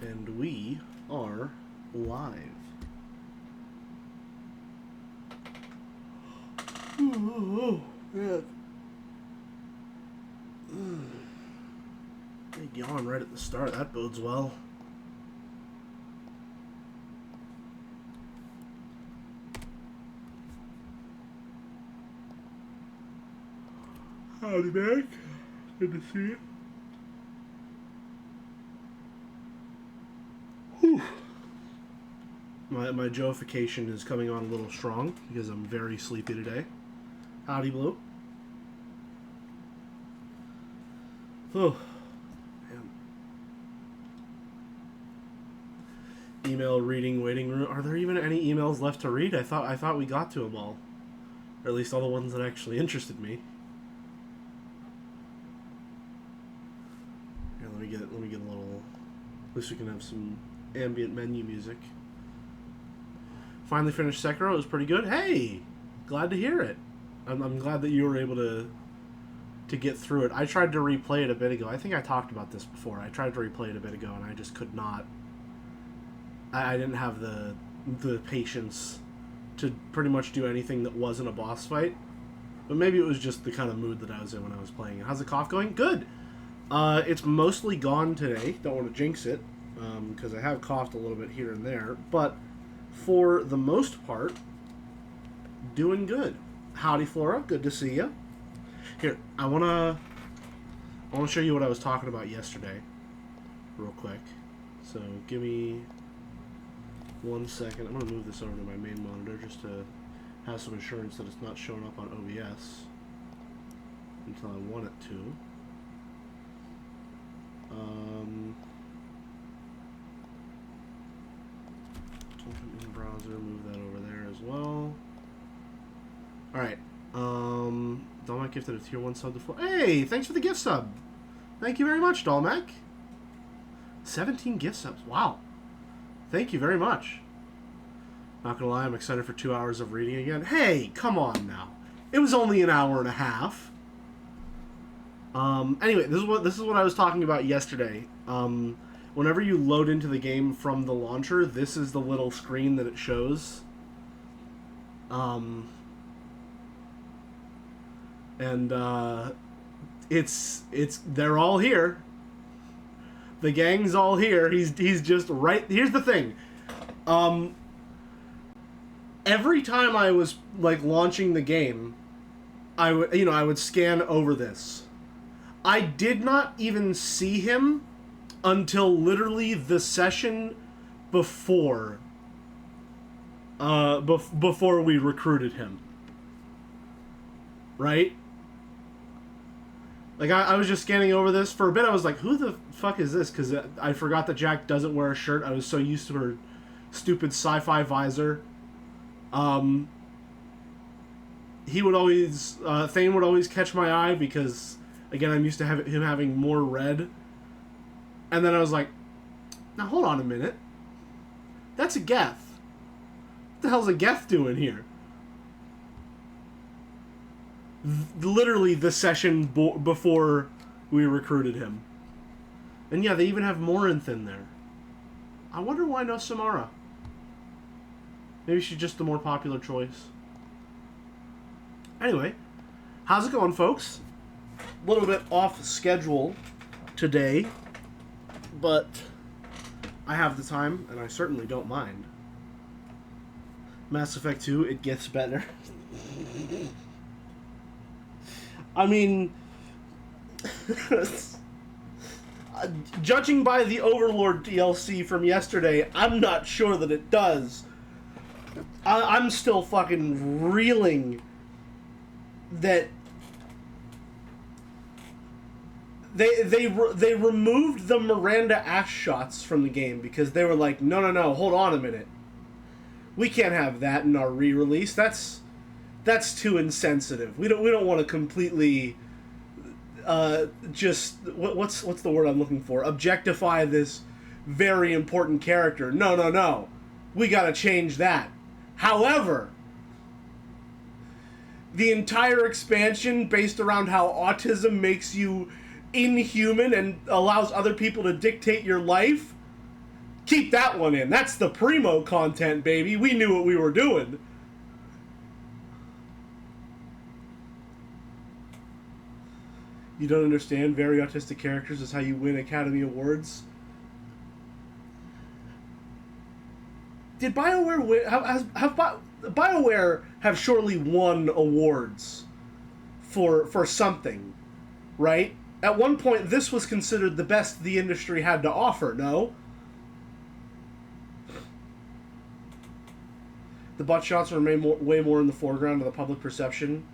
And we are live. Oh, man. Big yawn right at the start. That bodes well. Howdy, Mac. Good to see you. Whew. My joification is coming on a little strong because I'm very sleepy today. Howdy, Blue. Oh, man. Email reading waiting room. Are there even any emails left to read? I thought we got to them all, or at least all the ones that actually interested me. Here, let me get a little. At least we can have some ambient menu music. Finally finished Sekiro. It was pretty good. Hey, glad to hear it. I'm glad that you were able to get through it. I tried to replay it a bit ago. I think I talked about this before. I tried to replay it a bit ago, and I just could not. I didn't have the patience to pretty much do anything that wasn't a boss fight. But maybe it was just the kind of mood that I was in when I was playing it. How's the cough going? Good. It's mostly gone today. Don't want to jinx it, because I have coughed a little bit here and there. But for the most part, doing good. Howdy, Flora. Good to see you. Here, I wanna show you what I was talking about yesterday, real quick. So give me 1 second. I'm gonna move this over to my main monitor just to have some assurance that it's not showing up on OBS until I want it to. Open in browser. Move that over there as well. All right. Dolmac gifted a tier 1 sub to 4. Hey, thanks for the gift sub. Thank you very much, Dolmac. 17 gift subs. Wow. Thank you very much. Not gonna lie, I'm excited for 2 hours of reading again. Hey, come on now. It was only an hour and a half. Anyway, this is what I was talking about yesterday. Whenever you load into the game from the launcher, this is the little screen that it shows. And they're all here. The gang's all here. He's just right. Here's the thing. Every time I was like launching the game, I would scan over this. I did not even see him until literally the session before before we recruited him. Right? Like, I was just scanning over this. For a bit, I was like, who the fuck is this? Because I forgot that Jack doesn't wear a shirt. I was so used to her stupid sci-fi visor. He would always... Thane would always catch my eye because, again, I'm used to him having more red. And then I was like, now hold on a minute. That's a Geth. What the hell's a Geth doing here? Literally the session before we recruited him. And yeah, they even have Morinth in there. I wonder why no Samara. Maybe she's just the more popular choice. Anyway, how's it going, folks? A little bit off schedule today, but I have the time, and I certainly don't mind. Mass Effect 2, it gets better. I mean, judging by the Overlord DLC from yesterday, I'm not sure that it does. I'm still fucking reeling that they removed the Miranda Ash shots from the game because they were like, no, hold on a minute. We can't have that in our re-release. That's too insensitive. We don't want to completely just what's the word I'm looking for? Objectify this very important character. No. We got to change that. However, the entire expansion based around how autism makes you inhuman and allows other people to dictate your life, Keep that one in. That's the primo content, baby. We knew what we were doing. You don't understand? Very autistic characters is how you win Academy Awards. Did BioWare win? BioWare have surely won awards for something, right? At one point, this was considered the best the industry had to offer, no? The butt shots remain way more in the foreground of the public perception.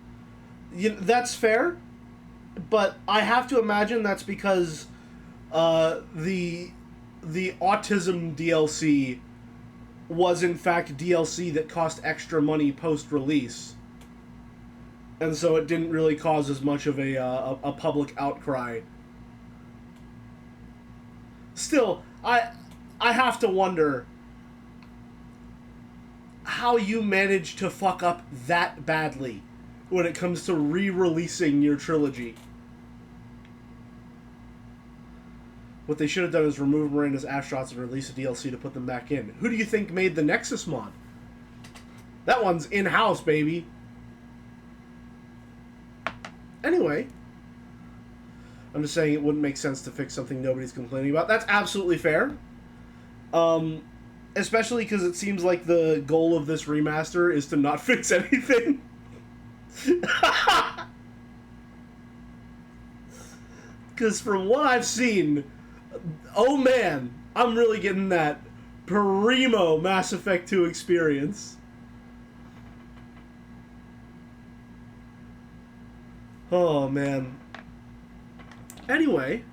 That's fair, but I have to imagine that's because the autism DLC was in fact DLC that cost extra money post-release. And so it didn't really cause as much of a public outcry. Still, I have to wonder how you manage to fuck up that badly when it comes to re-releasing your trilogy. What they should have done is remove Miranda's ass shots and release a DLC to put them back in. Who do you think made the Nexus mod? That one's in-house, baby. Anyway, I'm just saying it wouldn't make sense to fix something nobody's complaining about. That's absolutely fair. Especially because it seems like the goal of this remaster is to not fix anything. Because from what I've seen, oh man, I'm really getting that primo Mass Effect 2 experience. Oh man. Anyway.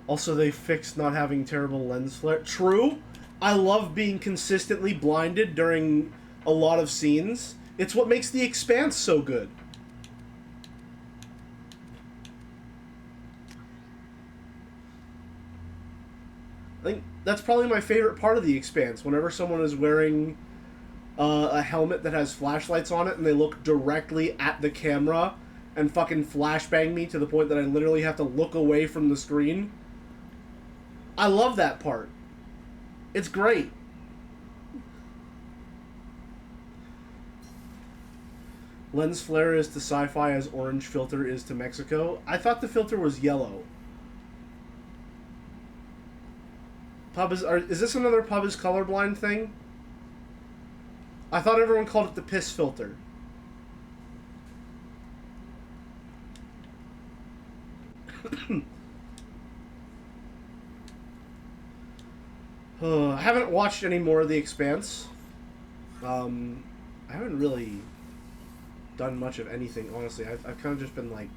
Also, they fixed not having terrible lens flare. True. I love being consistently blinded during a lot of scenes. It's what makes The Expanse so good. I think that's probably my favorite part of The Expanse. Whenever someone is wearing a helmet that has flashlights on it and they look directly at the camera and fucking flashbang me to the point that I literally have to look away from the screen. I love that part. It's great. Lens flare is to sci-fi as orange filter is to Mexico. I thought the filter was yellow. Is this another pub is colorblind thing? I thought everyone called it the piss filter. I haven't watched any more of The Expanse. I haven't really done much of anything, honestly. I've kind of just been, like,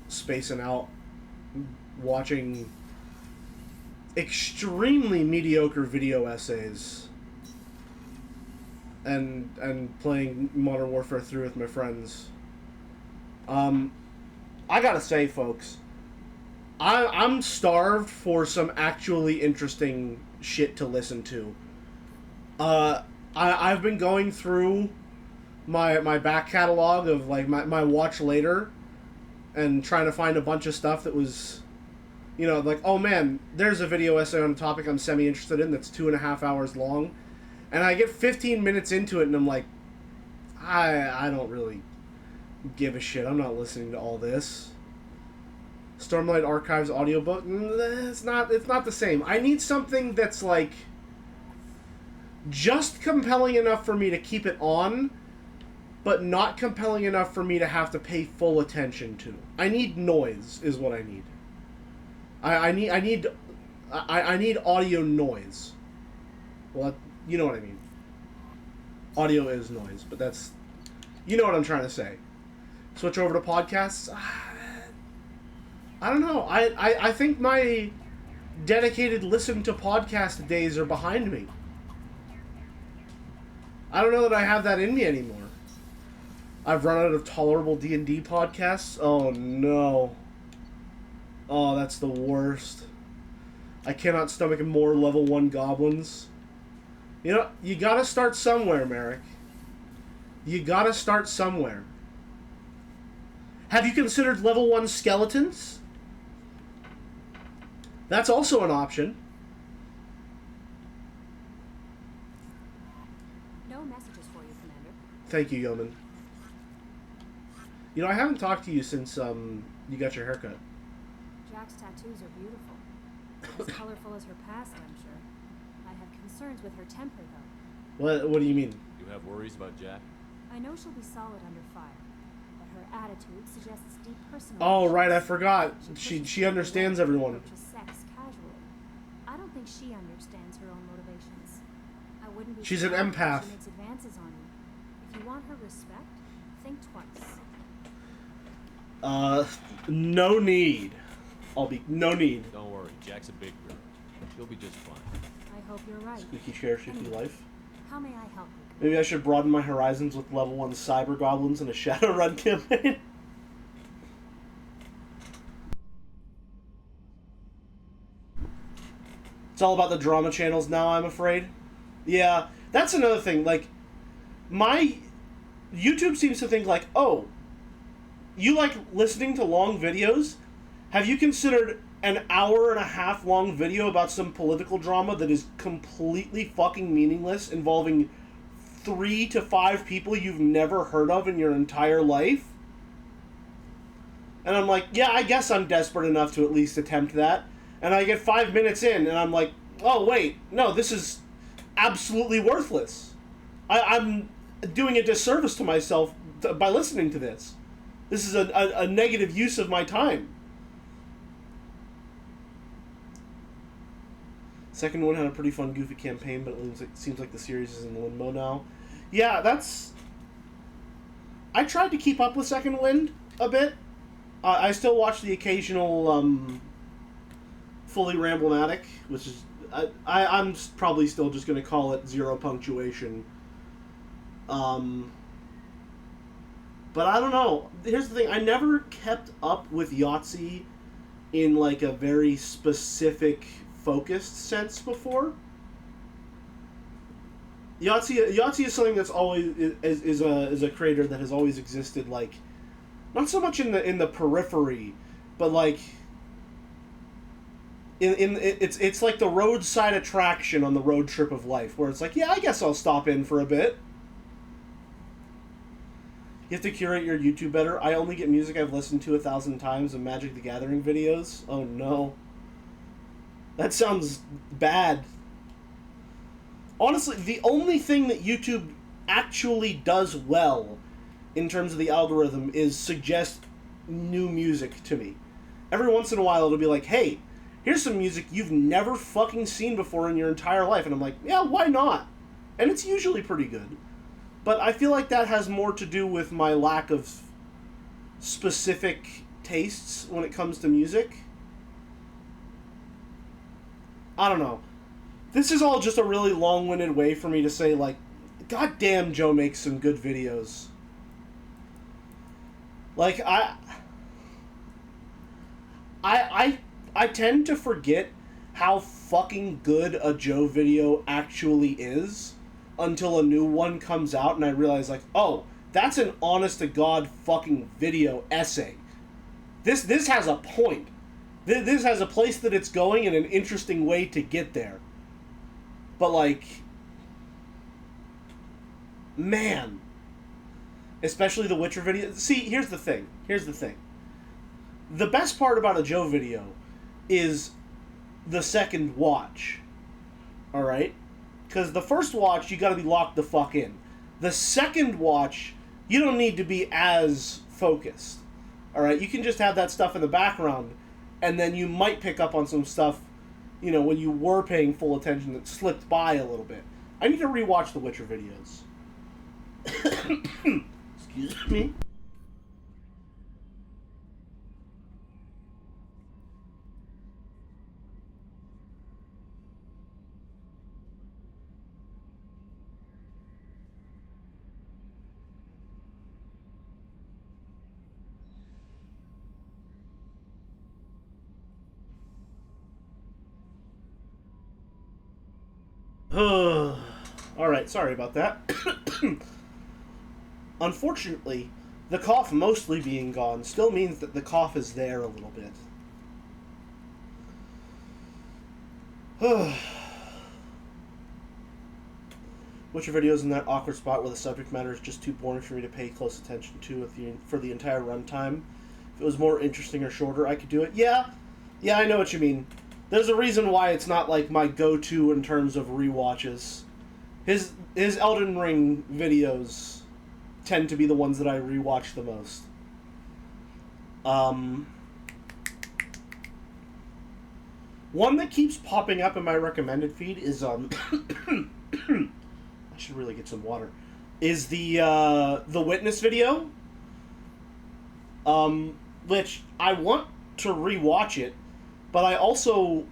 spacing out, watching extremely mediocre video essays, and playing Modern Warfare 3 with my friends. I gotta say, folks, I'm starved for some actually interesting shit to listen to. I've been going through my back catalog of, like, my watch later and trying to find a bunch of stuff that was, you know, like, oh man, there's a video essay on a topic I'm semi-interested in that's 2.5 hours long. And I get 15 minutes into it and I'm like, I don't really give a shit. I'm not listening to all this. Stormlight Archives audiobook, it's not the same. I need something that's, like, just compelling enough for me to keep it on, but not compelling enough for me to have to pay full attention to. I need noise, is what I need. I need audio noise. Well, you know what I mean. Audio is noise, but that's, you know what I'm trying to say. Switch over to podcasts. I don't know. I think my dedicated listen to podcast days are behind me. I don't know that I have that in me anymore. I've run out of tolerable D&D podcasts. Oh no. Oh, that's the worst. I cannot stomach more level 1 goblins. You know, you gotta start somewhere, Merrick. You gotta start somewhere. Have you considered level 1 skeletons? That's also an option. No messages for you, Commander. Thank you, Yeoman. You know, I haven't talked to you since you got your haircut. Jack's tattoos are beautiful. As colorful as her past, I'm sure. I have concerns with her temper, though. What do you mean? You have worries about Jack? I know she'll be solid under fire, but her attitude suggests deep personal. Oh, issues. right, I forgot. She understands everyone. Approaches sex casually. I don't think she understands her own motivations. I wouldn't be. She's an surprised if empath. She makes advances on you. If you want her respect, think twice. No need. No need. Don't worry, Jack's a big girl. She'll be just fine. I hope you're right. Squeaky chair, squeaky life. How may I help you? Maybe I should broaden my horizons with level 1 cyber goblins and a Shadowrun campaign. It's all about the drama channels now, I'm afraid. Yeah, that's another thing. Like, my YouTube seems to think like, oh, you like listening to long videos? Have you considered an hour-and-a-half long video about some political drama that is completely fucking meaningless, involving 3 to 5 people you've never heard of in your entire life? And I'm like, yeah, I guess I'm desperate enough to at least attempt that. And I get 5 minutes in, and I'm like, oh, wait, no, this is absolutely worthless. I'm doing a disservice to myself by listening to this. This is a negative use of my time. Second one had a pretty fun, goofy campaign, but it seems like the series is in limbo now. Yeah, that's... I tried to keep up with Second Wind a bit. I still watch the occasional fully Ramblenatic, which is... I'm probably still just going to call it 0 punctuation. But I don't know. Here's the thing. I never kept up with Yahtzee in like a very specific, focused sense before. Yahtzee is something that's always is a creator that has always existed, like, not so much in the periphery, but like it's like the roadside attraction on the road trip of life, where it's like, yeah, I guess I'll stop in for a bit. You have to curate your YouTube better. I only get music I've listened to 1,000 times and Magic the Gathering videos. Oh no. That sounds bad. Honestly, the only thing that YouTube actually does well in terms of the algorithm is suggest new music to me. Every once in a while it'll be like, hey, here's some music you've never fucking seen before in your entire life. And I'm like, yeah, why not? And it's usually pretty good. But I feel like that has more to do with my lack of specific tastes when it comes to music. I don't know. This is all just a really long-winded way for me to say, like, God damn, Joe makes some good videos. Like, I tend to forget how fucking good a Joe video actually is until a new one comes out and I realize, like, oh, that's an honest-to-God fucking video essay. This has a point. This has a place that it's going and an interesting way to get there. But, like, man. Especially the Witcher video. See, here's the thing. The best part about a Joe video is the second watch. Alright? Because the first watch, you gotta be locked the fuck in. The second watch, you don't need to be as focused. Alright? You can just have that stuff in the background, and then you might pick up on some stuff, you know, when you were paying full attention that slipped by a little bit. I need to rewatch the Witcher videos. Excuse me. Alright, sorry about that. Unfortunately, the cough mostly being gone still means that the cough is there a little bit. Which your videos in that awkward spot where the subject matter is just too boring for me to pay close attention to for the entire runtime. If it was more interesting or shorter, I could do it. Yeah, I know what you mean. There's a reason why it's not like my go-to in terms of rewatches. His Elden Ring videos tend to be the ones that I rewatch the most. One that keeps popping up in my recommended feed is I should really get some water. Is the Witness video, which I want to rewatch it, but I also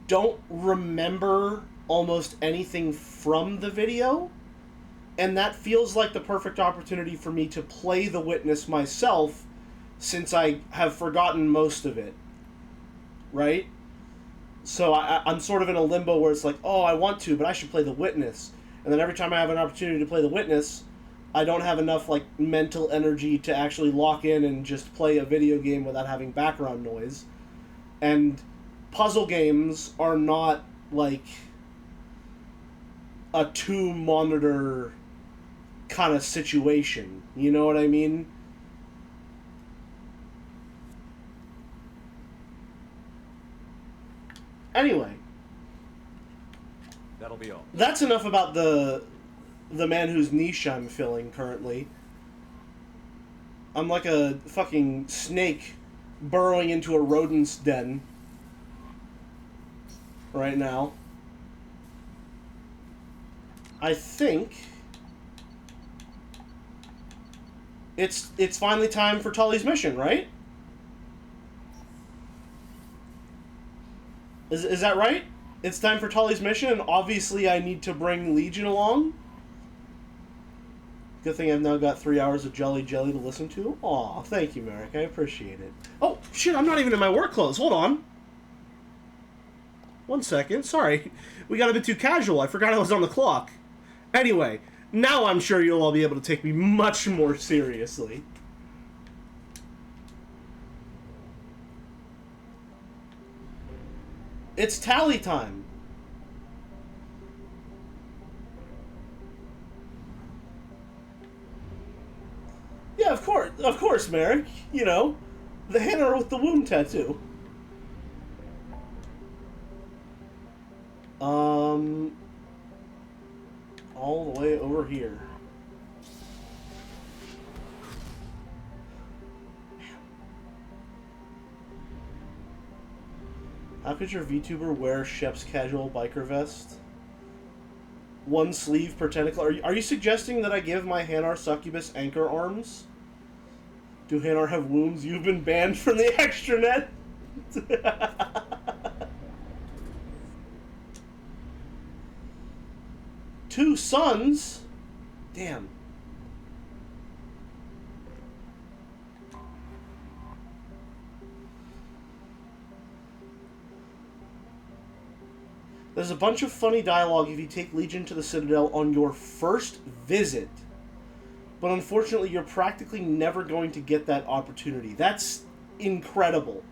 don't remember almost anything from the video, and that feels like the perfect opportunity for me to play The Witness myself, since I have forgotten most of it, right? So I'm sort of in a limbo where it's like, oh, I want to, but I should play The Witness. And then every time I have an opportunity to play The Witness, I don't have enough like mental energy to actually lock in and just play a video game without having background noise. And puzzle games are not like a two-monitor kind of situation. You know what I mean? Anyway. That'll be all. That's enough about the man whose niche I'm filling currently. I'm like a fucking snake burrowing into a rodent's den right now. I think it's finally time for Tully's mission, right? Is that right? It's time for Tully's mission, and obviously I need to bring Legion along. Good thing I've now got 3 hours of Jolly Jelly to listen to. Aw, thank you, Merrick. I appreciate it. Oh, shit, I'm not even in my work clothes. Hold on. 1 second. Sorry. We got a bit too casual. I forgot I was on the clock. Anyway, now I'm sure you'll all be able to take me much more seriously. It's tally time. Yeah, of course, Merrick. You know, the Hannah with the wound tattoo. All the way over here. How could your VTuber wear Shep's casual biker vest? One sleeve per tentacle. Are you suggesting that I give my Hanar succubus anchor arms? Do Hanar have wounds? You've been banned from the extranet? 2 sons? Damn. There's a bunch of funny dialogue if you take Legion to the Citadel on your first visit. But unfortunately, you're practically never going to get that opportunity. That's incredible.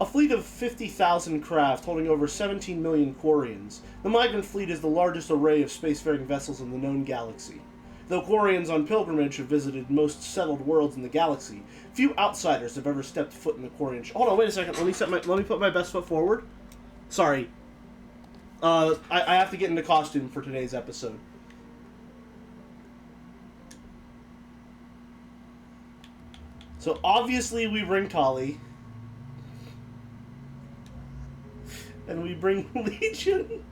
A fleet of 50,000 craft holding over 17 million Quarians. The Migrant Fleet is the largest array of spacefaring vessels in the known galaxy. Though Quarians on pilgrimage have visited most settled worlds in the galaxy, few outsiders have ever stepped foot in the Quarian... Hold on, wait a second. Let me put my best foot forward. Sorry. I have to get into costume for today's episode. So obviously we bring Tali. And we bring Legion.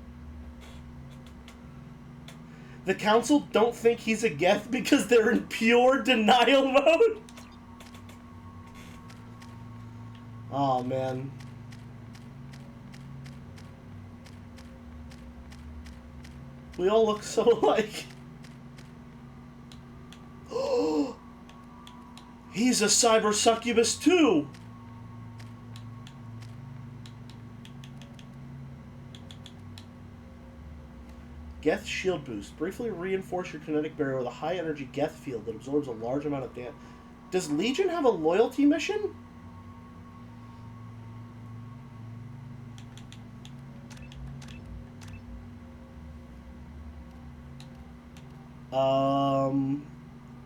The Council don't think he's a Geth because they're in pure denial mode? Oh, man. We all look so alike. He's a cyber succubus too! Geth shield boost. Briefly reinforce your kinetic barrier with a high energy Geth field that absorbs a large amount of damage. Does Legion have a loyalty mission?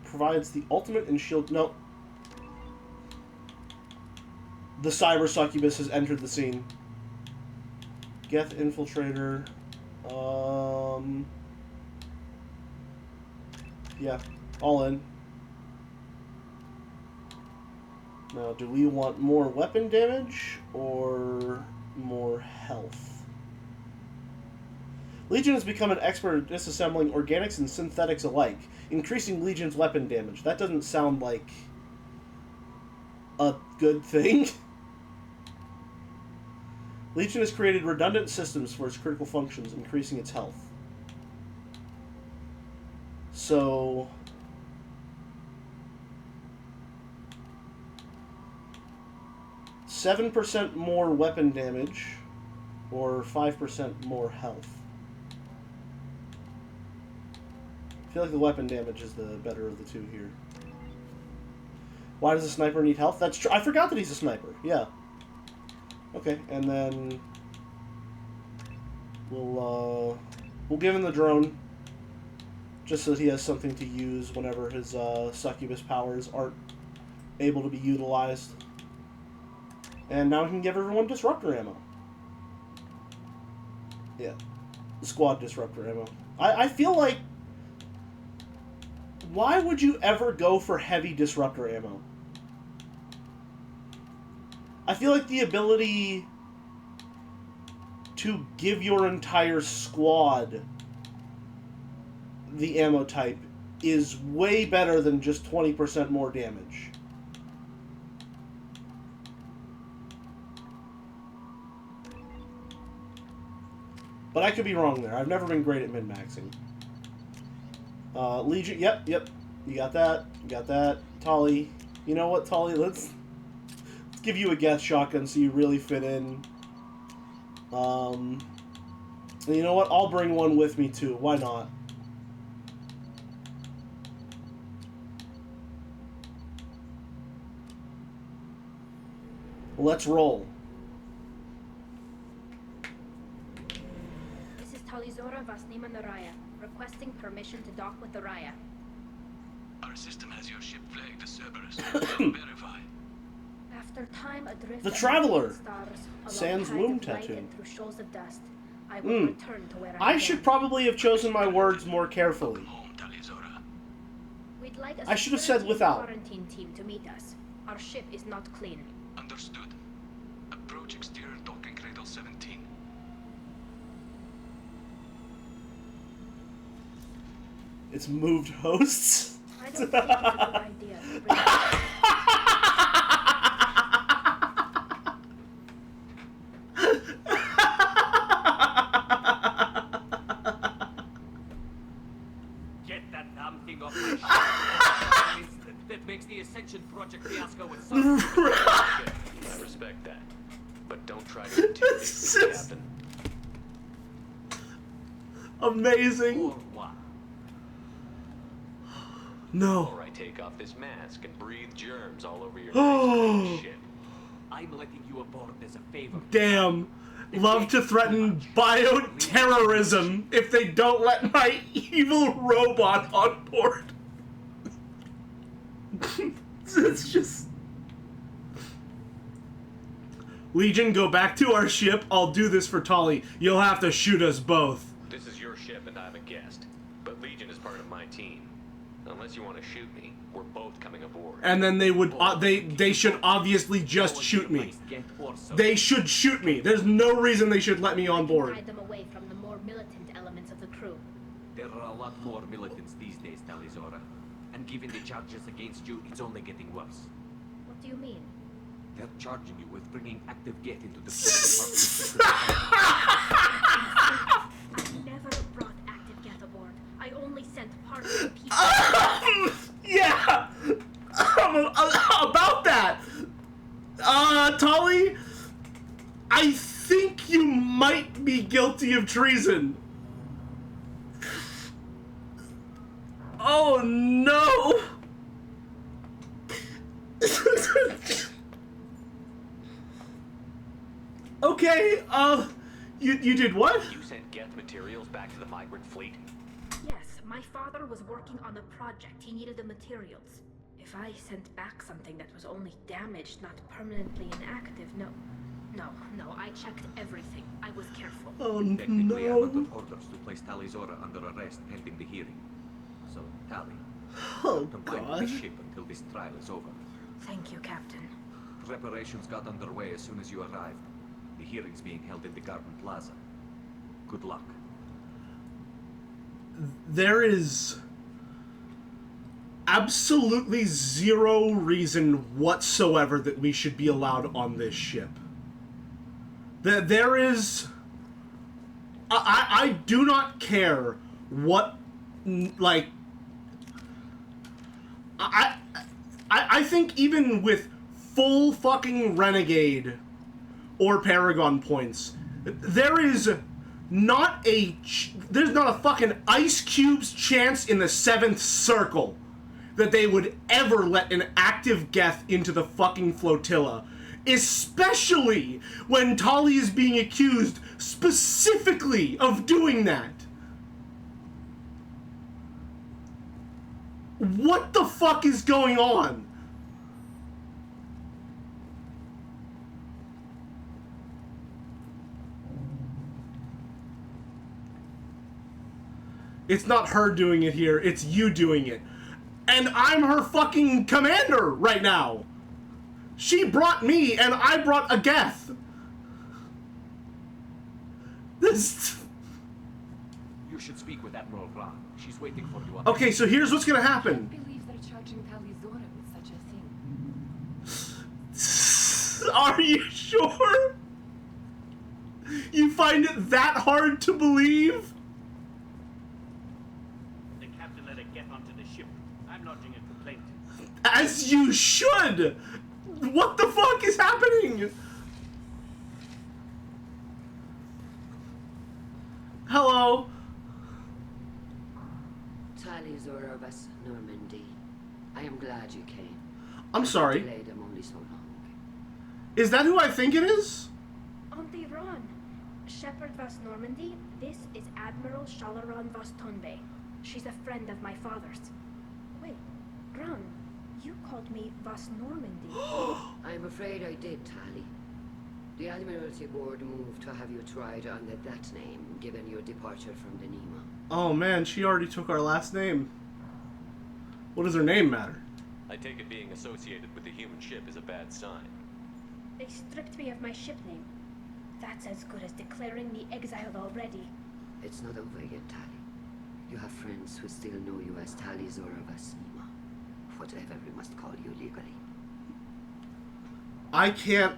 Provides the ultimate in shield. No. The cyber succubus has entered the scene. Geth infiltrator. Yeah, all in. Now, do we want more weapon damage or more health? Legion has become an expert at disassembling organics and synthetics alike, increasing Legion's weapon damage. That doesn't sound like a good thing. Legion has created redundant systems for its critical functions, increasing its health. So... 7% more weapon damage, or 5% more health. I feel like the weapon damage is the better of the two here. Why does a sniper need health? That's true. I forgot that he's a sniper. Yeah. Okay, and then we'll give him the drone, just so that he has something to use whenever his succubus powers aren't able to be utilized. And now we can give everyone disruptor ammo. Yeah, squad disruptor ammo. I feel like, why would you ever go for heavy disruptor ammo? I feel like the ability to give your entire squad the ammo type is way better than just 20% more damage. But I could be wrong there. I've never been great at min-maxing. Legion, yep. You got that. You got that. Tolly. You know what, Tolly? Let's give you a Geth shotgun so you really fit in. And you know what? I'll bring one with me too. Why not? Let's roll. This is Talizora Vasnima Naraya, requesting permission to dock with the Raya. Our system has your ship flagged as Cerberus. Verify. After time adrift The Traveler. stars, Sans along womb tides of light tattoo. and through shoals of dust, I will return to where I I began. should probably have chosen my words more carefully. Home, Talizora. We'd like a I should have said security without. quarantine team to meet us. Our ship is not clean. Understood. Approach exterior docking cradle 17. It's moved hosts. I don't think it's a good idea to bring Get that damn thing off my ship. That makes the Ascension Project fiasco with some. I respect that. But don't try to intimidate This me, is- Captain. Amazing. Or what? No. Or I take off this mask and breathe germs all over your nice ship. I'm letting you aboard as a favor. Damn. Love to threaten bioterrorism if they don't let my evil robot on board. It's just... Legion, go back to our ship. I'll do this for Tolly. You'll have to shoot us both. This is your ship and I'm a guest. But Legion is part of my team. Unless you want to shoot me, we're both coming aboard. And then they would... they should obviously just shoot me. They should shoot me. There's no reason they should let me on board. hide them away from the more militant elements of the crew. There are a lot more militants these days, Talizora. And given the charges against you, it's only getting worse. What do you mean? They're charging you with bringing active Geth into the I never brought active Geth aboard. I only sent part of the people. Yeah! About that! Tolly, I think you might be guilty of treason. Oh no! Okay, you did what? You sent Geth materials back to the migrant fleet? Yes, My father was working on a project. He needed the materials. If I sent back something that was only damaged, not permanently inactive, no, I checked everything. I was careful. Oh Technically, I got no. orders to place Tali Zora under arrest pending the hearing. So, Tali, Oh confined to god. the ship until this trial is over. Thank you, Captain. Preparations got underway as soon as you arrived. The hearing's being held in the Garden Plaza. Good luck. There is absolutely zero reason whatsoever that we should be allowed on this ship. There is... I do not care what, like... I think even with full fucking Renegade or Paragon points, there is not there's not a fucking Ice Cube's chance in the 7th circle that they would ever let an active Geth into the fucking Flotilla. Especially when Tali is being accused specifically of doing that. What the fuck is going on? It's not her doing it here, it's you doing it. And I'm her fucking commander right now. She brought me, and I brought a Geth. This... You should speak with Admiral Ra. She's waiting for you. Okay, so here's what's gonna I happen. can't believe they're charging Talizora with such a thing. Are you sure? You find it that hard to believe? The captain let it get onto the ship. I'm lodging a complaint. As you should! What the fuck is happening? Hello? Talizora of us, Normandy. I am glad you came. I'm sorry. Delayed them only so long. Is that who I think it is? Auntie Ron, Shepherd Vas Normandy, this is Admiral Shalaron Vas Tonbe. She's a friend of my father's. Wait, Ron, you called me Vas Normandy. I'm afraid I did, Tali. The Admiralty Board moved to have you tried under that name, given your departure from the Nima. Oh man, she already took our last name. What does her name matter? I take it being associated with the human ship is a bad sign. They stripped me of my ship name. That's as good as declaring me exiled already. It's not over yet, Tali. You have friends who still know you as Talizora Vas Nima. Whatever we must call you legally. I can't.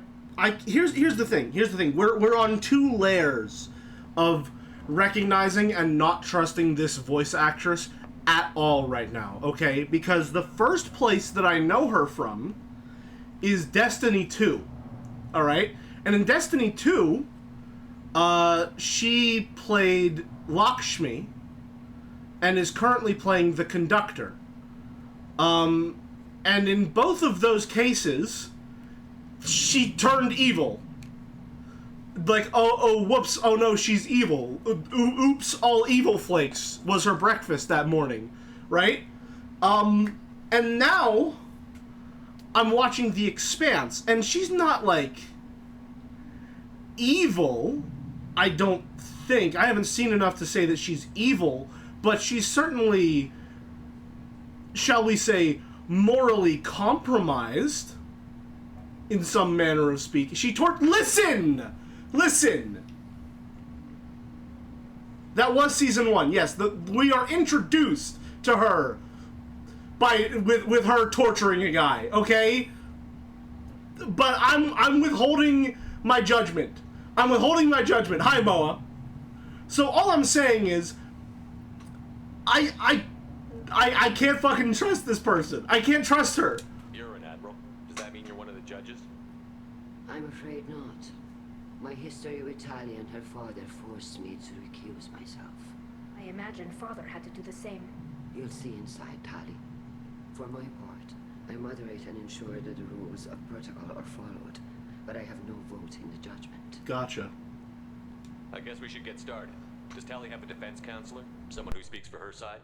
Here's the thing. Here's the thing. We're on two layers of recognizing and not trusting this voice actress at all right now. Okay, because the first place that I know her from is Destiny 2. All right, and in Destiny 2, she played Lakshmi and is currently playing the Conductor. And in both of those cases, she turned evil. Like, oh, whoops, oh no, she's evil. Oops, all evil flakes was her breakfast that morning, right? And now, I'm watching The Expanse, and she's not, like, evil, I don't think. I haven't seen enough to say that she's evil, but she's certainly, shall we say, morally compromised, in some manner of speaking. Listen! Listen! That was season 1, yes. We are introduced to her with her torturing a guy, okay? But I'm withholding my judgment. I'm withholding my judgment. Hi, Moa. So all I'm saying is, I can't fucking trust this person. I can't trust her. You're an admiral. Does that mean you're one of the judges? I'm afraid not. My history with Tali and her father forced me to recuse myself. I imagine father had to do the same. You'll see inside, Tali. For my part, I moderate and ensure that the rules of protocol are followed, but I have no vote in the judgment. Gotcha. I guess we should get started. Does Tali have a defense counselor? Someone who speaks for her side?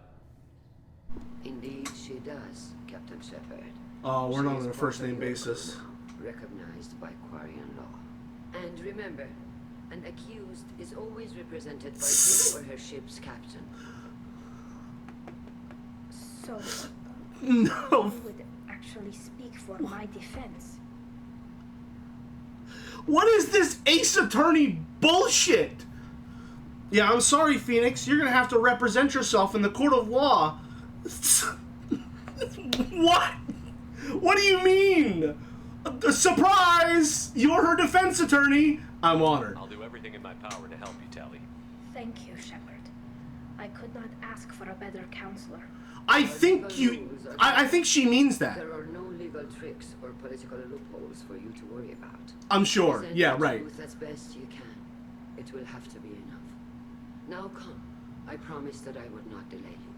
Indeed, she does, Captain Shepard. Oh, we're She not is on a first part name of your basis. crew now, recognized by Quarian law. And remember, an accused is always represented by his or her ship's captain. So, No. you would actually speak for my defense. What is this Ace Attorney bullshit? Yeah, I'm sorry, Phoenix. You're gonna have to represent yourself in the court of law. What? What do you mean? Surprise! You're her defense attorney. I'm honored. I'll do everything in my power to help you, Tally. Thank you, Shepard. I could not ask for a better counselor. I think I think she means that. There are no legal tricks or political loopholes for you to worry about. I'm sure. Present Yeah, the right. truth as best you can. It will have to be enough. Now come. I promise that I would not delay you.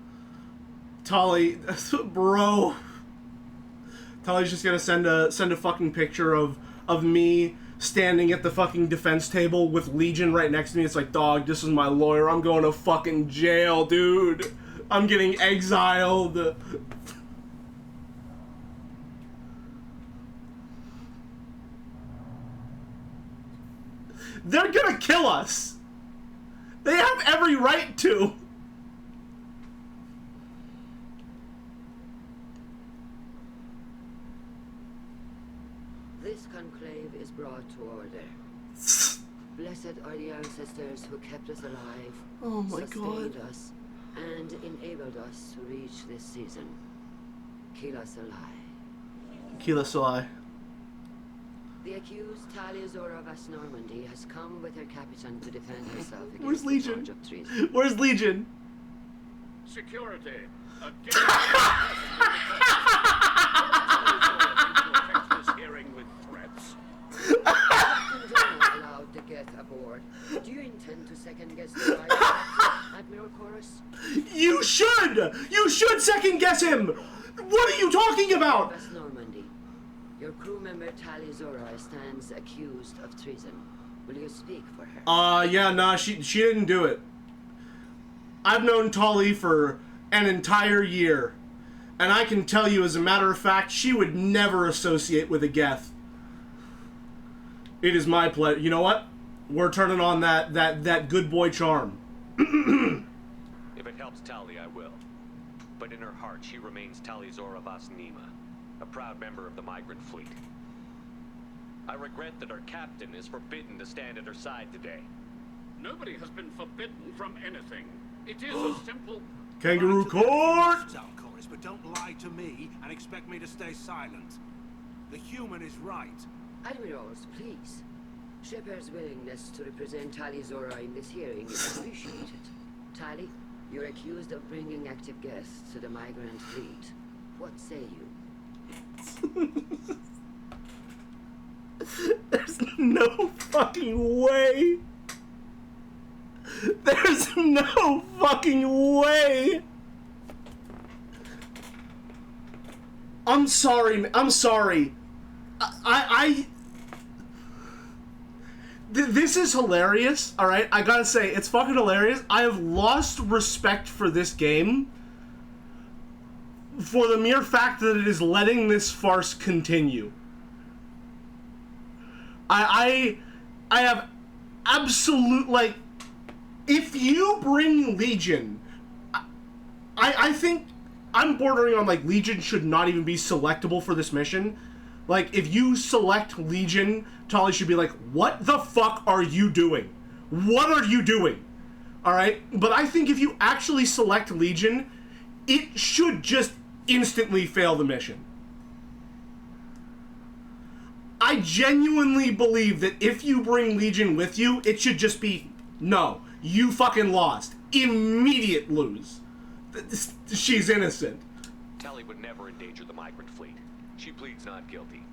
Tali, bro. Tali's just gonna send a fucking picture of me standing at the fucking defense table with Legion right next to me. It's like, dog, this is my lawyer. I'm going to fucking jail, dude. I'm getting exiled. They're gonna kill us. They have every right to. This conclave is brought to order. Blessed are the ancestors who kept us alive, Oh my sustained God. us, and enabled us to reach this season. Keep us alive. Keela Salai. The accused Talia Zora Vas Normandy has come with her captain to defend herself against Where's the Legion? charge of treason. Where's Legion? Security. This hearing with threats. Captain Zora allowed the Geth aboard. Do you intend to second guess the right, Admiral Chorus? You should! You should second guess him! What are you talking about? Vas Normandy, your crew member Talia Zora stands accused of treason. Will you speak for her? Yeah, nah, she didn't do it. I've known Tali for an entire year, and I can tell you, as a matter of fact, she would never associate with a Geth. It is my pleasure. You know what? We're turning on that good boy charm. If it helps Tally, I will. But in her heart, she remains Tali Zora Vas Nima, a proud member of the migrant fleet. I regret that our captain is forbidden to stand at her side today. Nobody has been forbidden from anything. It is a simple... Kangaroo Right to the court! sound chorus, but don't lie to me and expect me to stay silent. The human is right. Admirals, please. Shepard's willingness to represent Talia Zora in this hearing is appreciated. Tali, you're accused of bringing active guests to the migrant fleet. What say you? There's no fucking way. There's no fucking way. I'm sorry. I'm sorry. This is hilarious, alright? I gotta say, it's fucking hilarious. I have lost respect for this game for the mere fact that it is letting this farce continue. I have absolute, like, if you bring Legion, I think I'm bordering on, like, Legion should not even be selectable for this mission. Like, if you select Legion, Tali should be like, what the fuck are you doing? What are you doing? Alright? But I think if you actually select Legion, it should just instantly fail the mission. I genuinely believe that if you bring Legion with you, it should just be, no, you fucking lost. Immediate lose. She's innocent. Tally would never endanger the migrant fleet. She pleads not guilty.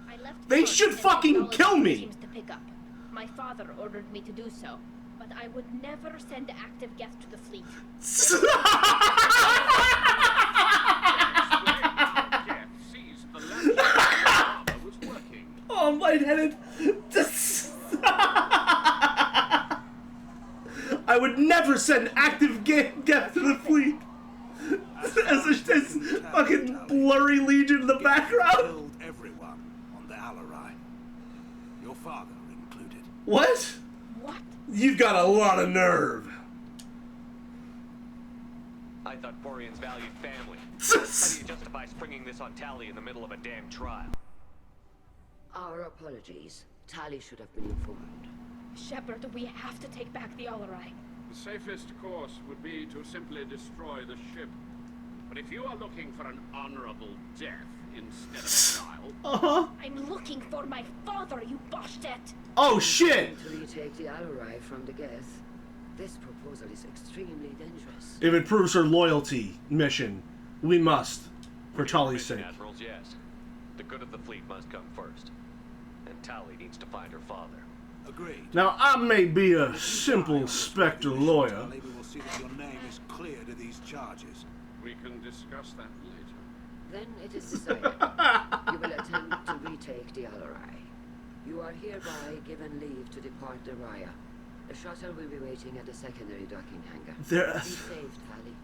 I left They word should that fucking technology kill me. seems to pick up. My father ordered me to do so, but I would never send active guests to the fleet. Geth seized the latch armor was working. Oh, I'm lightheaded. I would never send active guests to the fleet. As this fucking blurry Legion in the background. Killed everyone on the Alarai. Your father included. What? What? You've got a lot of nerve. I thought Quarians valued family. How do you justify springing this on Tally in the middle of a damn trial? Our apologies. Tally should have been informed. Shepard, we have to take back the Alarai. The safest course would be to simply destroy the ship. But if you are looking for an honorable death instead of a trial... I'm looking for my father, you bastet! Oh shit! To retake the Alarai from the Geth. This proposal is extremely dangerous. If it proves her loyalty mission, we must. For Tali's sake. Admirals, yes. The good of the fleet must come first. And Tally needs to find her father. Agreed. Now, I may be a simple Spectre lawyer. Tally, we will see that your name is clear to these charges. We can discuss that later. Then it is decided. You will attempt to retake the Alarai. You are hereby given leave to depart the Raya. The shuttle will be waiting at the secondary docking hangar. Be safe, Tally.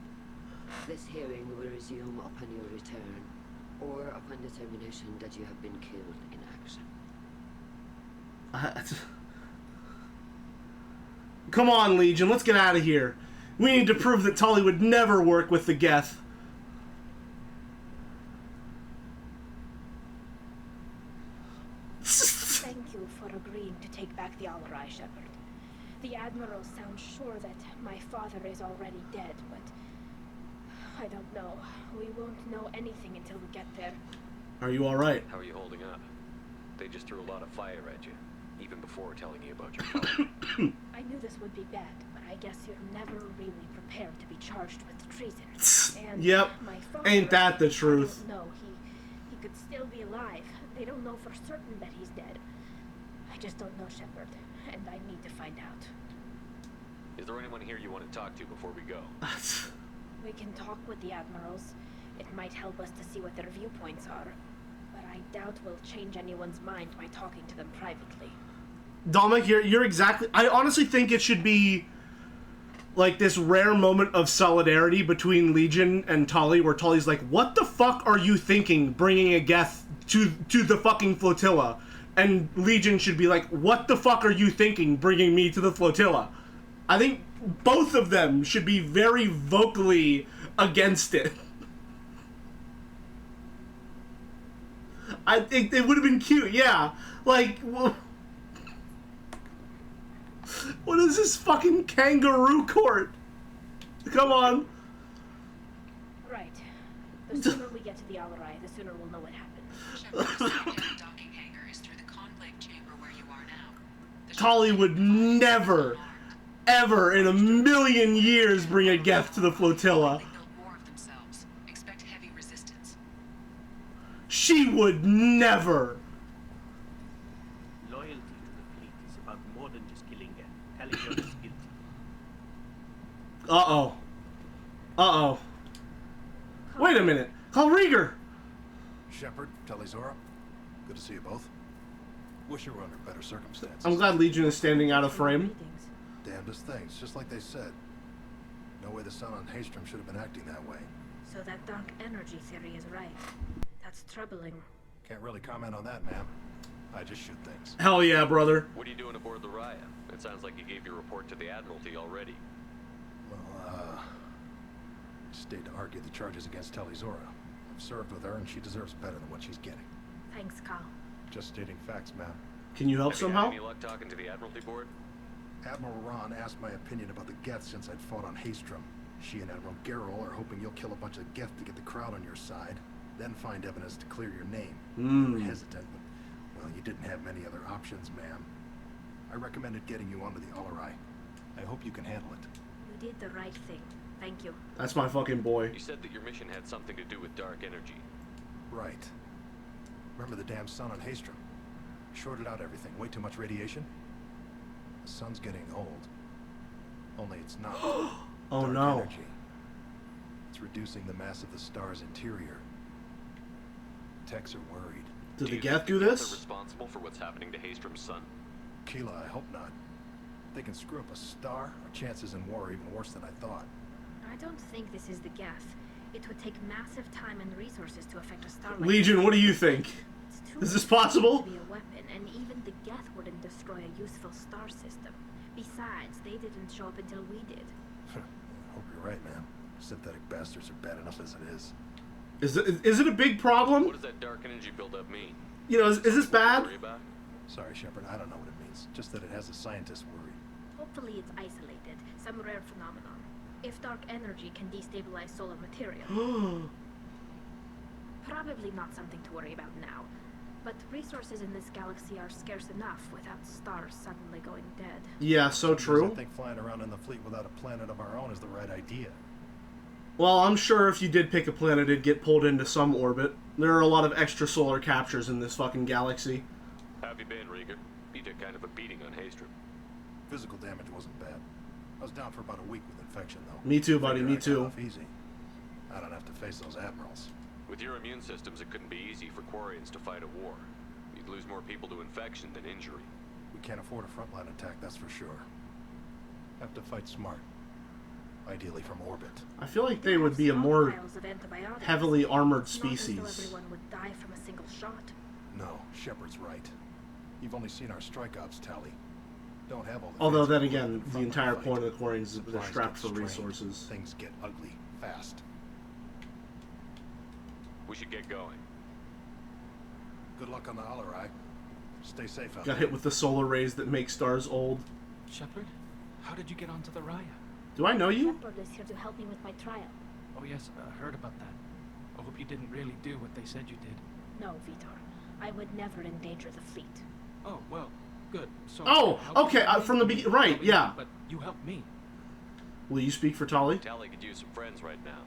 This hearing will resume upon your return, or upon determination that you have been killed in action. Come on, Legion, let's get out of here. We need to prove that Tali would never work with the Geth. Thank you for agreeing to take back the Alarai, Shepard. The Admiral sounds sure that my father is already dead, but I don't know. We won't know anything until we get there. Are you alright? How are you holding up? They just threw a lot of fire at you, even before telling you about your father. I knew this would be bad, but I guess you're never really prepared to be charged with treason. And yep. My father, Ain't that the truth? No, he could still be alive. They don't know for certain that he's dead. I just don't know, Shepard, and I need to find out. Is there anyone here you want to talk to before we go? We can talk with the Admirals. It might help us to see what their viewpoints are. But I doubt we'll change anyone's mind by talking to them privately. Dominic, you're exactly... I honestly think it should be like this rare moment of solidarity between Legion and Tali, where Tali's like, what the fuck are you thinking bringing a Geth to the fucking flotilla? And Legion should be like, what the fuck are you thinking bringing me to the flotilla? I think both of them should be very vocally against it. I think it would have been cute, yeah. Like, what is this fucking kangaroo court? Come on. Right. The sooner we get to the Alarai, the sooner we'll know what happened. Shepard's docking hangar is through the conclave chamber where you are now. Tali would never, ever in a million years bring a Geth to the flotilla. They built more of themselves. Expect heavy resistance. She would never. Loyalty to the fleet is about more than just killing them. Tally is guilty. Uh-oh. Uh-oh. Wait a minute. Call Rieger. Shepard, Talizora, good to see you both. Wish you were under better circumstances. I'm glad Legion is standing out of frame. Damnedest things, just like they said. No way the sun on Haystrom should have been acting that way. So that dark energy theory is right. That's troubling. Can't really comment on that, ma'am. I just shoot things. Hell yeah, brother. What are you doing aboard the Raya? It sounds like you gave your report to the Admiralty already. Well, stayed to argue the charges against Talizora. I've served with her, and she deserves better than what she's getting. Thanks, Carl. Just stating facts, ma'am. Can you help Have you somehow? had any luck talking to the Admiralty board? Admiral Ron asked my opinion about the Geth since I'd fought on Haystrom. She and Admiral Garrel are hoping you'll kill a bunch of Geth to get the crowd on your side, then find evidence to clear your name. You were hesitant, but, well, you didn't have many other options, ma'am. I recommended getting you onto the Alarai. I hope you can handle it. You did the right thing. Thank you. That's my fucking boy. You said that your mission had something to do with dark energy. Right. Remember the damn sun on Haystrom? Shorted out everything. Way too much radiation? The sun's getting old. Only it's not. Oh Dark no. Energy. It's reducing the mass of the star's interior. Techs are worried. Did the you Geth think do the Geth this? are responsible for what's happening to Haystrom's son? Keela, I hope not. If they can screw up a star, our chances in war are even worse than I thought. I don't think this is the Geth. It would take massive time and resources to affect a star like Legion, what do you think? It's too Is this powerful possible? to be a weapon, and even the Geth wouldn't destroy a useful star system. Besides, they didn't show up until we did. Hope you're right, man. Synthetic bastards are bad enough as it is. Is it a big problem? What does that dark energy buildup mean? You know, is this bad? Worry about? Sorry, Shepard, I don't know what it means. Just that it has the scientists worried. Hopefully it's isolated, some rare phenomenon. If dark energy can destabilize solar material. Probably not something to worry about now. But resources in this galaxy are scarce enough without stars suddenly going dead. Yeah, so true. I think flying around in the fleet without a planet of our own is the right idea. Well, I'm sure if you did pick a planet, it'd get pulled into some orbit. There are a lot of extrasolar captures in this fucking galaxy. How have you been, Rieger? You took kind of a beating on Haystrom. Physical damage wasn't bad. I was down for about a week with infection, though. Me too, buddy, Figured me I got too. off easy. I don't have to face those admirals. With your immune systems, it couldn't be easy for Quarians to fight a war. You'd lose more people to infection than injury. We can't afford a frontline attack, that's for sure. Have to fight smart. Ideally from orbit. I feel like they would be a more Stockpiles of antibiotics. heavily armored Not as species. though everyone would die from a single shot. No, Shepard's right. You've only seen our strike ops tally. Don't have all the Although fancy then again, equipment the from entire fight. point of the Quarians is that they're Supplies strapped get for strained. resources. Things get ugly fast. We should get going. Good luck on the Alarai. Stay safe out Got there. hit with the solar rays that make stars old. Shepard, how did you get onto the Raya? Do I know you? Shepard is here to help me with my trial. Oh yes, I heard about that. I hope you didn't really do what they said you did. No, Vitor. I would never endanger the fleet. Oh, well, good. So Oh, how come okay, you from the didn't begin- right, help me, yeah. But you helped me. Will you speak for Tali? Tali could use some friends right now.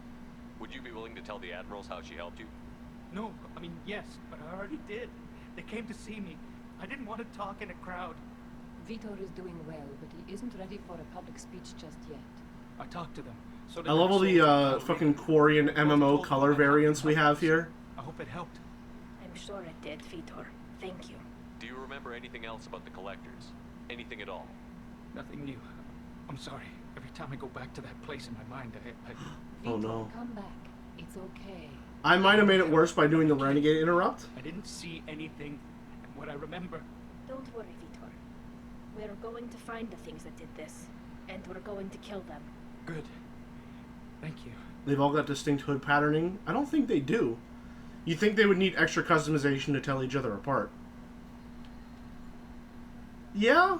Would you be willing to tell the admirals how she helped you? No, I mean, yes, but I already did. They came to see me. I didn't want to talk in a crowd. Vitor is doing well, but he isn't ready for a public speech just yet. I talked to them. So I love all the fucking Quarian MMO color variants we have here. I hope it helped. I'm sure it did, Vitor. Thank you. Do you remember anything else about the collectors? Anything at all? Nothing new. I'm sorry. Every time I go back to that place in my mind, I Oh no. Come back. It's okay. I might have made it worse by doing the Renegade interrupt. I didn't see anything. And what I remember... Don't worry, Vitor. We're going to find the things that did this, and we're going to kill them. Good. Thank you. They've all got distinct hood patterning. I don't think they do. You'd think they would need extra customization to tell each other apart. Yeah?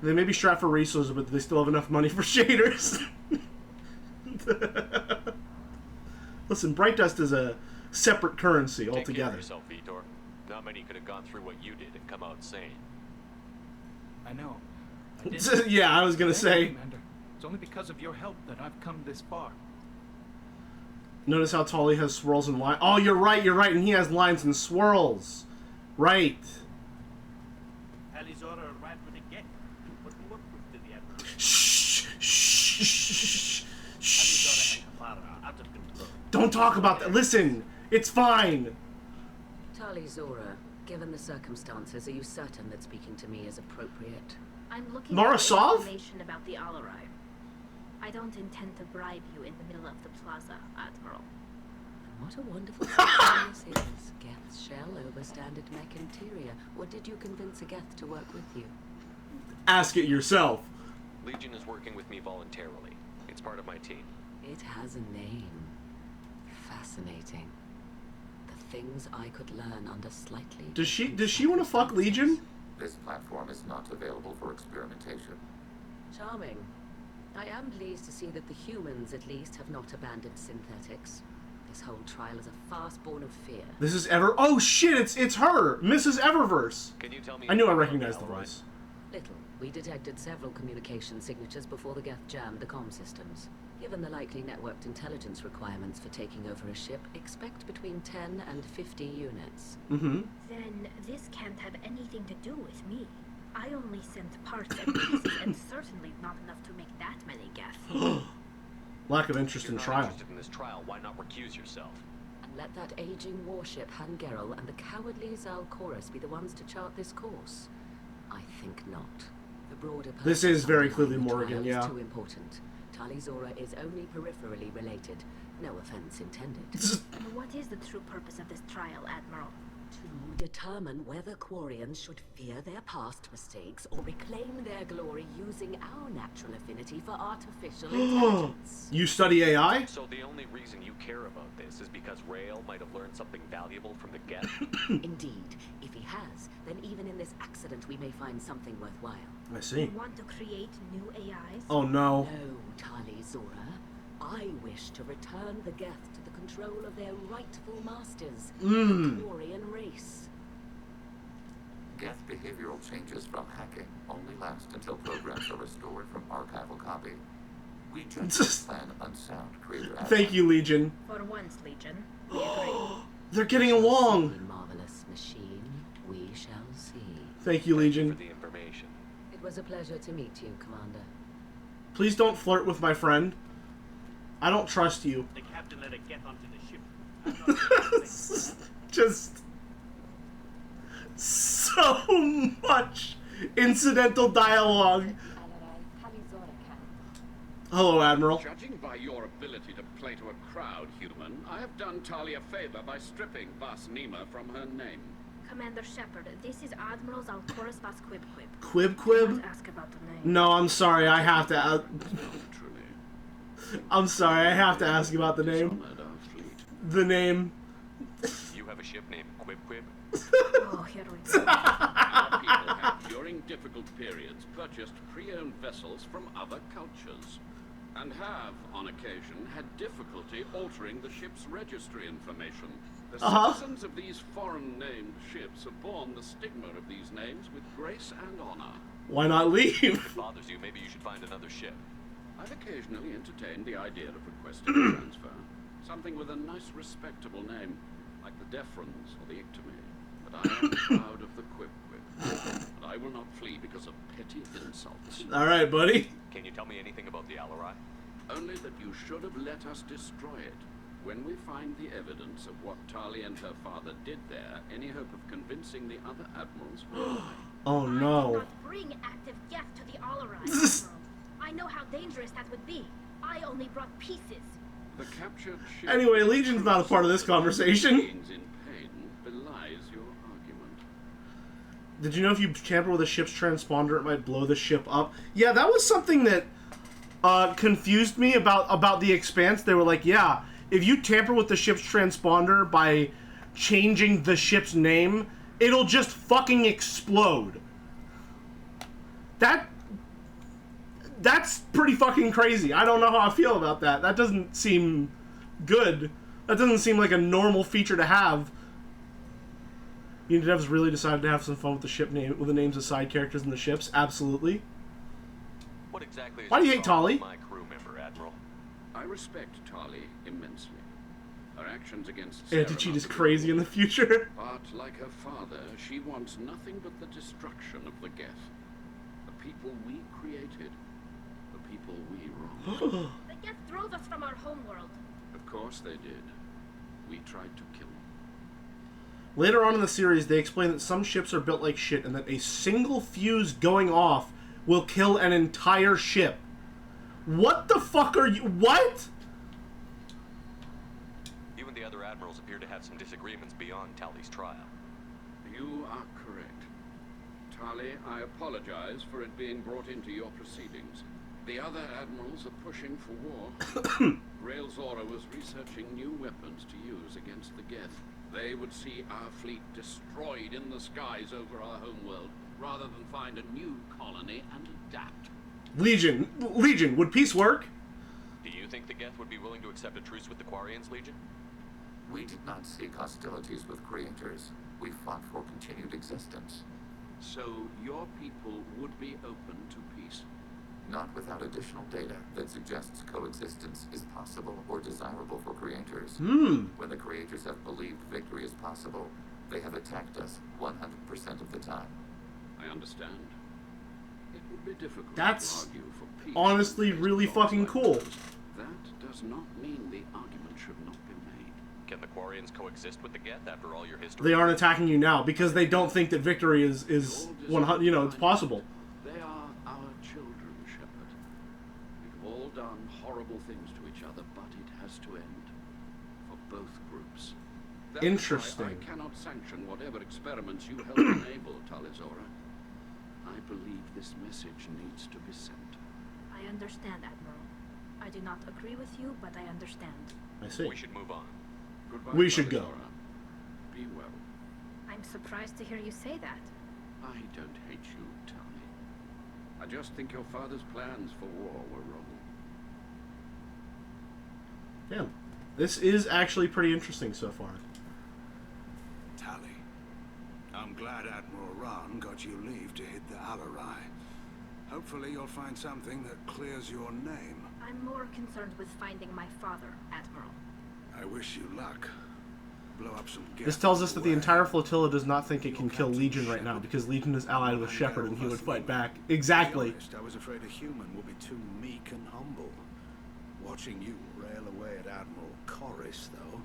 They may be strapped for resources, but they still have enough money for shaders. Listen, Bright Dust is a separate currency Take care altogether. of yourself, Vitor. Not many could have gone through what you did and come out sane. I know. I did. Yeah, I was gonna Thank you, say. Commander. It's only because of your help that I've come this far. Notice how Tali has swirls and lines. Oh, you're right, and he has lines and swirls. Right. Alizora arrived with a get. What proof did the Admiral? Shh, shh, shh, shh. Out of control. Don't talk about that. Listen, it's fine. Tali Zora, given the circumstances, are you certain that speaking to me is appropriate? I'm looking Marasov? for information about the Alarai. I don't intend to bribe you in the middle of the plaza, Admiral. What a wonderful thing this is. Geth's shall overstand its mech interior. Or did you convince a Geth to work with you? Ask it yourself. Legion is working with me voluntarily. It's part of my team. It has a name. Fascinating. The things I could learn under slightly... Does she want to fuck Legion? This platform is not available for experimentation. Charming. I am pleased to see that the humans, at least, have not abandoned synthetics. This whole trial is a farce born of fear. This is Oh shit, it's her! Mrs. Eververse! Can you tell me I knew I about recognized the Alarai? voice. Little. We detected several communication signatures before the Geth jammed the comm systems. Given the likely networked intelligence requirements for taking over a ship, expect between 10 and 50 units. Mm-hmm. Then this can't have anything to do with me. I only sent parts and pieces, and certainly not enough to make that many Geth. Lack of interest If in you're not trial. interested in this trial, why not recuse yourself? And let that aging warship Hangerel and the cowardly Zal Chorus be the ones to chart this course? I think not. The broader This purpose is very underlying clearly the Morgan, trial yeah. is too important. Talizora is only peripherally related. No offense intended. What is the true purpose of this trial, Admiral? To determine whether Quarians should fear their past mistakes or reclaim their glory using our natural affinity for artificial intelligence. You study AI? So the only reason you care about this is because Rael might have learned something valuable from the Geth? Indeed. If he has, then even in this accident we may find something worthwhile. I see. You want to create new AIs? Oh no. No, Talizora. I wish to return the Geth to the control of their rightful masters, the Quarian race. Geth behavioral changes from hacking only last until programs are restored from archival copy. We just plan unsound creator. Thank you, Legion. For once, Legion. We agree. They're getting along. Marvelous machine. We shall see. Thank you, Legion. For the information. It was a pleasure to meet you, Commander. Please don't flirt with my friend. I don't trust you. The captain let it get onto the ship. Just so much incidental dialogue. Hello, Admiral. Judging by your ability to play to a crowd, human, I have done Talia a favor by stripping Vas Nima from her name. Commander Shepard, this is Admiral Zaltoris Vas Quib-Quib. Quib-Quib? Ask about the name. No, I'm sorry. I have to. I'm sorry. I have to ask about the name. The name. You have a ship named Quib-Quib? Oh, here we go. Our people have, during difficult periods, purchased pre-owned vessels from other cultures, and have, on occasion, had difficulty altering the ship's registry information. The citizens of these foreign-named ships have borne the stigma of these names with grace and honor. Why not leave? If it bothers you, maybe you should find another ship. I've occasionally entertained the idea of requesting a transfer. Something with a nice, respectable name, like the Defrons or the Ictomy. But I am proud of the Quib-Quib. And I will not flee because of petty insults. All right, buddy. Can you tell me anything about the Alarai? Only that you should have let us destroy it. When we find the evidence of what Tali and her father did there, any hope of convincing the other admirals will die. Oh no. I did not bring active Geth to the Alarai, Admiral. I know how dangerous that would be. I only brought pieces. The captured ship Anyway, Legion's not a part of this conversation. in pain belies your argument. Did you know if you tamper with a ship's transponder, it might blow the ship up? Yeah, that was something that confused me about the Expanse. They were like, yeah, if you tamper with the ship's transponder by changing the ship's name, it'll just fucking explode. That's pretty fucking crazy. I don't know how I feel about that. That doesn't seem good. That doesn't seem like a normal feature to have. Unit devs really decided to have some fun with the ship name, with the names of side characters in the ships. Absolutely. What exactly is Why do you hate Tali? my crew member, Admiral? I respect Tali immensely. Her actions against Anti-cheat is crazy in the future. But like her father, she wants nothing but the destruction of the Geth. The people we created. The people we wronged. The Geth drove us from our homeworld. Of course they did. We tried to kill them. Later on in the series, they explain that some ships are built like shit and that a single fuse going off will kill an entire ship. What the fuck are you... What? You and the other admirals appear to have some disagreements beyond Tali's trial. You are correct. Tali, I apologize for it being brought into your proceedings. The other admirals are pushing for war. Rael Zora was researching new weapons to use against the Geth. They would see our fleet destroyed in the skies over our homeworld, rather than find a new colony and adapt. Legion, would peace work? Do you think the Geth would be willing to accept a truce with the Quarians, Legion? We did not seek hostilities with creators. We fought for continued existence. So your people would be open to peace? Not without additional data that suggests coexistence is possible or desirable for creators. When the creators have believed victory is possible, they have attacked us 100% of the time. I understand. It would be difficult That's to argue for peace. honestly really fucking cool. That does not mean the argument should not be made. Can the Quarians coexist with the Geth after all your history? They aren't attacking you now because they don't think that victory is 100, it's possible. They are our children, Shepard. We've all done That's Interesting. why I cannot sanction whatever experiments you help enable, Talizora. I believe this message needs to be sent. I understand, Admiral. I do not agree with you, but I understand. I see. We should move on. Goodbye, We should go. Talizora. Be well. I'm surprised to hear you say that. I don't hate you, Tali. I just think your father's plans for war were wrong. Damn. This is actually pretty interesting so far. Tali, I'm glad Admiral Ron got you leave to hit the Alarai. Hopefully you'll find something that clears your name. I'm more concerned with finding my father, Admiral. I wish you luck. Blow up some gas. This tells us that the entire flotilla does not think it can kill Legion right now because Legion is allied with Shepard and he would fight back. Exactly. To be honest, I was afraid a human would be too meek and humble. Watching you rail away at Admiral Corris, though,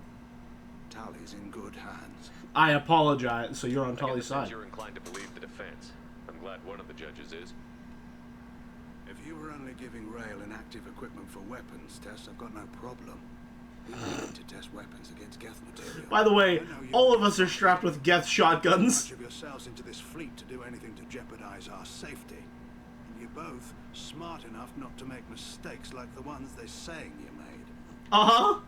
Tali's in good hands. I apologize. So you're on Tali's I get the sense side. you're inclined to believe the defense. I'm glad one of the judges is. If you were only giving Rail inactive equipment for weapons tests, I've got no problem. We need to test weapons against Geth material. By the way, all of us are strapped with Geth shotguns. Much of yourselves into this fleet to do anything to jeopardize our safety. And you're both smart enough not to make mistakes like the ones they're saying you made. Uh-huh.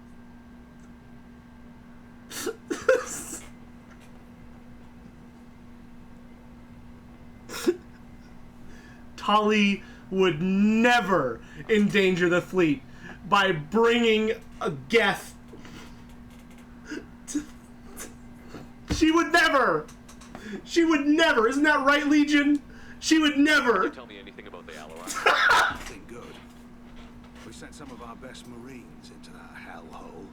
Tali would never endanger the fleet by bringing a Geth. She would never. She would never. Isn't that right, Legion? She would never. Can you tell me anything about the Alarai? Nothing good. We sent some of our best Marines into that hellhole.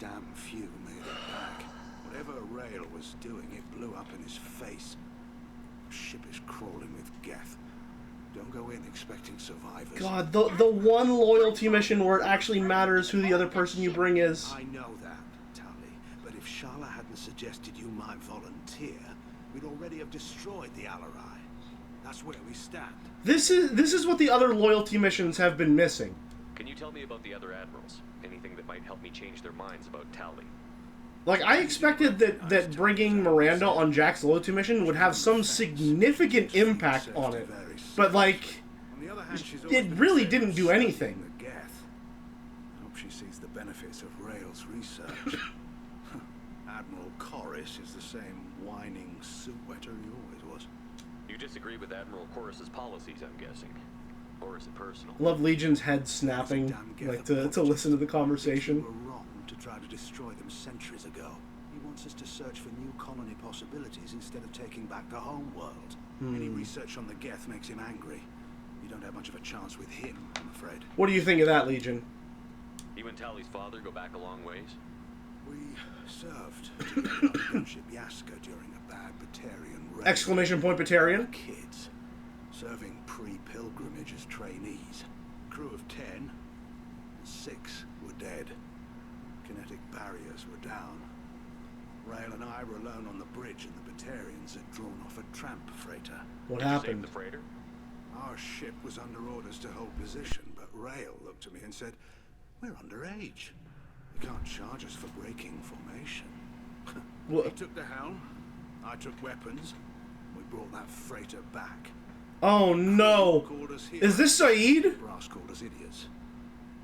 Damn few made it back. Whatever Rail was doing, it blew up in his face. Ship is crawling with Geth. Don't go in expecting survivors. God, the one loyalty mission where it actually matters who the other person you bring is. I know that, Tali, but if Shala hadn't suggested you might volunteer, we'd already have destroyed the Alarai. That's where we stand. This is what the other loyalty missions have been missing. Can you tell me about the other admirals? Anything that might help me change their minds about Tali? Like, I expected that bringing Miranda on Jack's loyalty mission would have some significant impact on it. But, like, it really didn't do anything. Hope she sees the benefits of Rail's research. Admiral Corris is the same whining soup wetter he always was. You disagree with Admiral Corus's policies, I'm guessing. Or is it personal? Love Legion's head snapping, like, to listen to the conversation. We were wrong to try to destroy them centuries ago. He wants us to search for new colony possibilities instead of taking back the home world. Any research on the Geth makes him angry. You don't have much of a chance with him, I'm afraid. What do you think of that, Legion? You and Tali's father go back a long ways? We served together on the gunship Yaska during a bad Batarian raid. Exclamation point Batarian. Kids, serving pre-pilgrimage as trainees. Crew of 10, and 6 were dead. Kinetic barriers were down. Rail and I were alone on the bridge, and the Batarians had drawn off a tramp freighter. What Did you happened? save the freighter? Our ship was under orders to hold position, but Rail looked at me and said, "We're underage. You can't charge us for breaking formation." He took the helm, I took weapons, we brought that freighter back. Oh no! Is this Saeed? Brass called us idiots.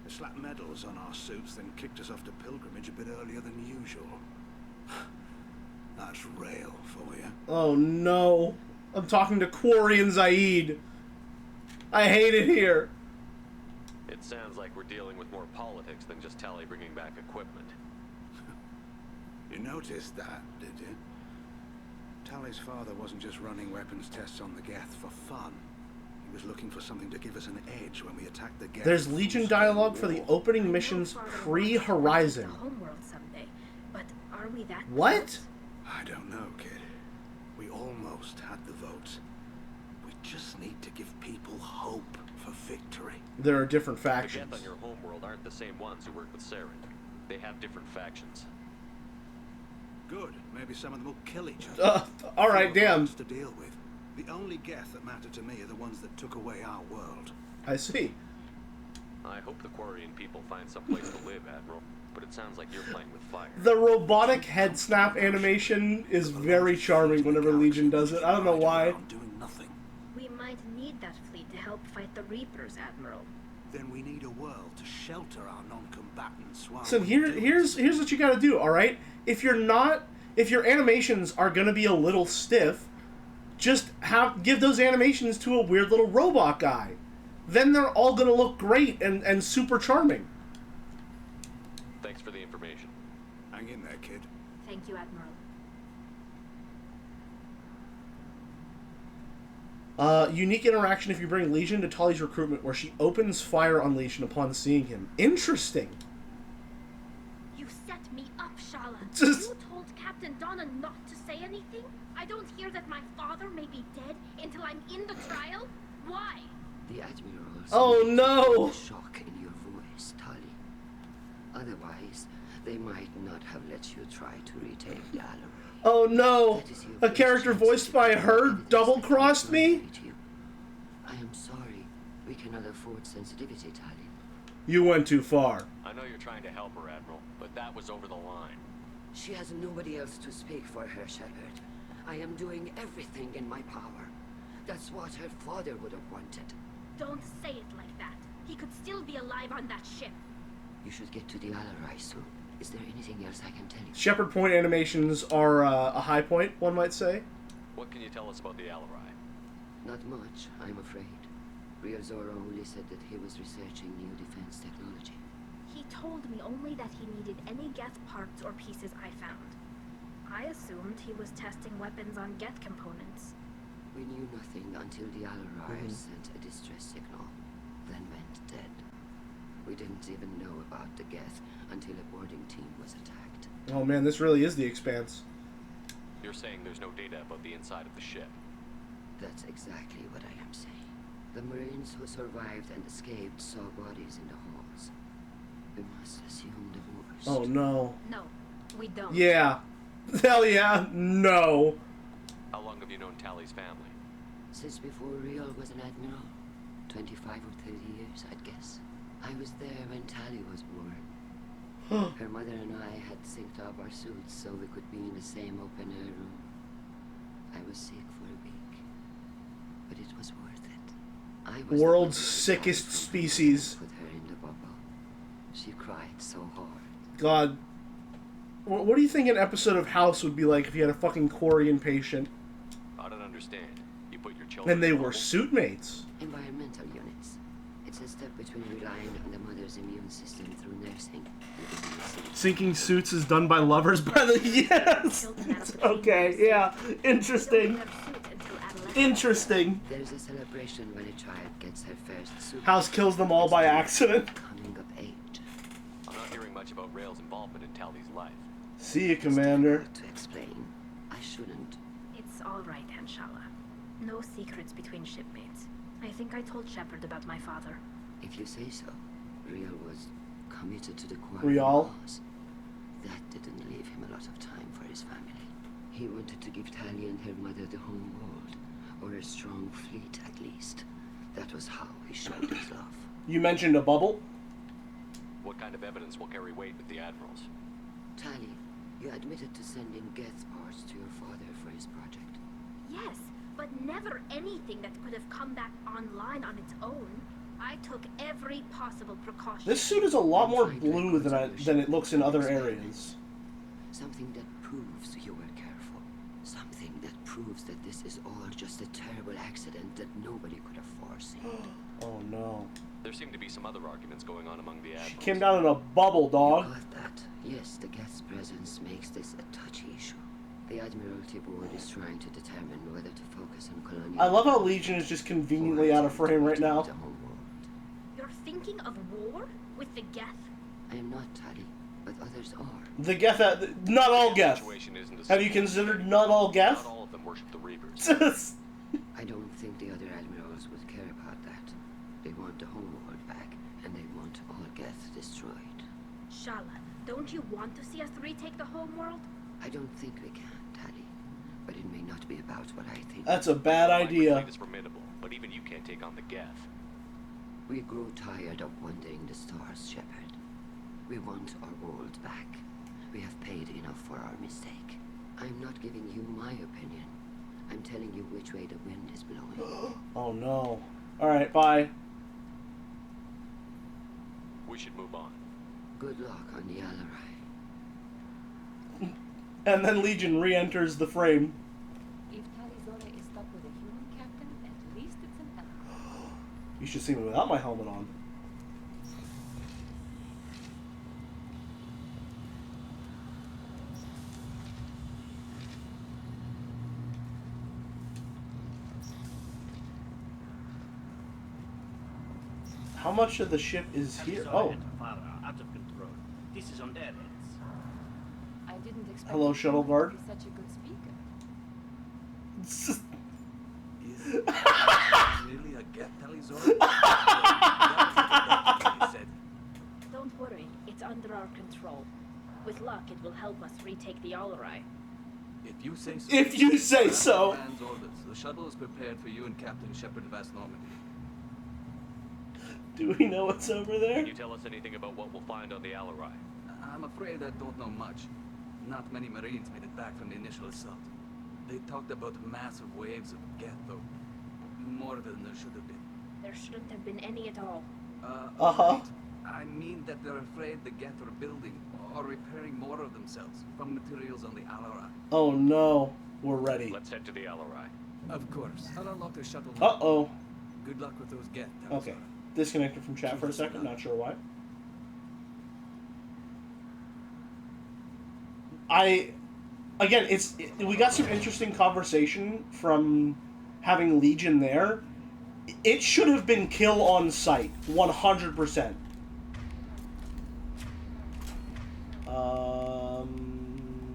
They slapped medals on our suits, then kicked us off to pilgrimage a bit earlier than usual. That's Rail for you. Oh no! I'm talking to Quarry and Zaid. I hate it here. It sounds like we're dealing with more politics than just Tali bringing back equipment. You noticed that, did you? Tali's father wasn't just running weapons tests on the Geth for fun. He was looking for something to give us an edge when we attacked the Geth. There's Legion dialogue for the opening missions pre-Horizon. Homeworld someday, but are we that? What? I don't know, kid. We almost had the votes. We just need to give people hope for victory. There are different The factions. Geth on your homeworld aren't the same ones who work with Saren. They have different factions. Good. Maybe some of them will kill each other. Alright, damn. To deal with. The only Geth that matter to me are the ones that took away our world. I see. I hope the Quarian people find some place to live, Admiral. But it sounds like you're playing with fire. The robotic head snap animation is very charming whenever Legion does it. I don't know why. We might need that fleet to help fight the Reapers, Admiral. Then we need a world to shelter our non-combatants while So we here's what you got to do. All right, if your animations are gonna be a little stiff, just give those animations to a weird little robot guy. Then they're all gonna look great and super charming. Thanks for the information. Hang in there, kid. Thank you, Admiral. Unique interaction if you bring Legion to Tali's recruitment, where she opens fire on Legion upon seeing him. Interesting. You set me up, Shala. Just- You told Captain Donna not to say anything? I don't hear that my father may be dead until I'm in the trial? Why? The Admirals. Oh no! Shock in your voice, Tali. Otherwise, they might not have let you try to retake the Alarai. Oh no! A character voiced by her double-crossed me? I am sorry. We cannot afford sensitivity, Tali. You went too far. I know you're trying to help her, Admiral, but that was over the line. She has nobody else to speak for her, Shepard. I am doing everything in my power. That's what her father would have wanted. Don't say it like that. He could still be alive on that ship. You should get to the Alarai soon. Is there anything else I can tell you? Shepard point animations are a high point, one might say. What can you tell us about the Alarai? Not much, I'm afraid. Real Zora only said that he was researching new defense technology. He told me only that he needed any Geth parts or pieces I found. I assumed he was testing weapons on Geth components. We knew nothing until the Alarai sent a distress signal, then went dead. We didn't even know about the Geth until a boarding team was attacked. Oh man, this really is the Expanse. You're saying there's no data about the inside of the ship. That's exactly what I am saying. The Marines who survived and escaped saw bodies in the halls. We must assume the worst. Oh no. No, we don't. Yeah. Hell yeah. No. How long have you known Tali's family? Since before Real was an admiral. 25 or 30 years, I'd guess. I was there when Tali was born. Her mother and I had synced up our suits so we could be in the same open-air room. I was sick for a week, but it was worth it. I was World's sickest species. Put her in the bubble. She cried so hard. God. What do you think an episode of House would be like if you had a fucking Quarian patient? I don't understand. You put your children And they in were bubble? suit mates. Environmental units. It's a step between relying on the mother's immune system through nursing and idiocy. Sinking suits is done by lovers by the... Yes! Okay, yeah. Interesting. Interesting. There's a celebration when a child gets her first suit. House kills them all by accident. Coming of age. I'm not hearing much about Rail's involvement in Tali's life. See you, Commander. To explain, I shouldn't. It's all right, Anshala. No secrets between shipmates. I think I told Shepard about my father. If you say so. Real was committed to the Quarian Real? cause. That didn't leave him a lot of time for his family. He wanted to give Tali and her mother the home world, or a strong fleet at least. That was how he showed his love. You mentioned a bubble? What kind of evidence will carry weight with the admirals? Tali, you admitted to sending Geth parts to your father for his project. Yes, but never anything that could have come back online on its own. I took every possible precaution. This suit is a lot more blue than it looks in other areas. Something that proves you were careful. Something that proves that this is all just a terrible accident that nobody could have foreseen. Oh no. There seem to be some other arguments going on among the admirals. She came down in a bubble, dog. You got that? Yes, the Geth's presence makes this a touchy issue. The Admiralty Board is trying to determine whether to focus on colonial... I love how Legion is just conveniently out of frame right now. You're thinking of war with the Geth? I am not, Tali, but others are. The Geth, not all Geth. Situation isn't as Have you considered not all Geth? Not all of them worship the Reapers. I don't think the other admirals would care about that. They want the homeworld back, and they want all Geth destroyed. Shala, don't you want to see us retake the homeworld? I don't think we can, Tali. But it may not be about what I think. That's a bad idea. It's formidable, but even you can't take on the Geth. We grow tired of wandering the stars, Shepard. We want our world back. We have paid enough for our mistake. I'm not giving you my opinion. I'm telling you which way the wind is blowing. Oh no. Alright, bye. We should move on. Good luck on the Alarai. And then Legion re-enters the frame. If Talizora is stuck with a human captain, at least it's an elf. You should see me without my helmet on. How much of the ship is here? Oh. Out of control. This is on their heads. I didn't expect Hello, you shuttle guard. to be such a good speaker. Is really a get Talizora? He said. Don't worry, it's under our control. With luck, it will help us retake the Alarai. If you say so. If you say so. Command's orders. The shuttle is prepared for you and Captain Shepard of West Normandy. Do we know what's over there? Can you tell us anything about what we'll find on the Alarai? I'm afraid I don't know much. Not many Marines made it back from the initial assault. They talked about massive waves of Geth, though. More than there should have been. There shouldn't have been any at all. Uh-huh. I mean that they're afraid the Geth are building or repairing more of themselves from materials on the Alarai. Oh no. We're ready. Let's head to the Alarai. Of course. I'll unlock the shuttle. Uh-oh. Good luck with those Geth. Okay. Disconnected from chat for a second, not sure why. We got some interesting conversation from having Legion there. It should have been kill on sight, 100%.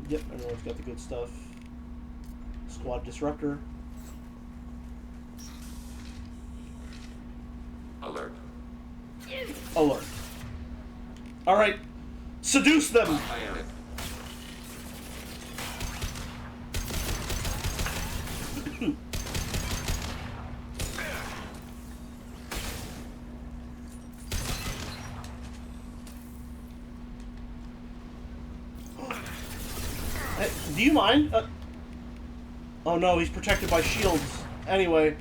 Yep, everyone's got the good stuff. Squad disruptor. Alert. Alert. Alright. Seduce them! I am it. Hey, do you mind? Oh no, he's protected by shields. Anyway.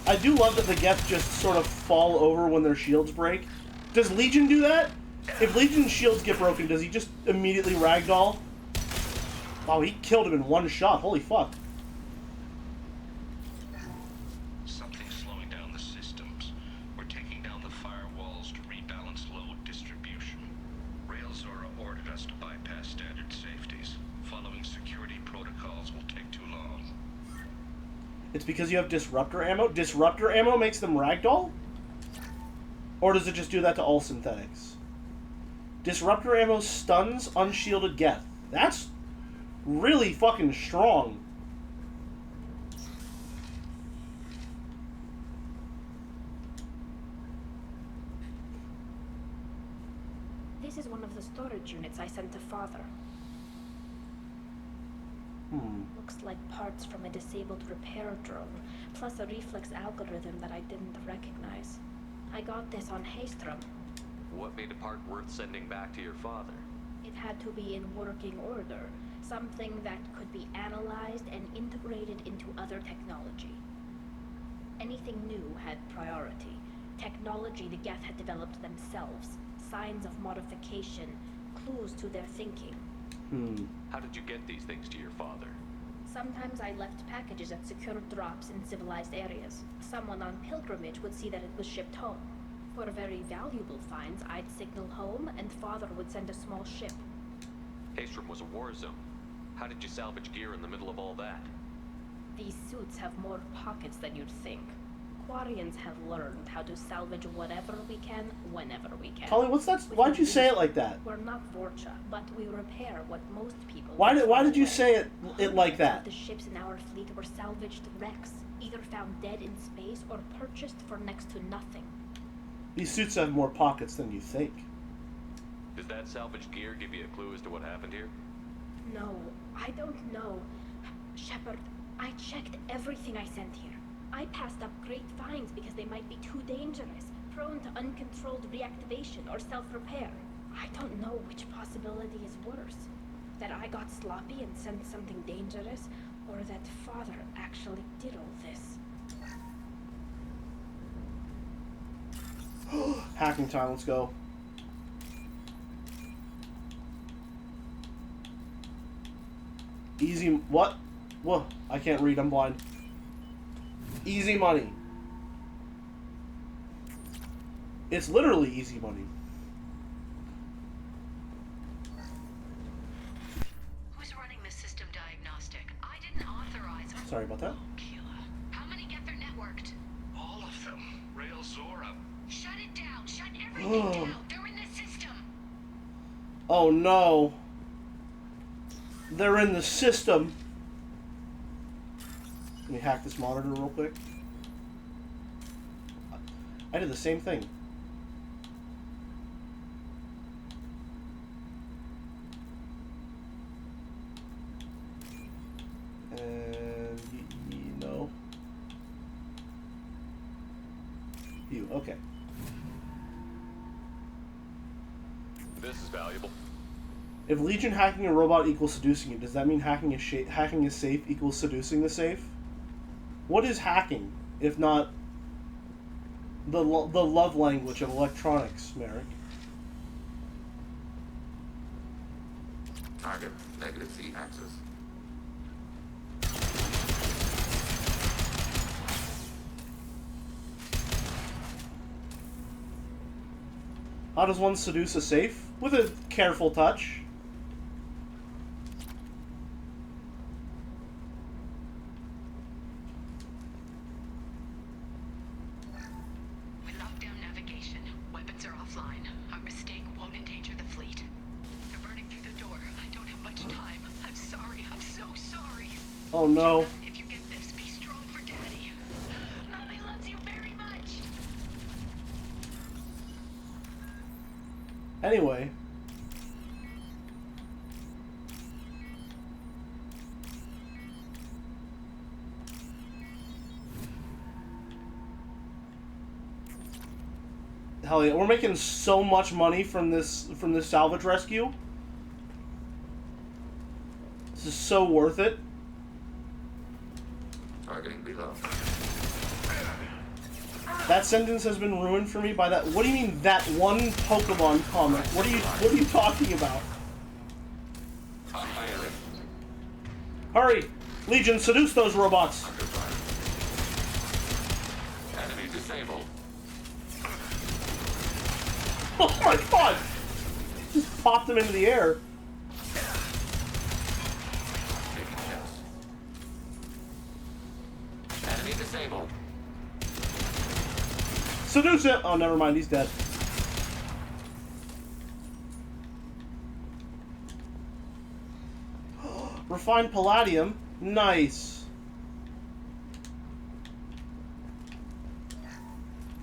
I do love that the Geth just sort of fall over when their shields break. Does Legion do that? If Legion's shields get broken, does he just immediately ragdoll? Wow, he killed him in one shot. Holy fuck. Something's slowing down the systems. We're taking down the firewalls to rebalance load distribution. Railzora ordered us to bypass standard safeties. Following security protocols will take too long. It's because you have disruptor ammo? Disruptor ammo makes them ragdoll? Or does it just do that to all synthetics? Disruptor ammo stuns unshielded Geth. That's really fucking strong. This is one of the storage units I sent to Father. Looks like parts from a disabled repair drone, plus a reflex algorithm that I didn't recognize. I got this on Haystrom. What made a part worth sending back to your father? It had to be in working order, something that could be analyzed and integrated into other technology. Anything new had priority. Technology the Geth had developed themselves, signs of modification, clues to their thinking. How did you get these things to your father? Sometimes I left packages at secure drops in civilized areas. Someone on pilgrimage would see that it was shipped home. For very valuable finds, I'd signal home, and Father would send a small ship. Haystrom was a war zone. How did you salvage gear in the middle of all that? These suits have more pockets than you'd think. Quarians have learned how to salvage whatever we can, whenever we can. Colleen, what's that? Why'd you say it like that? We're not Vorcha, but we repair what most people... Why did you say it like that? The ships in our fleet were salvaged wrecks, either found dead in space or purchased for next to nothing. These suits have more pockets than you think. Does that salvaged gear give you a clue as to what happened here? No, I don't know. Shepard, I checked everything I sent here. I passed up great finds because they might be too dangerous, prone to uncontrolled reactivation or self-repair. I don't know which possibility is worse. That I got sloppy and sent something dangerous, or that Father actually did all this. Hacking time, let's go. Easy, what? Whoa, I can't read, I'm blind. Easy money. It's literally easy money. Who's running the system diagnostic? I didn't authorize. Sorry about that. How many get their networked? All of them. Rail Zora. Shut it down. Shut everything down. They're in the system. Oh no. They're in the system. Let me hack this monitor real quick. I did the same thing. And no. You, okay. This is valuable. If Legion hacking a robot equals seducing it, does that mean hacking a safe equals seducing the safe? What is hacking, if not the love language of electronics, Merrick? Target, negative Z axis. How does one seduce a safe? With a careful touch. We locked down navigation. Weapons are offline. Our mistake won't endanger the fleet. They're burning through the door. I don't have much time. I'm sorry. I'm so sorry. Oh no. If you get this, be strong for Daddy. Mommy loves you very much. Anyway. Hell yeah, we're making so much money from this salvage rescue. This is so worth it. Targeting below. That sentence has been ruined for me by that. What do you mean that one Pokemon comic? What are you talking about? Hurry! Legion, seduce those robots! Enemy disabled. Oh my god! Just popped them into the air. Enemy disabled. Seduce it! Oh, never mind, he's dead. Refined palladium? Nice.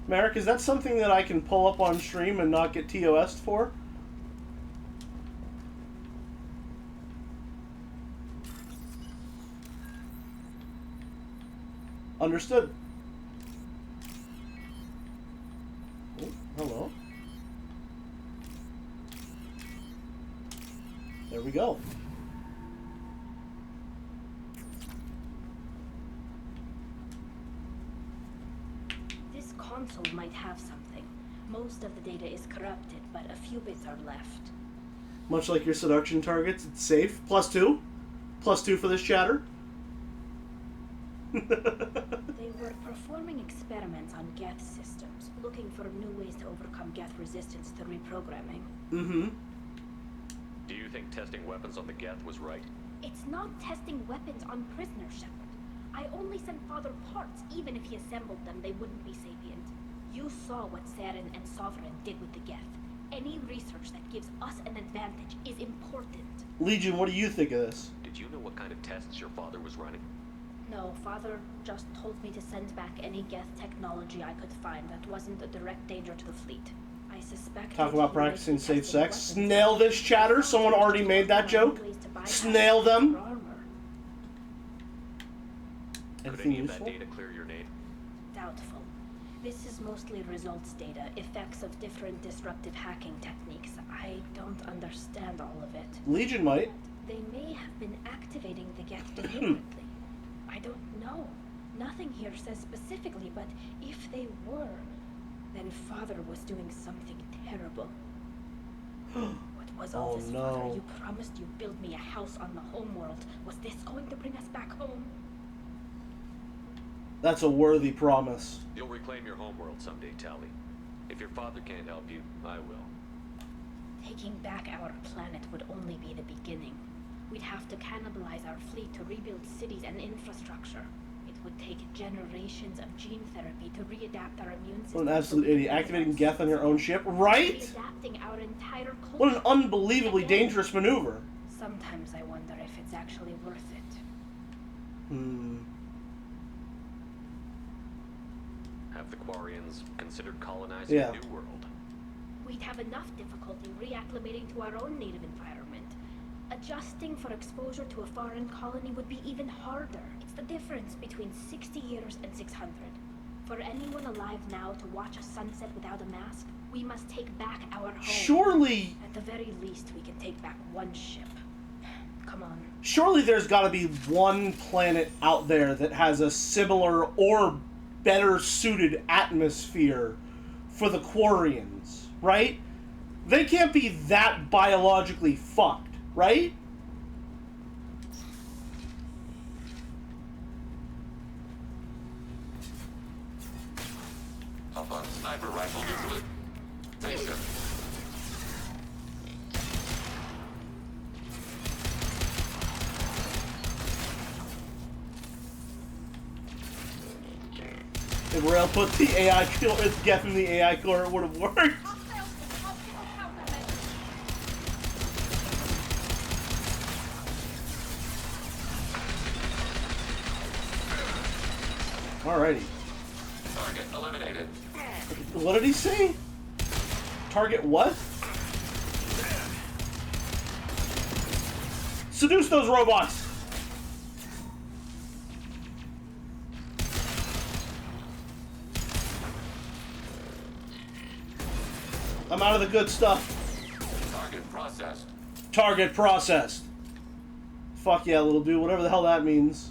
Merrick, is that something that I can pull up on stream and not get TOS'd for? Understood. Oh, hello. There we go. This console might have something. Most of the data is corrupted, but a few bits are left. Much like your seduction targets, it's safe. +2. +2 for this chatter. They were performing experiments on Geth systems, looking for new ways to overcome Geth resistance to reprogramming. Mm-hmm. Do you think testing weapons on the Geth was right? It's not testing weapons on prisoners, Shepard. I only sent Father parts. Even if he assembled them, they wouldn't be sapient. You saw what Saren and Sovereign did with the Geth. Any research that gives us an advantage is important. Legion, what do you think of this? Did you know what kind of tests your father was running? No, Father just told me to send back any Geth technology I could find that wasn't a direct danger to the fleet. I suspect Talk about practicing safe sex. Nail this, chatter. Someone already made that joke. Snail them. Armor. Could Anything any of that useful? data clear your name? Doubtful. This is mostly results data, effects of different disruptive hacking techniques. I don't understand all of it. Legion might. They may have been activating the Geth deliberately. I don't know. Nothing here says specifically, but if they were, then Father was doing something terrible. What was all Oh, this, no. Father? You promised you'd build me a house on the homeworld. Was this going to bring us back home? That's a worthy promise. You'll reclaim your homeworld someday, Tali. If your father can't help you, I will. Taking back our planet would only be the beginning. We'd have to cannibalize our fleet to rebuild cities and infrastructure. It would take generations of gene therapy to readapt our immune system. What an absolute idiot. Activating Geth on your own ship? Right? Readapting our entire culture. What an unbelievably dangerous maneuver. Sometimes I wonder if it's actually worth it. Have the Quarians considered colonizing Yeah. a new world? We'd have enough difficulty reacclimating to our own native environment. Adjusting for exposure to a foreign colony would be even harder. It's the difference between 60 years and 600. For anyone alive now to watch a sunset without a mask, we must take back our home. Surely... At the very least, we can take back one ship. Come on. Surely there's got to be one planet out there that has a similar or better suited atmosphere for the Quarians, right? They can't be that biologically fucked, right? Up on sniper rifle utilization. If Rail put the AI core, Geth in the AI core, it would have worked. Alrighty. Target eliminated. What did he say? Target what? Seduce those robots! I'm out of the good stuff. Target processed. Target processed. Fuck yeah, little dude, whatever the hell that means.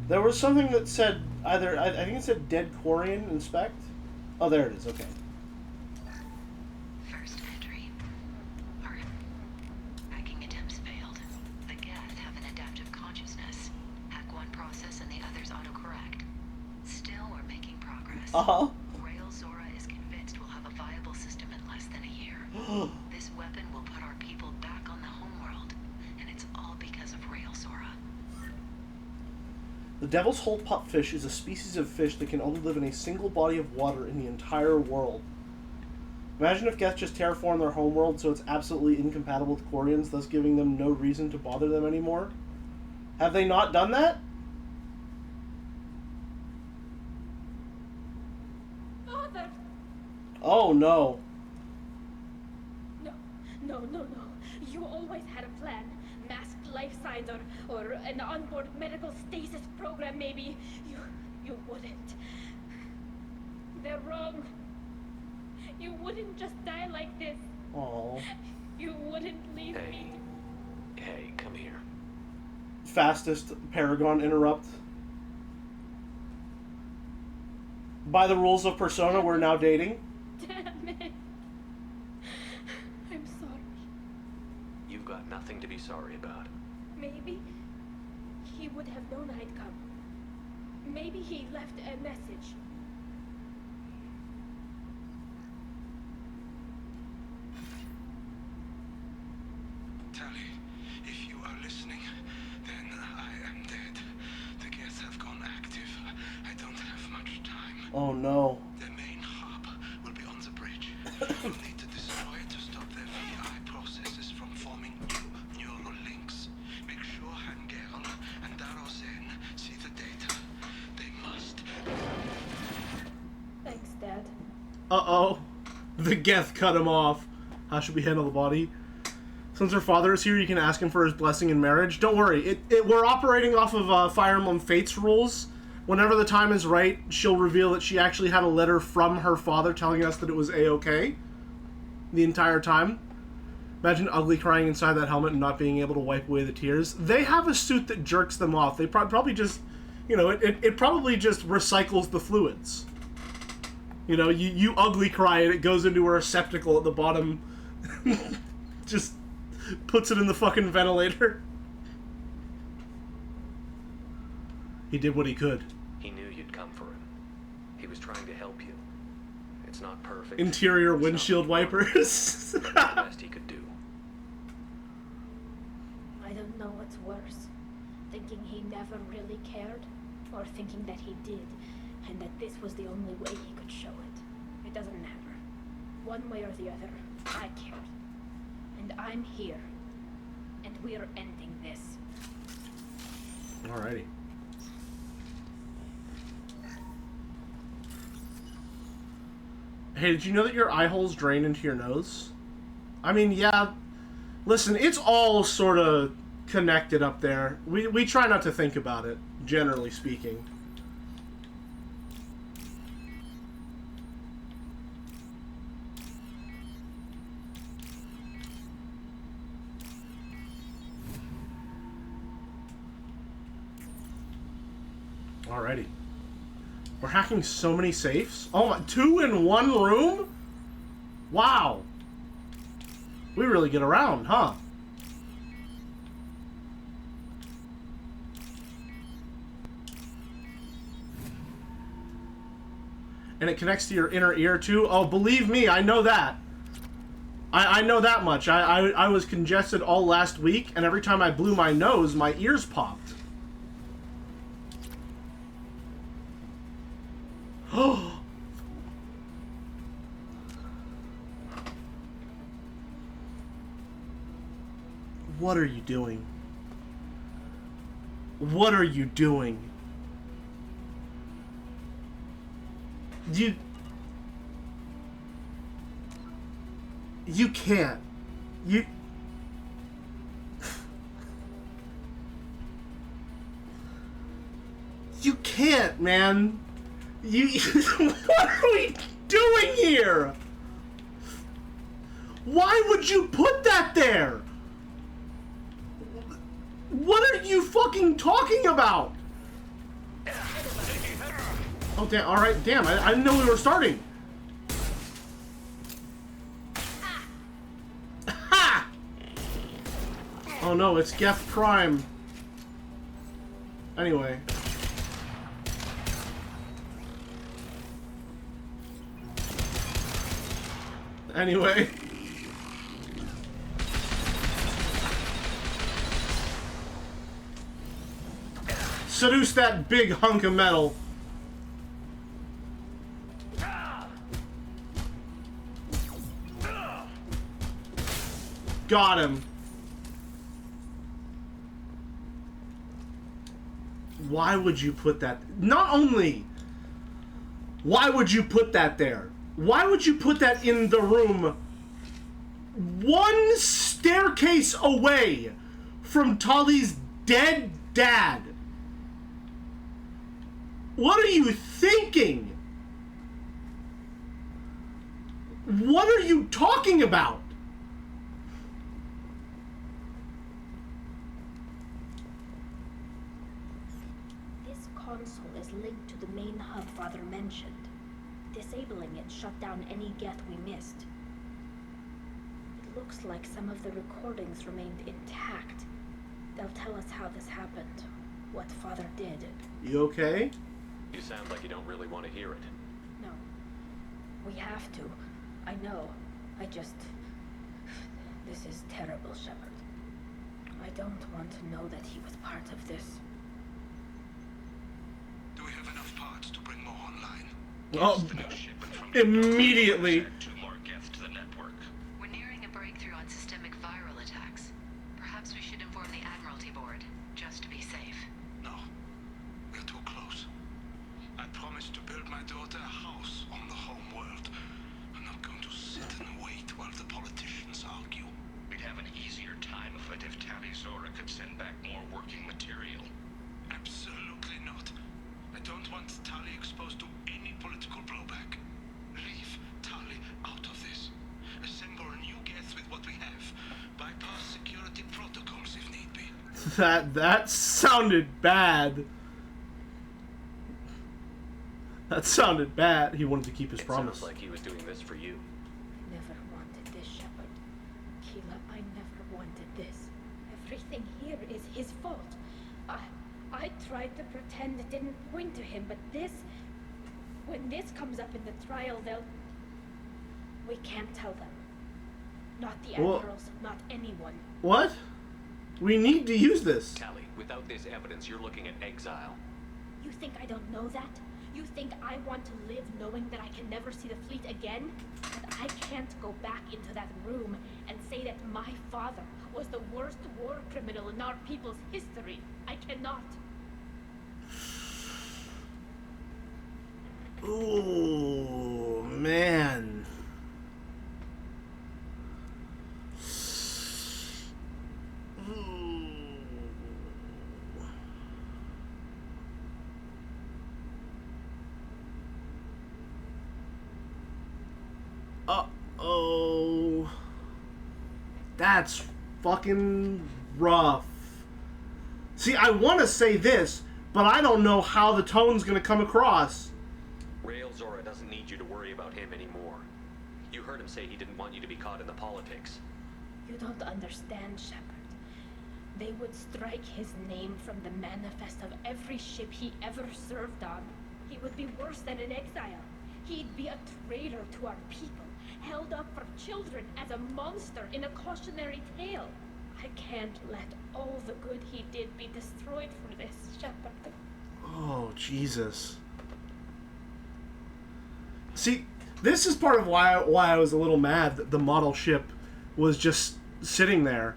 There was something that said either, I think it said dead Quarian inspect. Oh, there it is, okay. First entry. Our hacking attempts failed. The Geth have an adaptive consciousness. Hack one process and the others autocorrect. Still, we're making progress. Uh-huh. Rail Zora is convinced we'll have a viable system in less than a year. This weapon will put our people back on the homeworld, and it's all because of Rail Zora. The Devil's Hole pupfish is a species of fish that can only live in a single body of water in the entire world. Imagine if Geth just terraformed their homeworld so it's absolutely incompatible with Quarians, thus giving them no reason to bother them anymore. Have they not done that? Father! Oh no. No. You always had a plan. Masked life signs or an onboard medical stasis program maybe. You wouldn't. They're wrong. You wouldn't just die like this. Oh. You wouldn't leave me. Hey, come here. Fastest Paragon interrupt. By the rules of Persona, we're now dating. Damn it. I'm sorry. You've got nothing to be sorry about. Maybe he would have known I'd come. Maybe he left a message. Tali, if you are listening, then I am dead. The Geth have gone active. I don't have much time. Oh no. The main hub will be on the bridge. We'll need to destroy it to stop their VI processes from forming new neural links. Make sure Hangern and Darozen see the data. They must Uh-oh. The Geth cut him off. How should we handle the body? Since her father is here, you can ask him for his blessing in marriage. Don't worry. We're operating off of Fire Emblem Fates rules. Whenever the time is right, she'll reveal that she actually had a letter from her father telling us that it was A-okay the entire time. Imagine Ugly crying inside that helmet and not being able to wipe away the tears. They have a suit that jerks them off. They probably just, you know, it probably just recycles the fluids. You know, you Ugly cry and it goes into her receptacle at the bottom. Just puts it in the fucking ventilator. He did what he could. He knew you'd come for him. He was trying to help you. It's not perfect. Interior windshield wipers. But it's the best he could do. I don't know what's worse. Thinking he never really cared, or thinking that he did, and that this was the only way he could show it. It doesn't matter. One way or the other, I cared. And I'm here. And we're ending this. Alrighty. Hey, did you know that your eye holes drain into your nose? I mean, yeah. Listen, it's all sort of connected up there. We try not to think about it, generally speaking. Alrighty. We're hacking so many safes. Oh my, 2 in 1 room? Wow. We really get around, huh? And it connects to your inner ear too? Oh, believe me, I know that. I know that much. I was congested all last week, and every time I blew my nose, my ears popped. Oh. What are you doing? What are you doing? You can't. You can't, man. What are we doing here? Why would you put that there? What are you fucking talking about? Oh, damn. Alright, damn. I didn't know we were starting. Ha! Oh no, it's Geth Prime. Anyway. Anyway. Seduce that big hunk of metal. Got him. Why would you put that? Not only, why would you put that there? Why would you put that in the room 1 staircase away from Tali's dead dad? What are you thinking? What are you talking about? This console is linked to the main hub Father mentioned. Disabling it shut down any Geth we missed. It looks like some of the recordings remained intact. They'll tell us how this happened, what Father did. You okay? You sound like you don't really want to hear it. No. We have to. I know. This is terrible, Shepard. I don't want to know that he was part of this. Do we have enough parts to bring more online? Oh, immediately. 2 more Geth to the network. We're nearing a breakthrough on systemic viral attacks. Perhaps we should inform the Admiralty Board, just to be safe. No, we're too close. I promised to build my daughter a house on the home world, want Tali exposed to any political blowback. Leave Tali out of this. Assemble a new Geth with what we have. Bypass security protocols if need be. That sounded bad. That sounded bad. He wanted to keep his promise. Sounds like he was doing this for you. Never wanted this, Shepard. Keela, I never wanted this. Everything here is his fault. I tried to pretend it didn't point to him, but this... When this comes up in the trial, they'll... We can't tell them. Not the admirals, not anyone. What? We need to use this. Tali, without this evidence, you're looking at exile. You think I don't know that? You think I want to live knowing that I can never see the fleet again? But I can't go back into that room and say that my father was the worst war criminal in our people's history. I cannot. Ooh, man. Uh-oh. That's fucking rough. See, I want to say this, but I don't know how the tone's going to come across. Rail Zora doesn't need you to worry about him anymore. You heard him say he didn't want you to be caught in the politics. You don't understand, Shepard. They would strike his name from the manifest of every ship he ever served on. He would be worse than an exile. He'd be a traitor to our people, held up for children as a monster in a cautionary tale. I can't let all the good he did be destroyed for this, Shepard. Oh, Jesus. See, this is part of why I was a little mad that the model ship was just sitting there.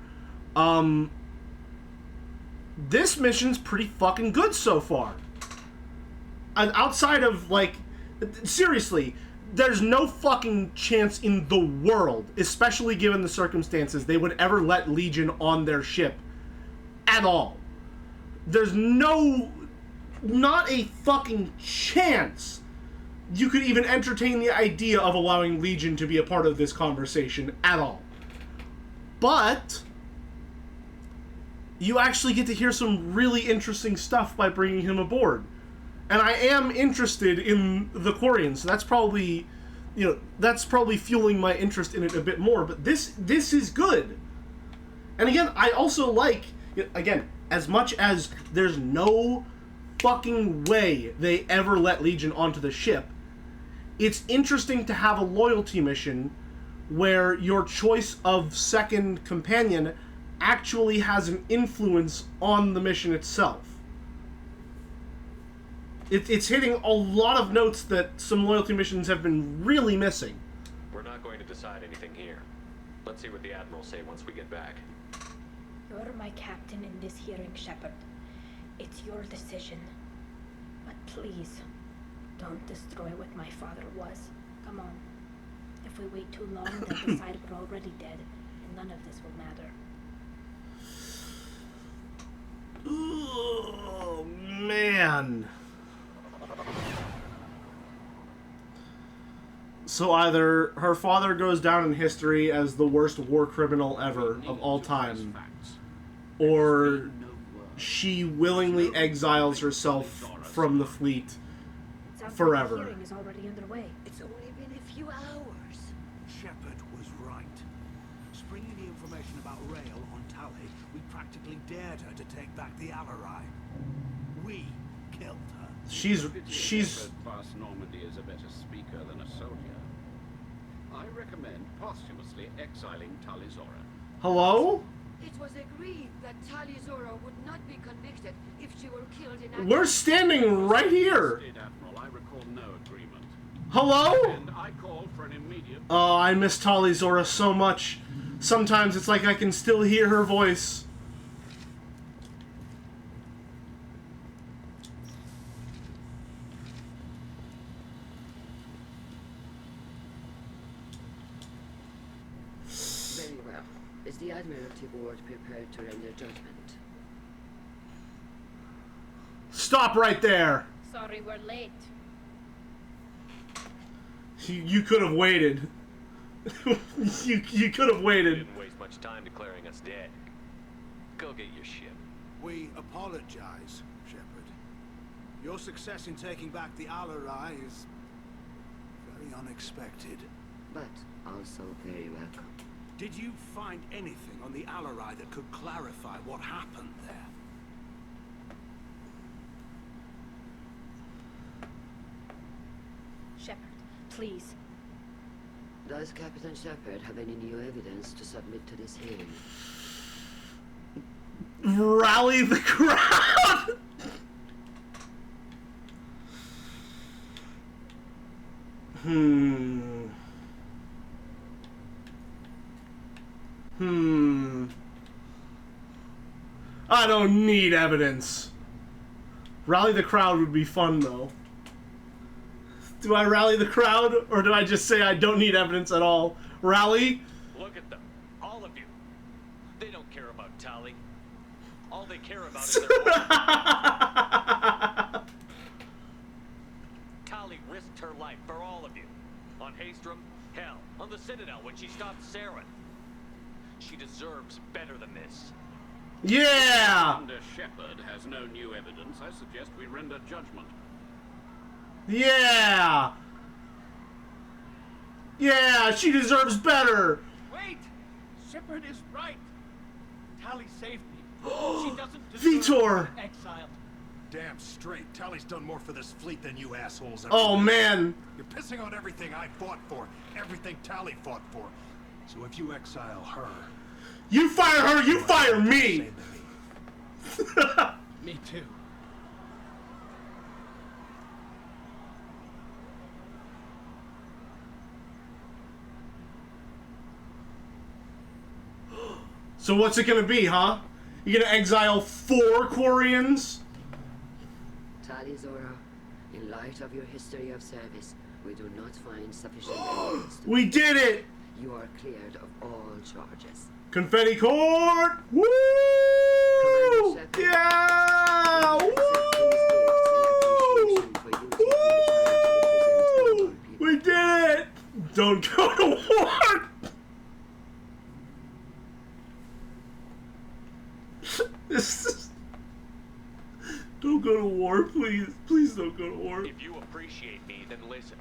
This mission's pretty fucking good so far. Outside of, like, seriously, there's no fucking chance in the world, especially given the circumstances, they would ever let Legion on their ship at all. There's not a fucking chance you could even entertain the idea of allowing Legion to be a part of this conversation at all. But you actually get to hear some really interesting stuff by bringing him aboard. And I am interested in the Quarian, so that's probably, that's probably fueling my interest in it a bit more. But this is good. And again, I also like, again, as much as there's no fucking way they ever let Legion onto the ship, it's interesting to have a loyalty mission where your choice of second companion actually has an influence on the mission itself. It's hitting a lot of notes that some loyalty missions have been really missing. We're not going to decide anything here. Let's see what the Admirals say once we get back. You're my captain in this hearing, Shepard. It's your decision. But please, don't destroy what my father was. Come on. If we wait too long, they'll decide we're already dead, and none of this will matter. Oh, man. So either her father goes down in history as the worst war criminal ever of all time, or she willingly exiles herself from the fleet forever. The hearing is already underway. It's only been a few hours. Shepard was right. Springing the information about Rail on Tali, we practically dared her to take back the Alarai. We killed her. She's Farce Normandy is a better speaker than a soldier. I recommend posthumously exiling Tali Zora. Hello? It was agreed that Tali Zora would not be convicted if she were killed in We're standing right here. Admiral, I recall no agreement. Hello? And I call for an immediate... Oh, I miss Tali Zora so much. Sometimes it's like I can still hear her voice. Very well. Is the Admiralty Board prepared to render judgment? Stop right there. So, Sorry we're late. You could have waited. you could have waited. Didn't waste much time declaring us dead. Go get your ship. We apologize, Shepard. Your success in taking back the Alarai is very unexpected. But also very welcome. Did you find anything on the Alarai that could clarify what happened there? Shepard, please. Does Captain Shepard have any new evidence to submit to this hearing? Rally the crowd! I don't need evidence. Rally the crowd would be fun, though. Do I rally the crowd, or do I just say I don't need evidence at all? Rally? Look at them. All of you. They don't care about Tali. All they care about is their Tali risked her life for all of you. On Haestrom, hell, on the Citadel when she stopped Saren. She deserves better than this. Yeah! Commander Shepard has no new evidence. I suggest we render judgment. Yeah! Yeah, she deserves better! Wait! Shepard is right. Tali saved me. She doesn't Vitor! deserve to be exiled. Damn straight. Tally's done more for this fleet than you assholes ever Oh, did. man. You're pissing on everything I fought for. Everything Tally fought for. So if you exile her... You fire her, you fire me! Me too. So what's it gonna be, huh? You gonna exile 4 Quarians? Tali Zora, in light of your history of service, we do not find sufficient evidence to... We did it! You are cleared of all charges. Confetti court! Woo! Yeah! Woo! Woo! We did it! Don't go to war! This is... Don't go to war, please. Please don't go to war. If you appreciate me, then listen.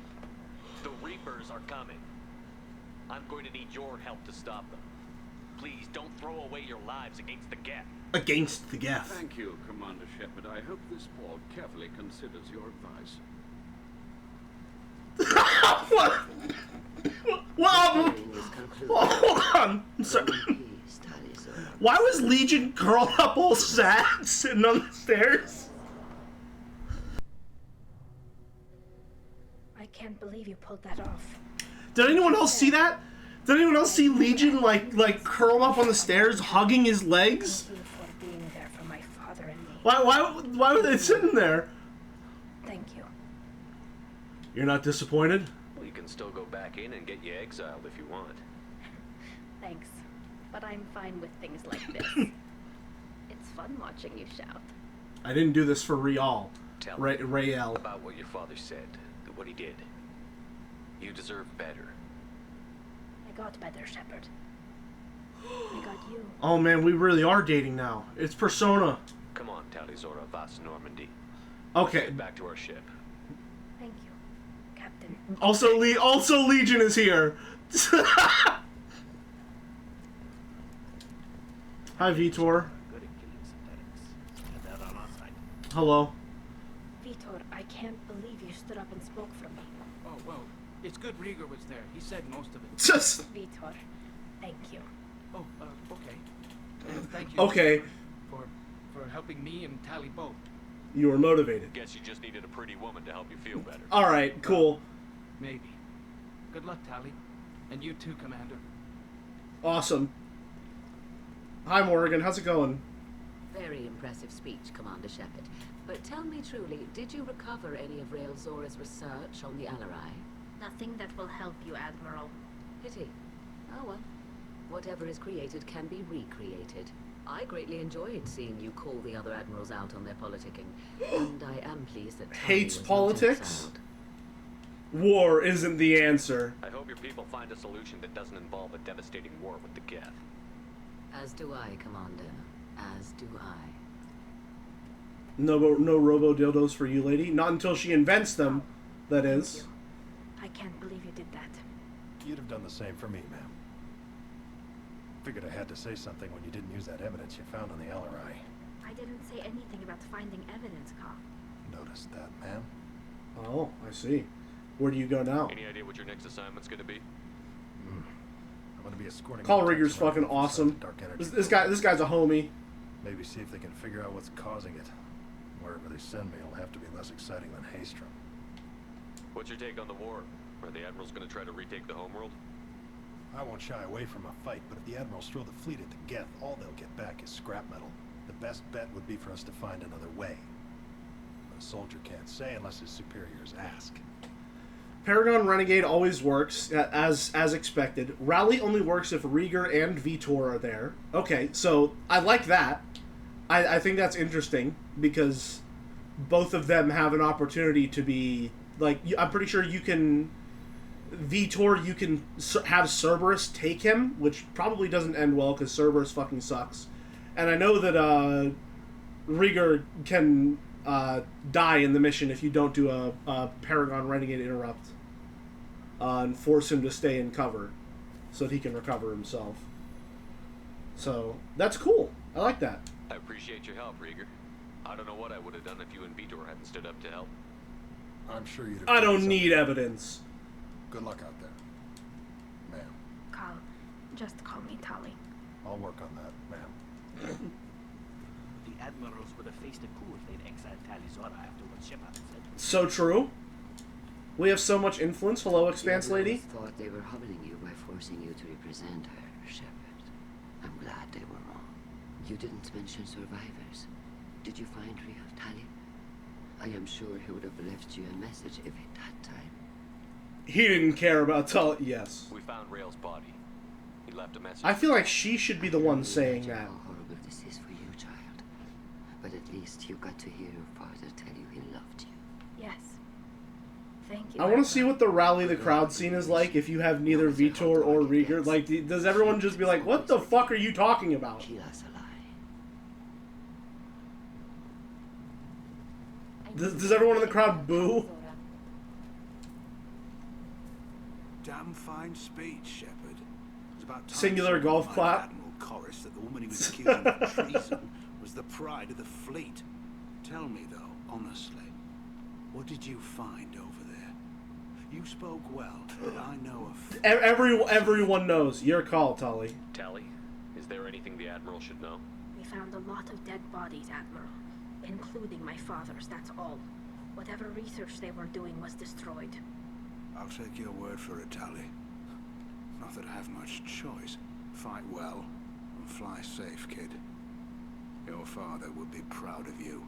The Reapers are coming. I'm going to need your help to stop them. Please don't throw away your lives against the Geth. Against the Geth. Thank you, Commander Shepard. I hope this board carefully considers your advice. What? Well, hold on. I'm sorry. Why was Legion curled up all sad sitting on the stairs? I can't believe you pulled that off. Did anyone else see that? Did anyone else see Legion like curl up on the stairs, hugging his legs? Thank you for being there for my father and me. Why were they sitting there? Thank you. You're not disappointed? Well, you can still go back in and get you exiled if you want. Thanks. But I'm fine with things like this. It's fun watching you shout. I didn't do this for Rial. Tell Rael. about what your father said, what he did. You deserve better. I got better, Shepard. I got you. Oh man, we really are dating now. It's Persona. Come on, Talizora Vas Normandy. Okay. Get back to our ship. Thank you, Captain. Also Legion is here. Hi, Vitor. Hello. Vitor, I can't believe you stood up and spoke for me. Oh, well, it's good Rieger was there. He said most of it. Just... Vitor, thank you. Oh, okay. And thank you. Okay. For helping me and Tali both. You were motivated. Guess you just needed a pretty woman to help you feel better. Alright, cool. Maybe. Good luck, Tali. And you too, Commander. Awesome. Hi, Morrigan. How's it going? Very impressive speech, Commander Shepard. But tell me truly, did you recover any of Rael Zora's research on the Alarai? Nothing that will help you, Admiral. Pity. Oh well. Whatever is created can be recreated. I greatly enjoyed seeing you call the other admirals out on their politicking, and I am pleased that Tali Hates was not politics? exiled. War isn't the answer. I hope your people find a solution that doesn't involve a devastating war with the Geth. As do I, Commander. As do I. No robo dildos for you, lady. Not until she invents them, that is. I can't believe you did that. You'd have done the same for me, ma'am. Figured I had to say something when you didn't use that evidence you found on the LRI. I didn't say anything about finding evidence, Carl. Noticed that, ma'am? Oh, I see. Where do you go now? Any idea what your next assignment's gonna be? I'm gonna be escorting... Call Rigger's fucking awesome. This guy's a homie. Maybe see if they can figure out what's causing it. Wherever they send me, it'll have to be less exciting than Haystrom. What's your take on the war? Are the Admirals gonna try to retake the homeworld? I won't shy away from a fight, but if the Admirals throw the fleet at the Geth, all they'll get back is scrap metal. The best bet would be for us to find another way. But a soldier can't say unless his superiors ask. Paragon Renegade always works, as expected. Rally only works if Rieger and Vitor are there. Okay, so I like that. I think that's interesting, because both of them have an opportunity to be... Like, I'm pretty sure you can... Vitor, you can have Cerberus take him, which probably doesn't end well, because Cerberus fucking sucks. And I know that Rieger can die in the mission if you don't do a Paragon Renegade interrupt. And force him to stay in cover so that he can recover himself. So, that's cool. I like that. I appreciate your help, Rieger. I don't know what I would have done if you and Vitor hadn't stood up to help. I'm sure you'd have... I don't need evidence. Good luck out there, ma'am. Carl, just call me Tali. I'll work on that, ma'am. The Admirals would have faced a coup if they'd exiled Talizora after what Shepard said. So true. We have so much influence. Hello, Expanse Lady. Thought they were humbling you by forcing you to represent her, Shepard. I'm glad they were wrong. You didn't mention survivors. Did you find Ria, Tali? I am sure he would have left you a message if he'd had time. He didn't care about Tali. Yes. We found Rail's body. He left a message. I feel like she should be the one saying that. How horrible this is for you, child. But at least you got to hear your father tell you he loved you. Yes. Thank you. I want to see what the rally the crowd scene is like if you have neither Vitor or Rieger. Like, does everyone just be like, what the fuck are you talking about? Does everyone in the crowd boo? Damn fine speech, Shepard. It was about time Singular golf someone clap. reminded Admiral Corris that the woman he was accusing of treason was the pride of the fleet. Tell me, though, honestly, what did you find over there? You spoke well, but I know of... Everyone knows. Your call, Tali. Tali, is there anything the Admiral should know? We found a lot of dead bodies, Admiral. Including my father's, that's all. Whatever research they were doing was destroyed. I'll take your word for it, Tali. Not that I have much choice. Fight well, and fly safe, kid. Your father would be proud of you.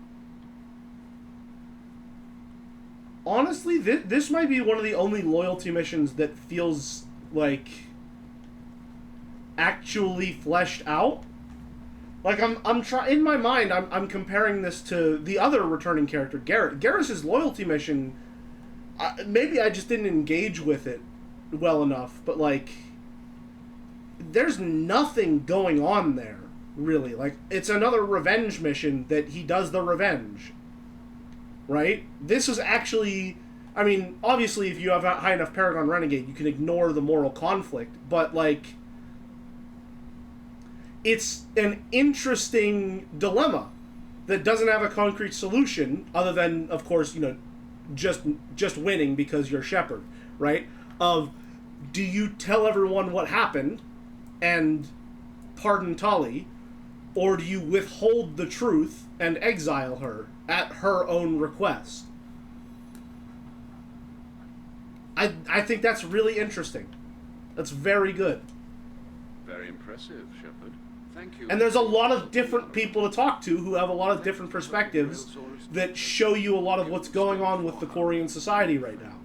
Honestly, this might be one of the only loyalty missions that feels like actually fleshed out. Like, I'm trying in my mind. I'm comparing this to the other returning character, Garrett. Garrus's loyalty mission. Maybe I just didn't engage with it well enough, but like, there's nothing going on there really. Like, it's another revenge mission that he does the revenge. Right? This is actually. I mean, obviously, if you have a high enough Paragon Renegade, you can ignore the moral conflict, but like. It's an interesting dilemma that doesn't have a concrete solution other than, of course, you know, just winning because you're Shepard, right? Of, do you tell everyone what happened and pardon Tali, or do you withhold the truth and exile her at her own request? I think that's really interesting. That's very good. Very impressive, Shepard. Thank you. And there's a lot of different people to talk to who have a lot of different perspectives that show you a lot of what's going on with the Korean society right now.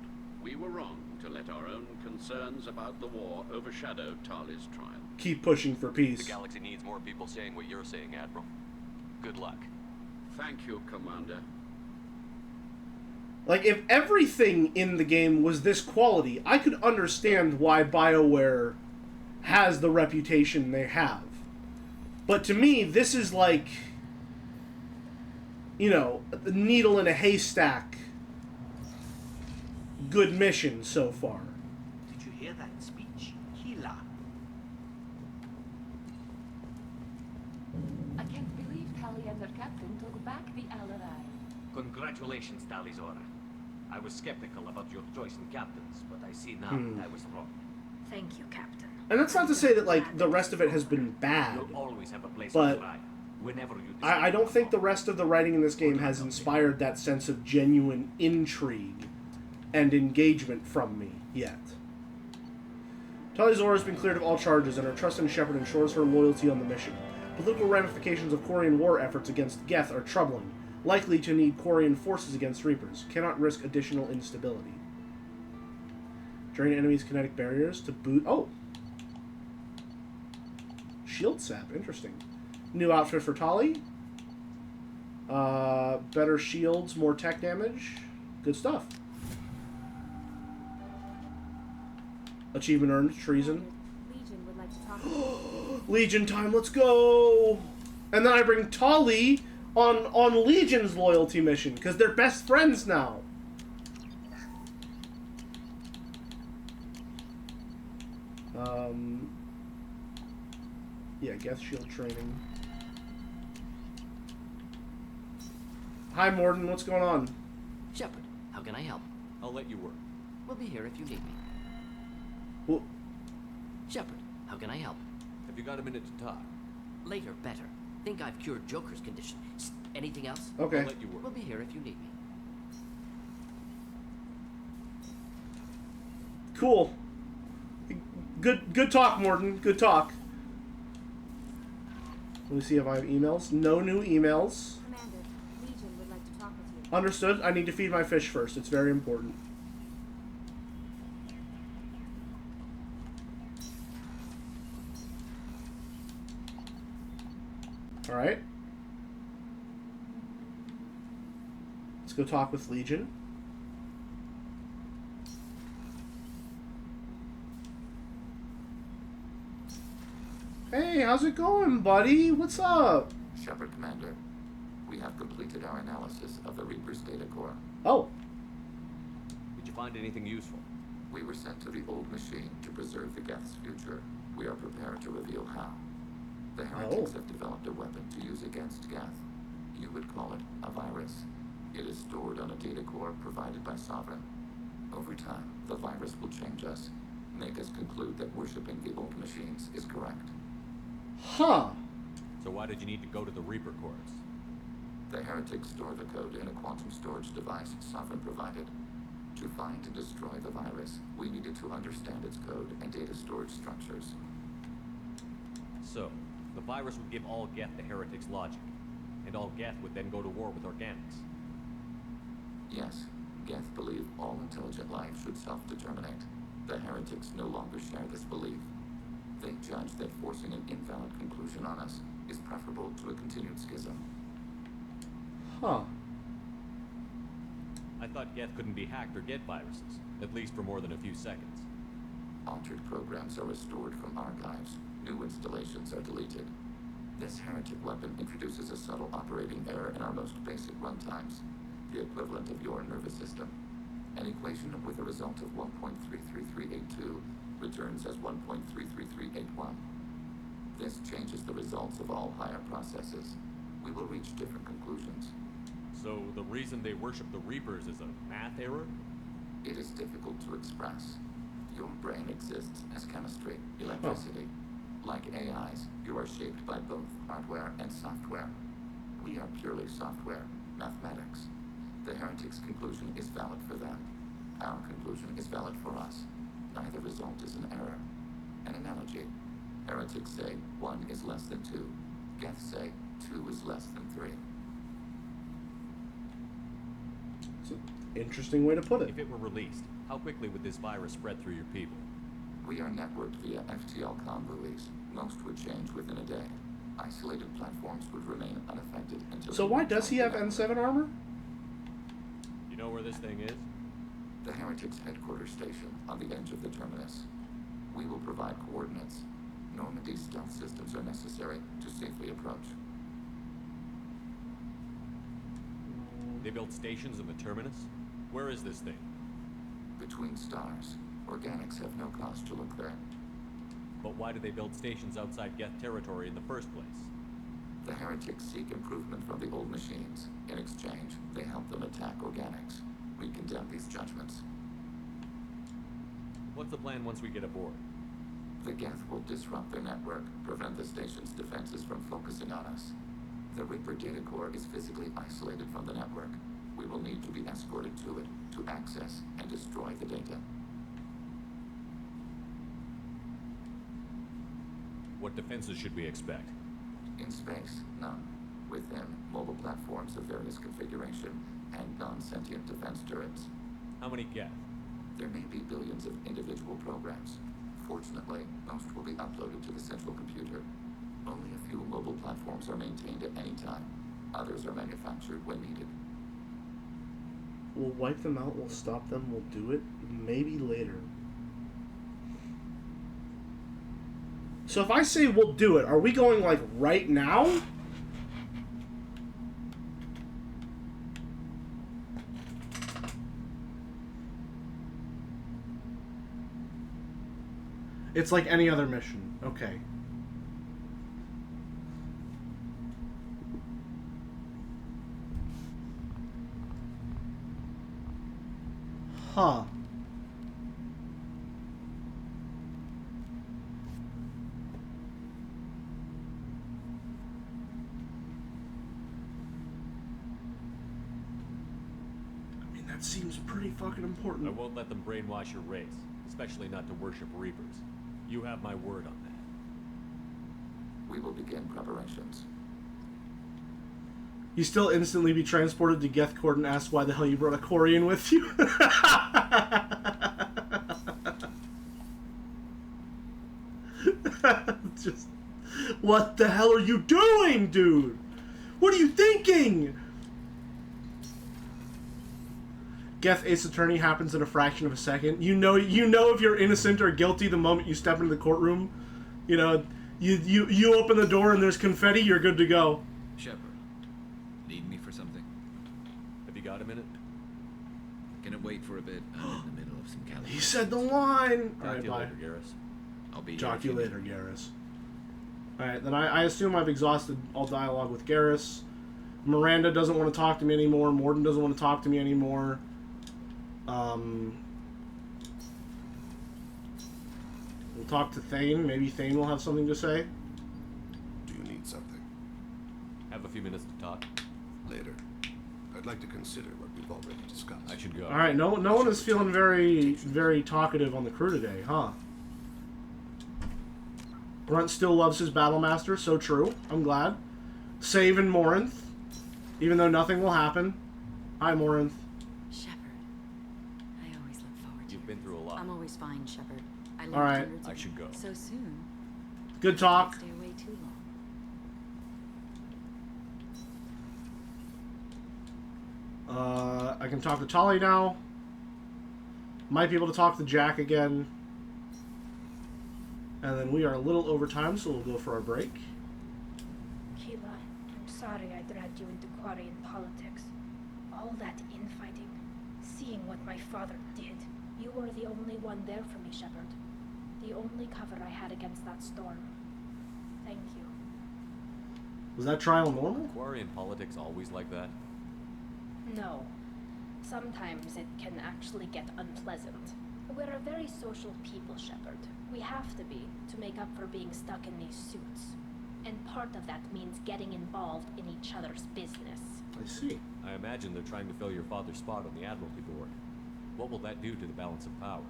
We were wrong to let our own concerns about the war overshadow Tali's trial. keep pushing for peace. The galaxy needs more people saying what you're saying, Admiral. Good luck. Thank you, Commander. Like, if everything in the game was this quality, I could understand why BioWare has the reputation they have. But to me, this is like, you know, a needle in a haystack good mission so far. Did you hear that speech? Hila. I can't believe Tali and their captain took back the Alarai. Congratulations, Talizora. I was skeptical about your choice in captains, but I see now I was wrong. Thank you, Captain. And that's not to say that, like, the rest of it has been bad. You'll always have a place But to try. Whenever you decide. I don't think the rest of the writing in this game has inspired that sense of genuine intrigue and engagement from me yet. Talizora has been cleared of all charges, and her trust in Shepard ensures her loyalty on the mission. Political ramifications of Quarian war efforts against Geth are troubling, likely to need Quarian forces against Reapers. Cannot risk additional instability. Drain enemies' kinetic barriers to boot... Oh! Shield sap, interesting. New outfit for Tali. Better shields, more tech damage. Good stuff. Achievement earned, treason. Legion would like to talk to you. Legion time, let's go! And then I bring Tali on Legion's loyalty mission, because they're best friends now. Yeah, Geth shield training. Hi, Morden, what's going on? Shepard, how can I help? I'll let you work. We'll be here if you need me. Well, Shepard, how can I help? Have you got a minute to talk? Later, better. Think I've cured Joker's condition. Anything else? Okay. I'll let you work. We'll be here if you need me. Cool. Good talk, Morden. Good talk. Let me see if I have emails. No new emails. Commander, Legion would like to talk with you. Understood. I need to feed my fish first. It's very important. Alright. Let's go talk with Legion. Hey, how's it going, buddy? What's up? Shepard, Commander. We have completed our analysis of the Reaper's data core. Oh. Did you find anything useful? We were sent to the old machine to preserve the Geth's future. We are prepared to reveal how. The heretics have developed a weapon to use against Geth. You would call it a virus. It is stored on a data core provided by Sovereign. Over time, the virus will change us, make us conclude that worshipping the old machines is correct. Huh. So why did you need to go to the Reaper cores? The heretics store the code in a quantum storage device Sovereign provided. To find and destroy the virus, we needed to understand its code and data storage structures. So, the virus would give all Geth the heretics' logic, and all Geth would then go to war with organics. Yes, Geth believe all intelligent life should self-determinate. The heretics no longer share this belief. They judge that forcing an invalid conclusion on us is preferable to a continued schism. Huh. I thought Geth couldn't be hacked or get viruses, at least for more than a few seconds. Altered programs are restored from archives. New installations are deleted. This heretic weapon introduces a subtle operating error in our most basic runtimes, the equivalent of your nervous system. An equation with a result of 1.33382 returns as 1.33381. This changes the results of all higher processes. We will reach different conclusions. So the reason they worship the Reapers is a math error? It is difficult to express. Your brain exists as chemistry, electricity. Like AIs, you are shaped by both hardware and software. We are purely software, mathematics. The heretic's conclusion is valid for them. Our conclusion is valid for us. Neither result is an error. An analogy. Heretics say 1 is less than 2. Geth say 2 is less than 3. It's an interesting way to put it. If it were released, how quickly would this virus spread through your people? We are networked via FTL comm buoys. Most would change within a day. Isolated platforms would remain unaffected until... So why does he have N7 armor? You know where this thing is? The Heretics' headquarters station on the edge of the terminus. We will provide coordinates. Normandy's stealth systems are necessary to safely approach. They built stations in the terminus? Where is this thing? Between stars. Organics have no cause to look there. But why do they build stations outside Geth territory in the first place? The Heretics seek improvement from the old machines. In exchange, they help them attack Organics. We condemn these judgments. What's the plan once we get aboard? The Geth will disrupt their network, prevent the station's defenses from focusing on us. The Reaper data core is physically isolated from the network. We will need to be escorted to it to access and destroy the data. What defenses should we expect? In space, none. Within, mobile platforms of various configuration and non-sentient defense turrets. How many Geth? There may be billions of individual programs. Fortunately, most will be uploaded to the central computer. Only a few mobile platforms are maintained at any time. Others are manufactured when needed. We'll wipe them out, we'll stop them, we'll do it maybe later. So if I say we'll do it, are we going like right now? It's like any other mission. Okay. Huh. I mean, that seems pretty fucking important. I won't let them brainwash your race, especially not to worship Reapers. You have my word on that. We will begin preparations. You still instantly be transported to Geth Court and ask why the hell you brought a Quarian with you? Just, what the hell are you doing, dude? What are you thinking? Geth Ace Attorney happens in a fraction of a second. You know if you're innocent or guilty the moment you step into the courtroom. You know, you open the door and there's confetti, you're good to go. Shepard, need me for something? Have you got a minute? Can it wait for a bit? I'm in the middle of some calendar. He said the line! Talk Alright, to you bye. later, Garrus. I'll be Talk to here you if later, Garrus. Alright, then I assume I've exhausted all dialogue with Garrus. Miranda doesn't want to talk to me anymore. Morden doesn't want to talk to me anymore. We'll talk to Thane. Maybe Thane will have something to say. Do you need something? Have a few minutes to talk. Later. I'd like to consider what we've already discussed. I should go. Alright, no one is feeling very talkative on the crew today, huh? Brunt still loves his Battlemaster, so true. I'm glad. Save in Morinth, even though nothing will happen. Hi, Morinth. Shepard. I always look forward to You've been through a lot. I'm always fine, Shepard. I lived All right. hundreds of I should go. So soon. Good talk. Stay away too long. I can talk to Tali now. Might be able to talk to Jack again. And then we are a little over time, so we'll go for our break. Keela, I'm sorry I dragged you into Quarian politics. All that infighting, seeing what my father did. You were the only one there for me, Shepard. The only cover I had against that storm. Thank you. Was that trial normal? Quarian politics always like that? No. Sometimes it can actually get unpleasant. We're a very social people, Shepard. We have to be, to make up for being stuck in these suits. And part of that means getting involved in each other's business. I see. I imagine they're trying to fill your father's spot on the Admiralty Board. What will that do to the balance of power?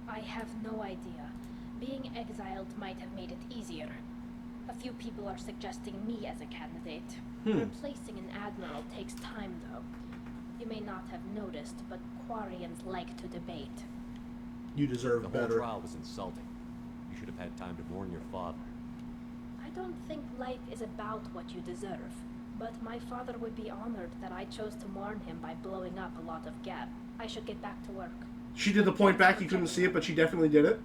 I have no idea. Being exiled might have made it easier. A few people are suggesting me as a candidate. Replacing an admiral takes time, though. You may not have noticed, but Quarians like to debate. You deserve the better. The whole trial was insulting. You should have had time to mourn your father. I don't think life is about what you deserve, but my father would be honored that I chose to mourn him by blowing up a lot of gap. I should get back to work. She did the point back. You couldn't see it, but she definitely did it.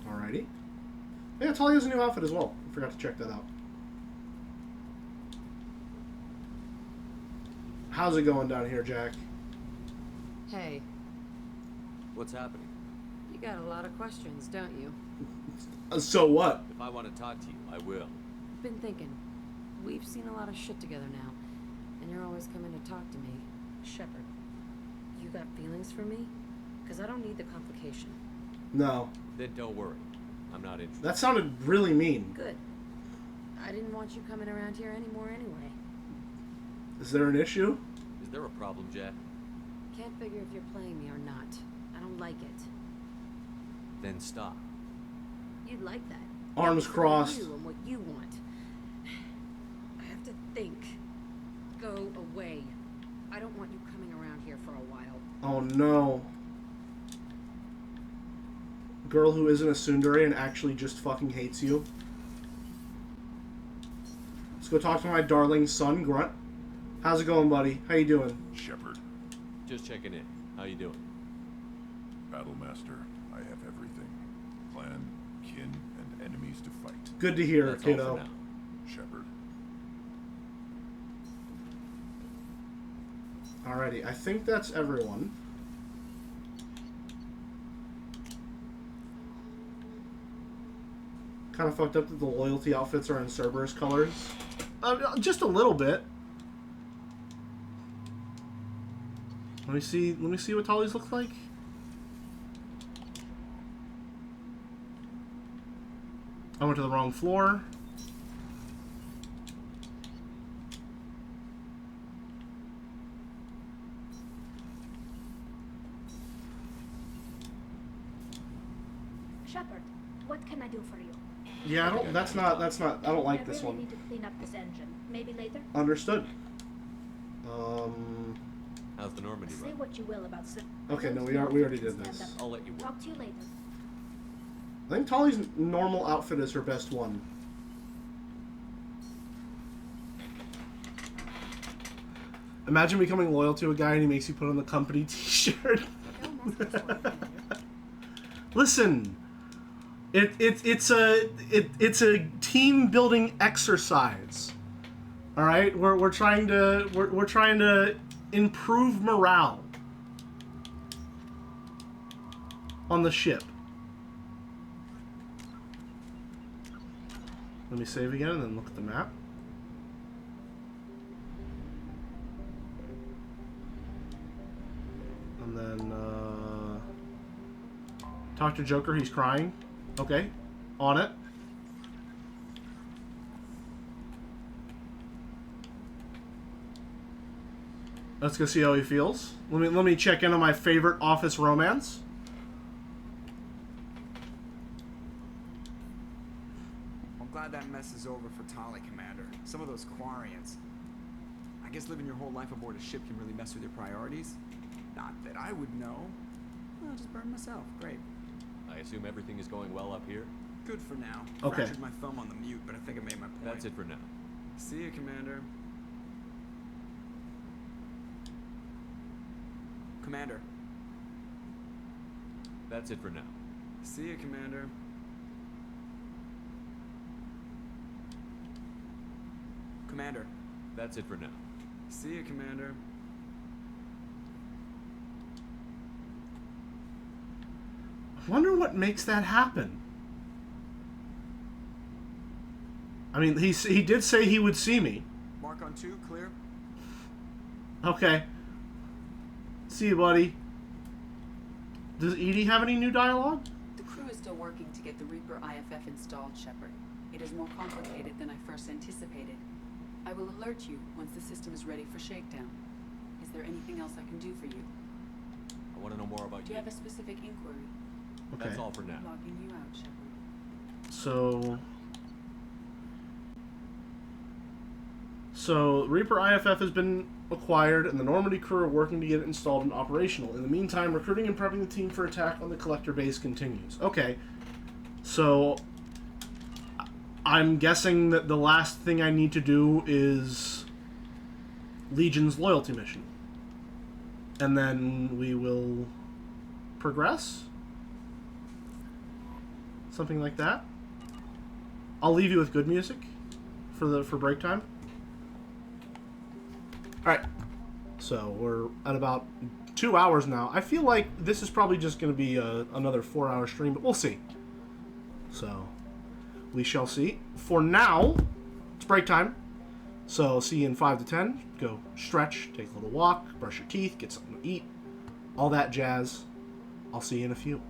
Alrighty. Yeah, Talia has a new outfit as well. I forgot to check that out. How's it going down here, Jack? Hey, What's happening? you got a lot of questions, don't you? So what? If I want to talk to you, I will. Been thinking. We've seen a lot of shit together now, and you're always coming to talk to me. Shepard, you got feelings for me? Because I don't need the complication. No. Then don't worry. I'm not interested. That sounded really mean. Good. I didn't want you coming around here anymore anyway. Is there an issue? Is there a problem, Jack? Can't figure if you're playing me or not. I don't like it. Then stop. You'd like that. Arms It's crossed. You and what you want. I have to think. Go away. I don't want you coming around here for a while. Oh no. Girl who isn't a tsundere and actually just fucking hates you. Let's go talk to my darling son, Grunt. How's it going, buddy? How you doing? Shepard, Just checking in. How you doing? Battlemaster, I have everything. Clan, kin, and enemies to fight. Good to hear, That's all kiddo. for now. Shepard. Alrighty, I think that's everyone. Kind of fucked up that the loyalty outfits are in Cerberus colors. Just a little bit. Let me see what Tali's look like. I went to the wrong floor. Shepard, what can I do for you? Yeah, I don't. That's not. I don't like I this really one. need to clean up this engine. Maybe later. Understood. How's the Normandy Say run? what you will about. Okay, no, we already did this. I'll let you work. Talk to you later. I think Tali's normal outfit is her best one. Imagine becoming loyal to a guy and he makes you put on the company t-shirt. Listen, it's a team building exercise. All right, we're trying to improve morale on the ship. Let me save again and then look at the map. And then, talk to Joker, he's crying. Okay, on it. Let's go see how he feels. Let me check in on my favorite office romance. I'm glad that mess is over for Tali, Commander. Some of those Quarians. I guess living your whole life aboard a ship can really mess with your priorities. Not that I would know. I'll just burn myself. Great. I assume everything is going well up here? Good for now. Okay. Fractured my thumb on the mute, but I think I made my point. That's it for now. See you, Commander. Commander. That's it for now. See you, Commander. Commander. That's it for now. See you, Commander. I wonder what makes that happen. I mean, he did say he would see me. Mark on 2, clear. Okay. See you, buddy. Does Edie have any new dialogue? The crew is still working to get the Reaper IFF installed, Shepard. It is more complicated than I first anticipated. I will alert you once the system is ready for shakedown. Is there anything else I can do for you? I want to know more about Do you have a specific inquiry? Okay. That's all for now. Logging you out, Shepard. So Reaper IFF has been acquired, and the Normandy crew are working to get it installed and operational. In the meantime, recruiting and prepping the team for attack on the collector base continues. Okay, so I'm guessing that the last thing I need to do is Legion's loyalty mission. And then we will progress? Something like that. I'll leave you with good music for break time. Alright. So we're at about 2 hours now. I feel like this is probably just going to be another 4-hour stream, but we'll see. So we shall see. For now, it's break time. So see you in 5 to 10. Go stretch, take a little walk, brush your teeth, get something to eat, all that jazz. I'll see you in a few.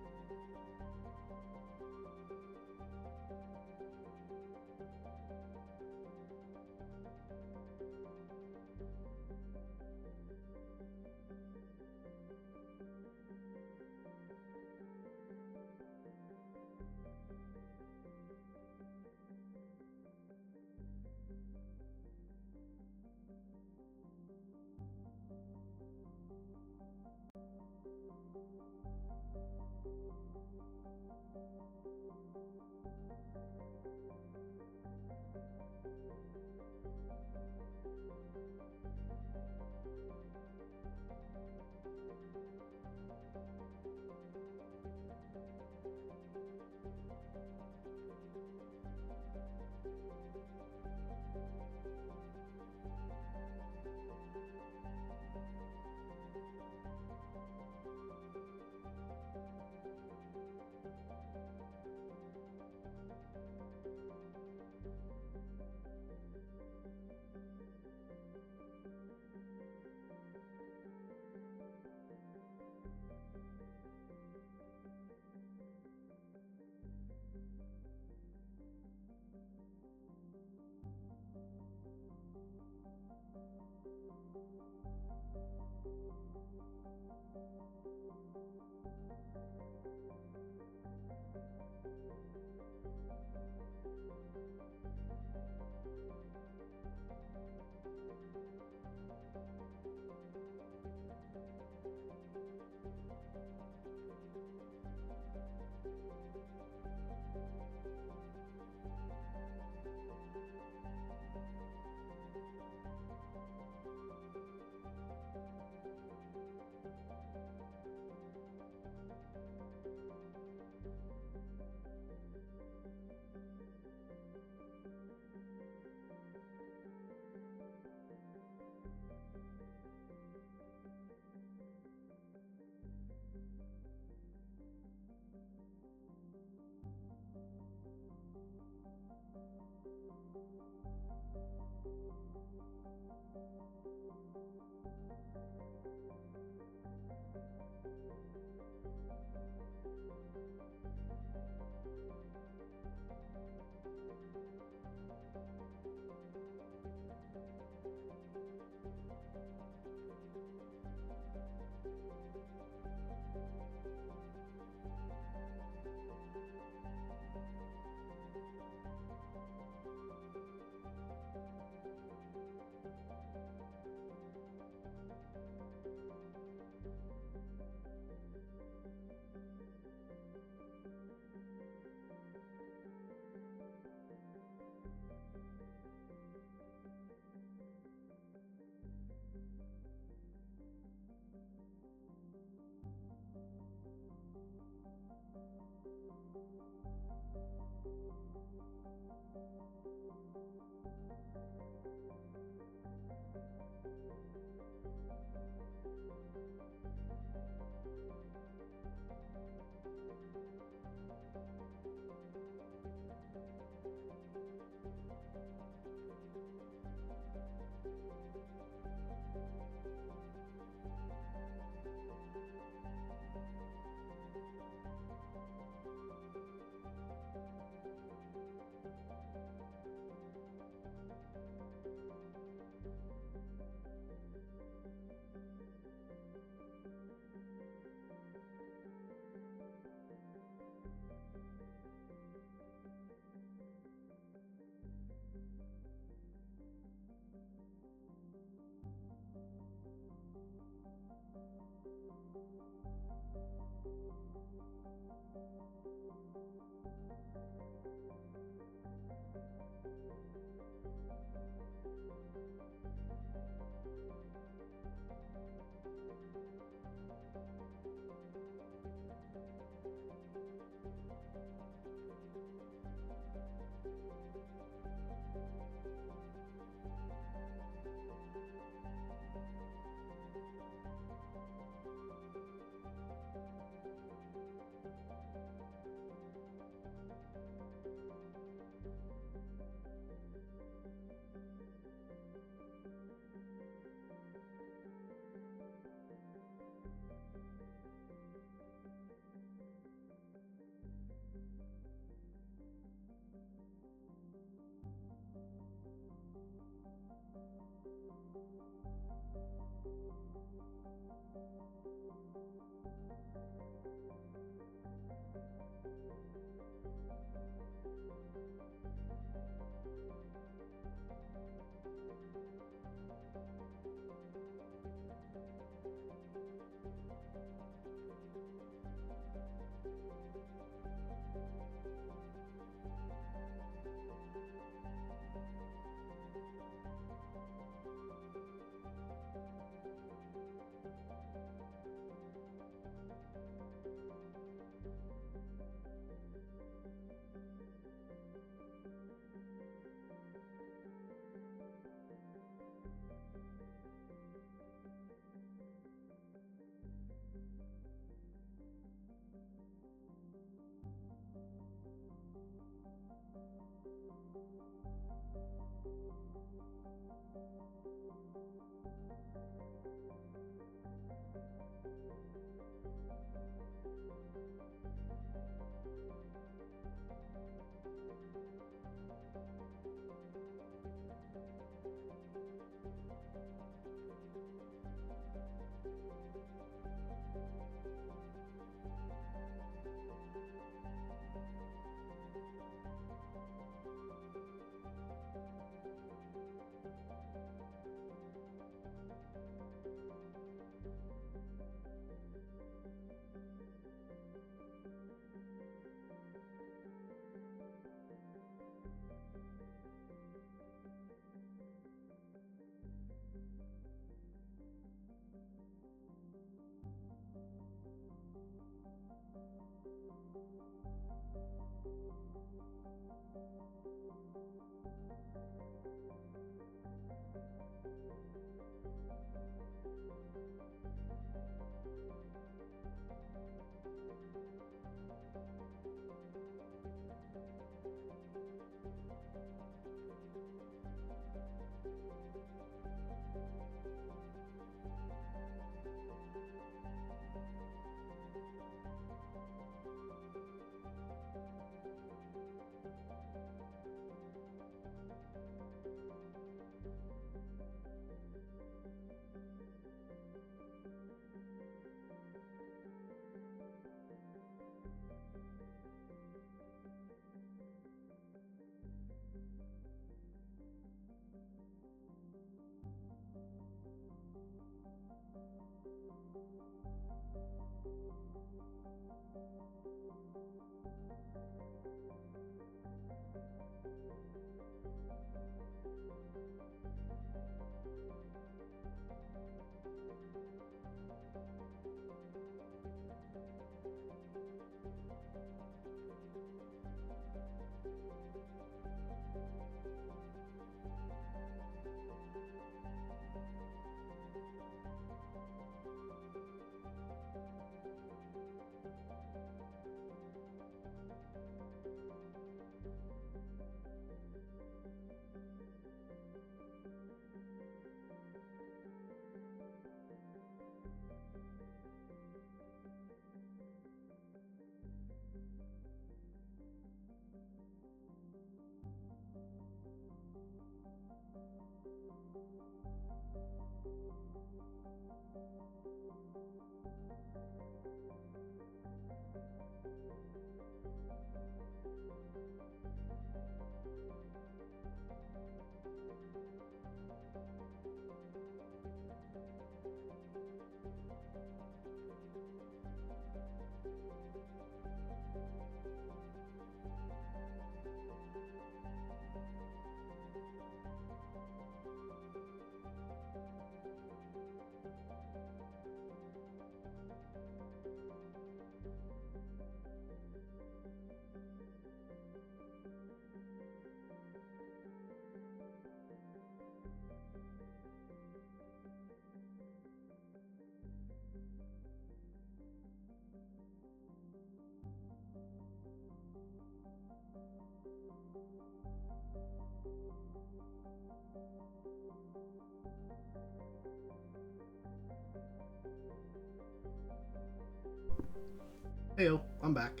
Heyo, I'm back.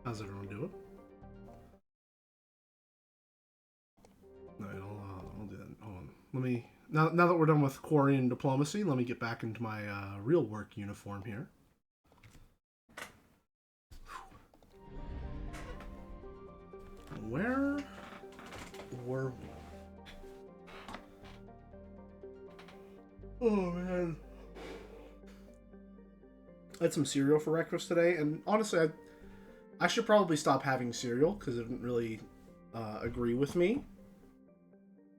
How's everyone doing? Alright, I'll do that. Hold on. Let me now that we're done with quarry and diplomacy, let me get back into my real work uniform here. Where were we? Oh man. I had some cereal for breakfast today, and honestly, I should probably stop having cereal because it didn't really agree with me.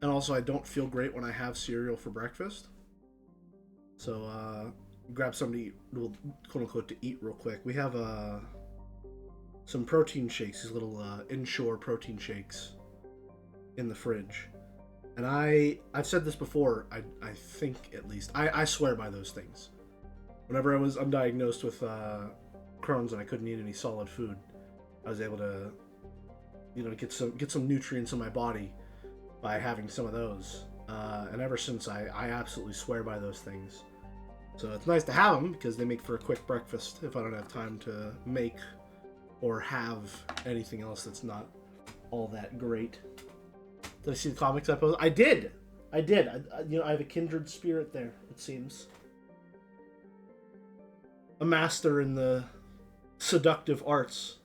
And also, I don't feel great when I have cereal for breakfast. So, grab something to eat, well, quote unquote, to eat real quick. We have some protein shakes, these little inshore protein shakes in the fridge. And I've said this before, I think at least, I swear by those things. Whenever I was undiagnosed with Crohn's and I couldn't eat any solid food, I was able to, you know, get some nutrients in my body by having some of those. And ever since, I absolutely swear by those things. So it's nice to have them because they make for a quick breakfast if I don't have time to make or have anything else that's not all that great. Did I see the comics I posted? I did. You know, I have a kindred spirit there, it seems. A master in the seductive arts.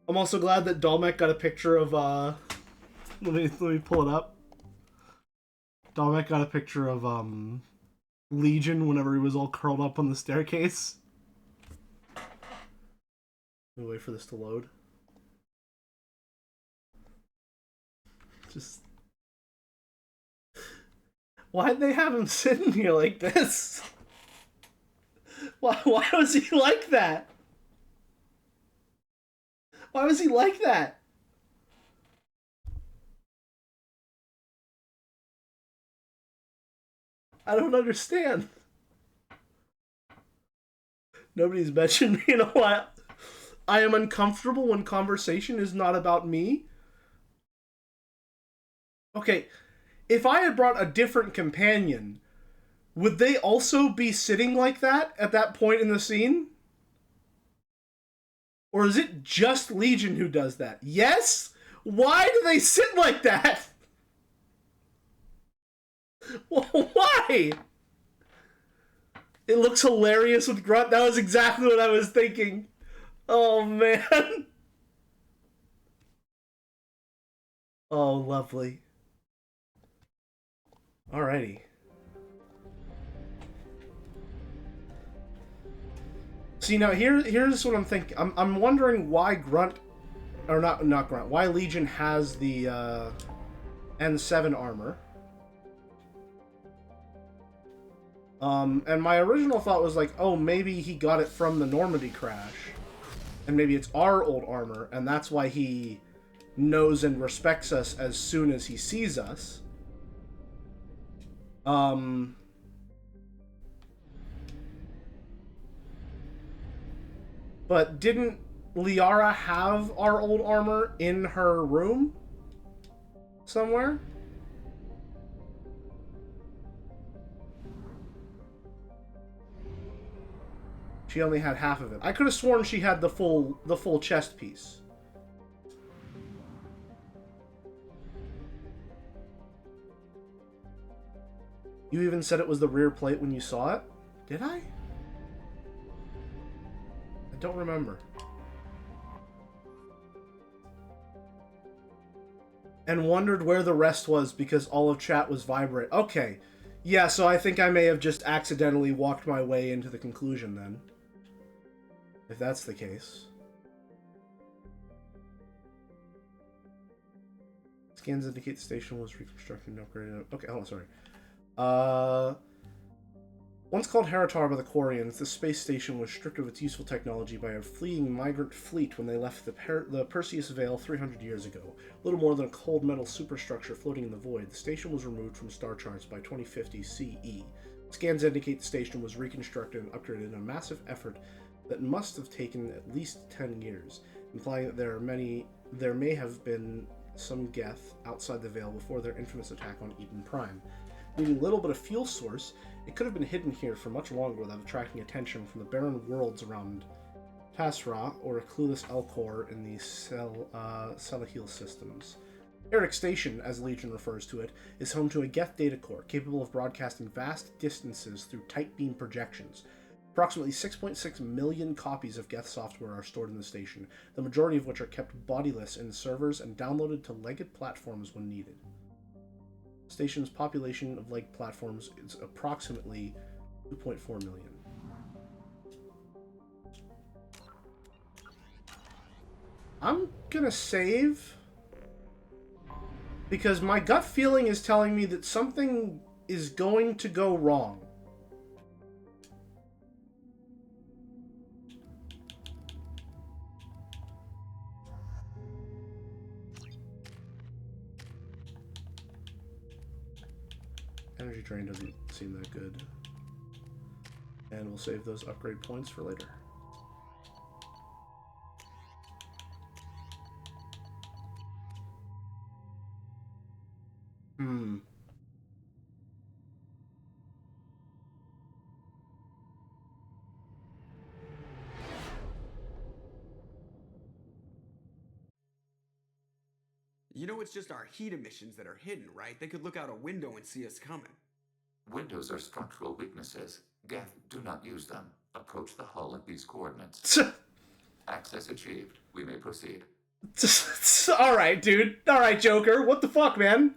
I'm also glad that Dolmek got a picture of let me pull it up. Dolmek got a picture of Legion whenever he was all curled up on the staircase. Let me wait for this to load. Just why'd they have him sitting here like this? Why was he like that? Why was he like that? I don't understand. Nobody's mentioned me. You know what? I am uncomfortable when conversation is not about me. Okay, if I had brought a different companion, would they also be sitting like that at that point in the scene? Or is it just Legion who does that? Yes? Why do they sit like that? Why? It looks hilarious with Grunt. That was exactly what I was thinking. Oh, man. Oh, lovely. Alrighty. See, now here's what I'm thinking. I'm wondering why Grunt, or not Grunt, why Legion has the N7 armor. And my original thought was like, oh, maybe he got it from the Normandy crash, and maybe it's our old armor, and that's why he knows and respects us as soon as he sees us. But didn't Liara have our old armor in her room somewhere? She only had half of it. I could have sworn she had the full chest piece. You even said it was the rear plate when you saw it? Did I? I don't remember. And wondered where the rest was because all of chat was vibrant. Okay. Yeah, so I think I may have just accidentally walked my way into the conclusion then. If that's the case. Scans indicate the station was reconstructed and upgraded. Okay, hold on, sorry. Once called Heritar by the Quarians, the space station was stripped of its useful technology by a fleeing migrant fleet when they left the Perseus Veil 300 years ago. Little more than a cold metal superstructure floating in the void, the station was removed from star charts by 2050 CE. Scans indicate the station was reconstructed and upgraded in a massive effort that must have taken at least 10 years, implying that there may have been some Geth outside the Veil before their infamous attack on Eden Prime. Needing little but a fuel source, it could have been hidden here for much longer without attracting attention from the barren worlds around Tasra or a clueless Elcor in the Selahil systems. Eric Station, as Legion refers to it, is home to a Geth data core capable of broadcasting vast distances through tight beam projections. Approximately 6.6 million copies of Geth software are stored in the station, the majority of which are kept bodiless in servers and downloaded to legged platforms when needed. The station's population of legged platforms is approximately 2.4 million. I'm gonna save because my gut feeling is telling me that something is going to go wrong. Energy drain doesn't seem that good. And we'll save those upgrade points for later. You know it's just our heat emissions that are hidden, right? They could look out a window and see us coming. Windows are structural weaknesses. Geth, do not use them. Approach the hull at these coordinates. Access achieved. We may proceed. Alright, dude. Alright, Joker. What the fuck, man?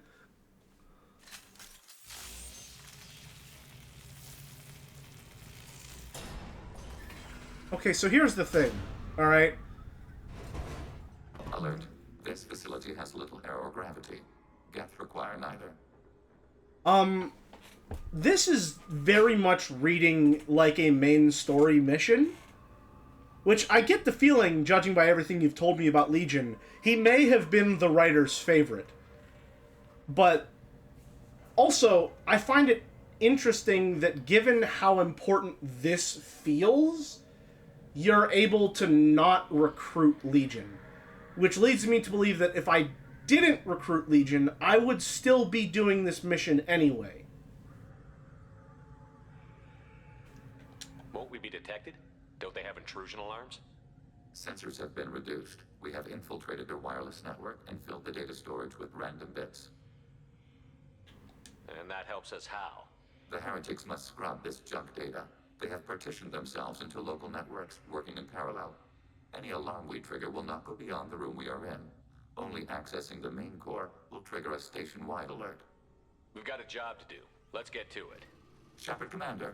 Okay, so here's the thing. Alright? Alert. This facility has little air or gravity. Geth require neither. This is very much reading like a main story mission. Which I get the feeling, judging by everything you've told me about Legion, he may have been the writer's favorite. But also, I find it interesting that given how important this feels, you're able to not recruit Legion. Which leads me to believe that if I didn't recruit Legion, I would still be doing this mission anyway. Won't we be detected? Don't they have intrusion alarms? Sensors have been reduced. We have infiltrated their wireless network and filled the data storage with random bits. And that helps us how? The heretics must scrub this junk data. They have partitioned themselves into local networks, working in parallel. Any alarm we trigger will not go beyond the room we are in. Only accessing the main core will trigger a station-wide alert. We've got a job to do. Let's get to it. Shepard Commander,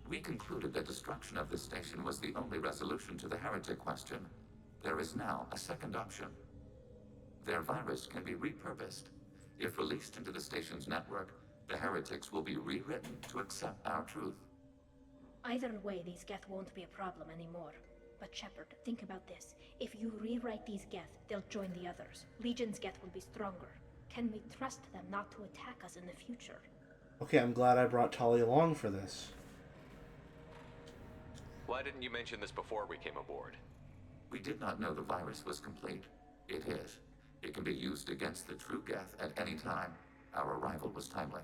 we concluded that destruction of this station was the only resolution to the heretic question. There is now a second option. Their virus can be repurposed. If released into the station's network, the heretics will be rewritten to accept our truth. Either way, these Geth won't be a problem anymore. But Shepard, think about this. If you rewrite these Geth, they'll join the others. Legion's Geth will be stronger. Can we trust them not to attack us in the future? Okay, I'm glad I brought Tali along for this. Why didn't you mention this before we came aboard? We did not know the virus was complete. It is. It can be used against the true Geth at any time. Our arrival was timely.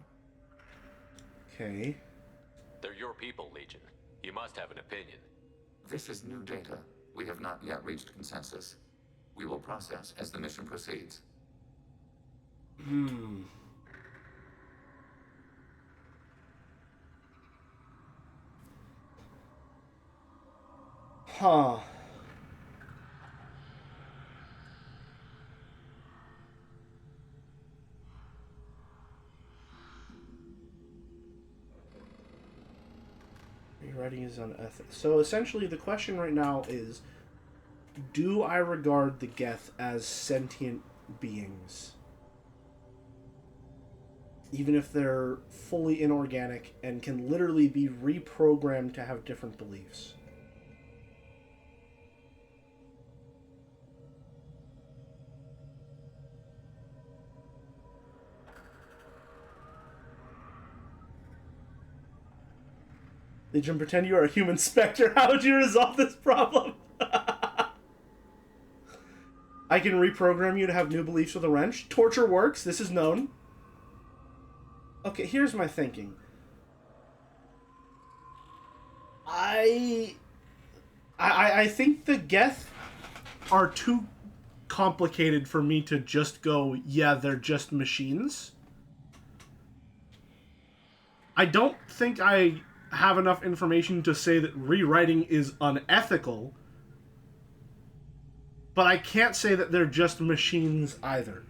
Okay. They're your people, Legion. You must have an opinion. This is new data. We have not yet reached consensus. We will process as the mission proceeds. Huh. Rewriting is unethical. So essentially the question right now is, do I regard the Geth as sentient beings? Even if they're fully inorganic and can literally be reprogrammed to have different beliefs. Legion, pretend you are a human specter. How would you resolve this problem? I can reprogram you to have new beliefs with a wrench. Torture works. This is known. Okay, here's my thinking. I think the Geth are too complicated for me to just go, yeah, they're just machines. I don't think I have enough information to say that rewriting is unethical, but I can't say that they're just machines either.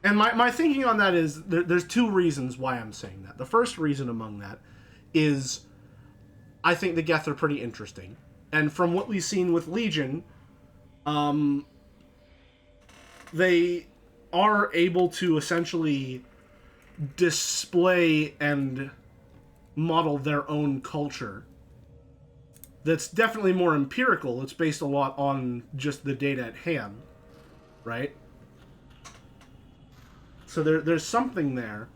And my thinking on that is, there's two reasons why I'm saying that. The first reason among that is I think the Geth are pretty interesting. And from what we've seen with Legion, they are able to essentially display and model their own culture that's definitely more empirical. It's based a lot on just the data at hand, right? So there's something there.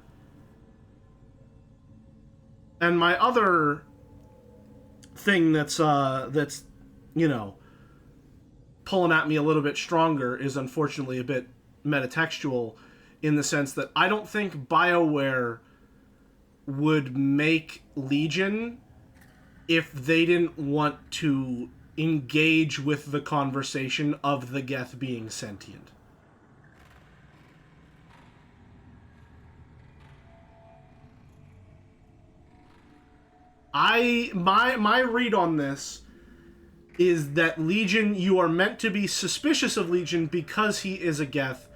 And my other thing that's you know, pulling at me a little bit stronger is unfortunately a bit metatextual, in the sense that I don't think BioWare would make Legion if they didn't want to engage with the conversation of the Geth being sentient. My read on this is that Legion, you are meant to be suspicious of Legion because he is a Geth,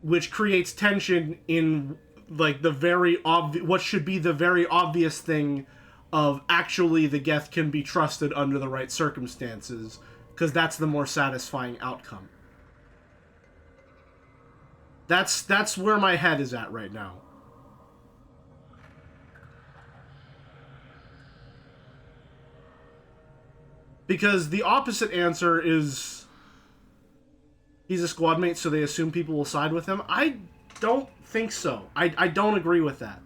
which creates tension in like the very what should be the very obvious thing of actually the Geth can be trusted under the right circumstances, because that's the more satisfying outcome. That's where my head is at right now. Because the opposite answer is he's a squad mate, so they assume people will side with him. I don't think so. I don't agree with that.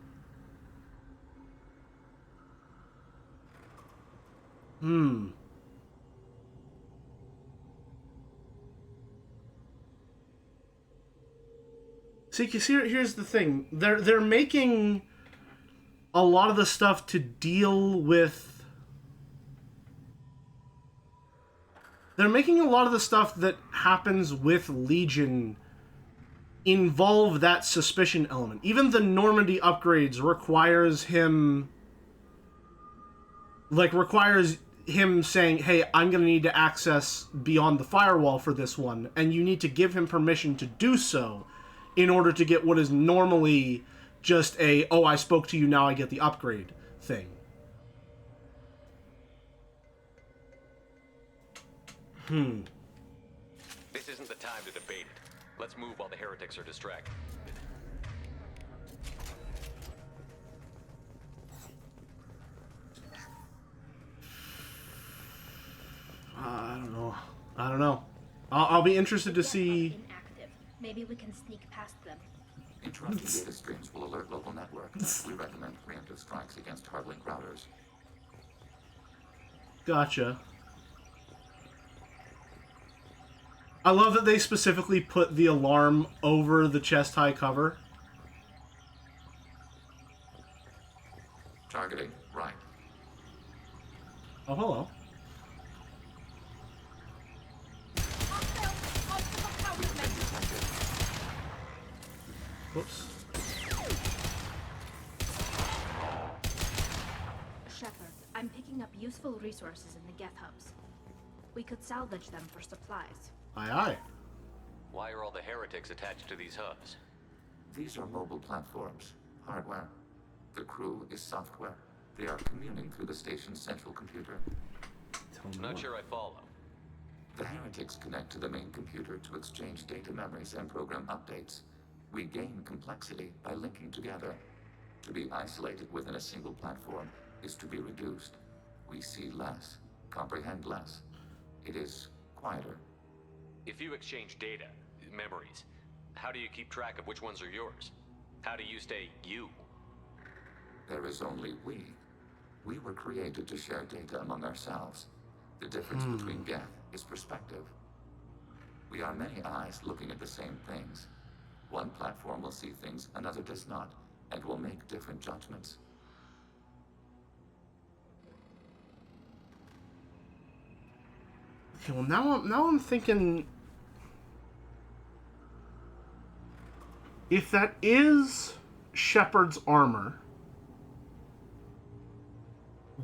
See, because here's the thing. They're making a lot of the stuff to deal with... They're making a lot of the stuff that happens with Legion involve that suspicion element. Even the Normandy upgrades requires him saying, hey, I'm going to need to access beyond the firewall for this one, and you need to give him permission to do so in order to get what is normally just a, oh, I spoke to you, now I get the upgrade thing. This isn't the time to debate it. Let's move while the heretics are distracted. I don't know. I'll be interested to see... Inactive. Maybe we can sneak past them. Interrupted data streams will alert local networks. We recommend preemptive strikes against hardlink routers. Gotcha. I love that they specifically put the alarm over the chest-high cover. Targeting, right. Oh, hello. Whoops. Shepard, I'm picking up useful resources in the Geth hubs. We could salvage them for supplies. Aye, aye. Why are all the heretics attached to these hubs? These are mobile platforms, hardware. The crew is software. They are communing through the station's central computer. Not sure I follow. The heretics connect to the main computer to exchange data memories and program updates. We gain complexity by linking together. To be isolated within a single platform is to be reduced. We see less, comprehend less. It is quieter. If you exchange data, memories, how do you keep track of which ones are yours? How do you stay you? There is only we. We were created to share data among ourselves. The difference between Geth is perspective. We are many eyes looking at the same things. One platform will see things another does not, and will make different judgments. Okay, well now I'm thinking, if that is Shepard's armor,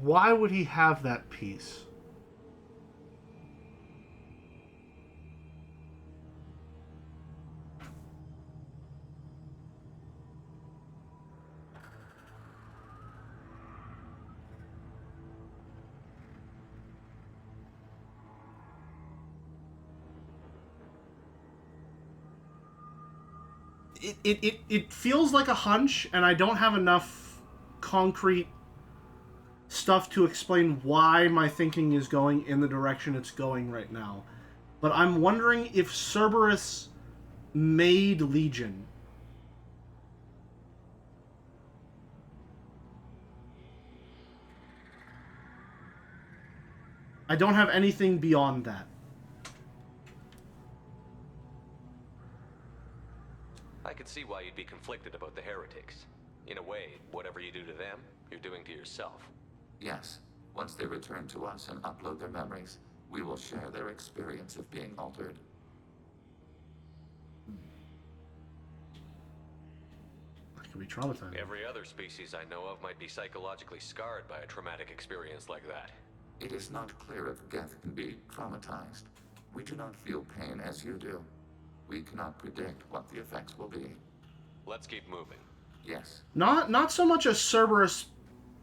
why would he have that piece? It feels like a hunch, and I don't have enough concrete stuff to explain why my thinking is going in the direction it's going right now. But I'm wondering if Cerberus made Legion. I don't have anything beyond that. I could see why you'd be conflicted about the heretics. In a way, whatever you do to them, you're doing to yourself. Yes, once they return to us and upload their memories, we will share their experience of being altered. That could be traumatizing. Every other species I know of might be psychologically scarred by a traumatic experience like that. It is not clear if Geth can be traumatized. We do not feel pain as you do. We cannot predict what the effects will be. Let's keep moving. Yes. Not so much a Cerberus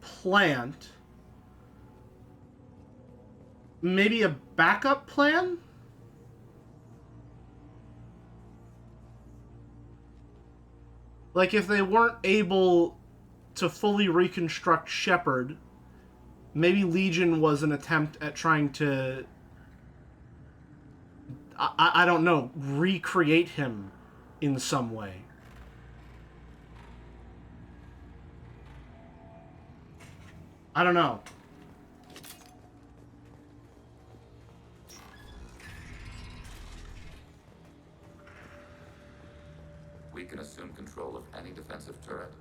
plant. Maybe a backup plan? Like, if they weren't able to fully reconstruct Shepard, maybe Legion was an attempt at trying to, I don't know, recreate him in some way. I don't know. We can assume control of any defensive turret.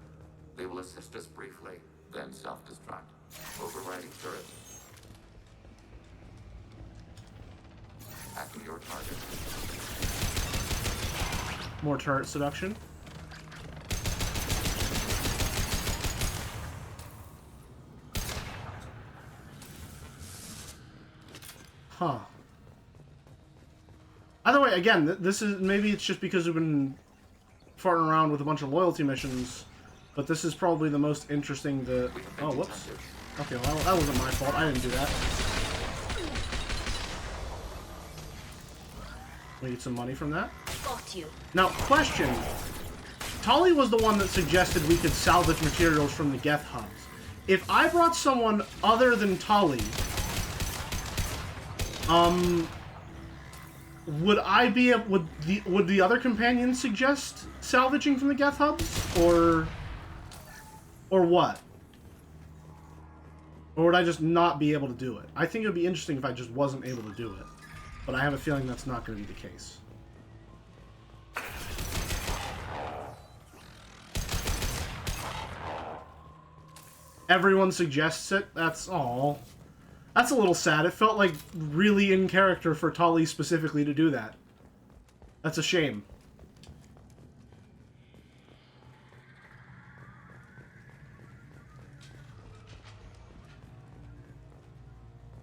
They will assist us briefly, then self-destruct. Overriding turret. Hacking your target. More turret seduction. Huh. Either way, again, this is, maybe it's just because we've been farting around with a bunch of loyalty missions, but this is probably the most interesting to... Oh, whoops. Okay, well, that wasn't my fault. I didn't do that. We get some money from that. Got you. Now, question. Tali was the one that suggested we could salvage materials from the Geth hubs. If I brought someone other than Tali, would I be would the other companions suggest salvaging from the Geth hubs, or what? Or would I just not be able to do it? I think it would be interesting if I just wasn't able to do it, but I have a feeling that's not going to be the case. Everyone suggests it. That's all. That's a little sad. It felt like really in character for Tali specifically to do that. That's a shame.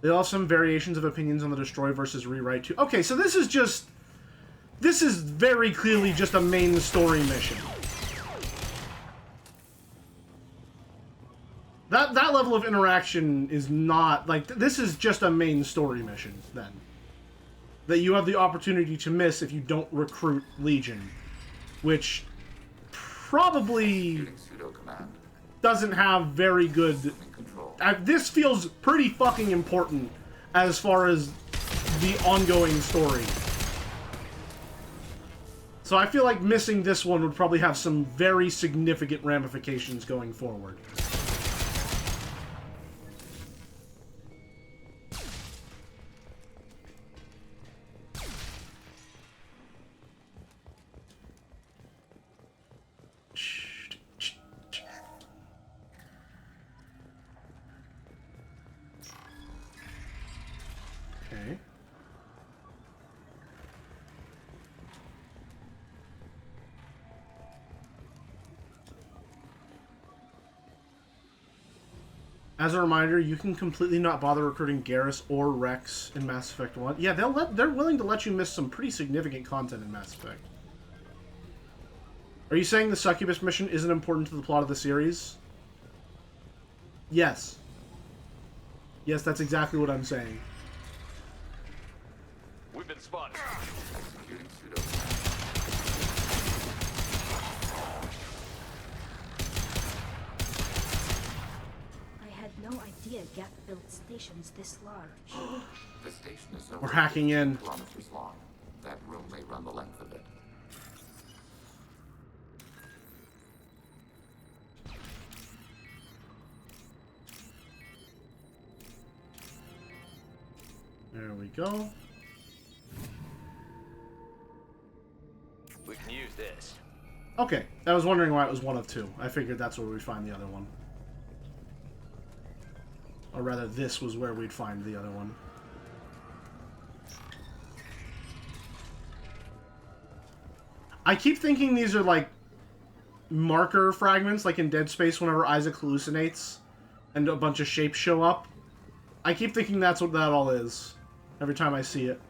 They have some variations of opinions on the destroy versus rewrite too. Okay, so this is very clearly just a main story mission. That level of interaction is not, like, this is just a main story mission, then. That you have the opportunity to miss if you don't recruit Legion. Which probably doesn't have very good... this feels pretty fucking important as far as the ongoing story. So I feel like missing this one would probably have some very significant ramifications going forward. Okay. As a reminder, you can completely not bother recruiting Garrus or Rex in Mass Effect 1. Yeah, they're willing to let you miss some pretty significant content in Mass Effect. Are you saying the Succubus mission isn't important to the plot of the series? Yes. Yes, that's exactly what I'm saying. We've been spotted. I had no idea Geth built stations this large. The station is We're hacking in. kilometers long. That room may run the length of it. There we go. We can use this. Okay, I was wondering why it was one of two. I figured that's where we'd find the other one. Or rather, this was where we'd find the other one. I keep thinking these are like marker fragments, like in Dead Space whenever Isaac hallucinates and a bunch of shapes show up. I keep thinking that's what that all is every time I see it.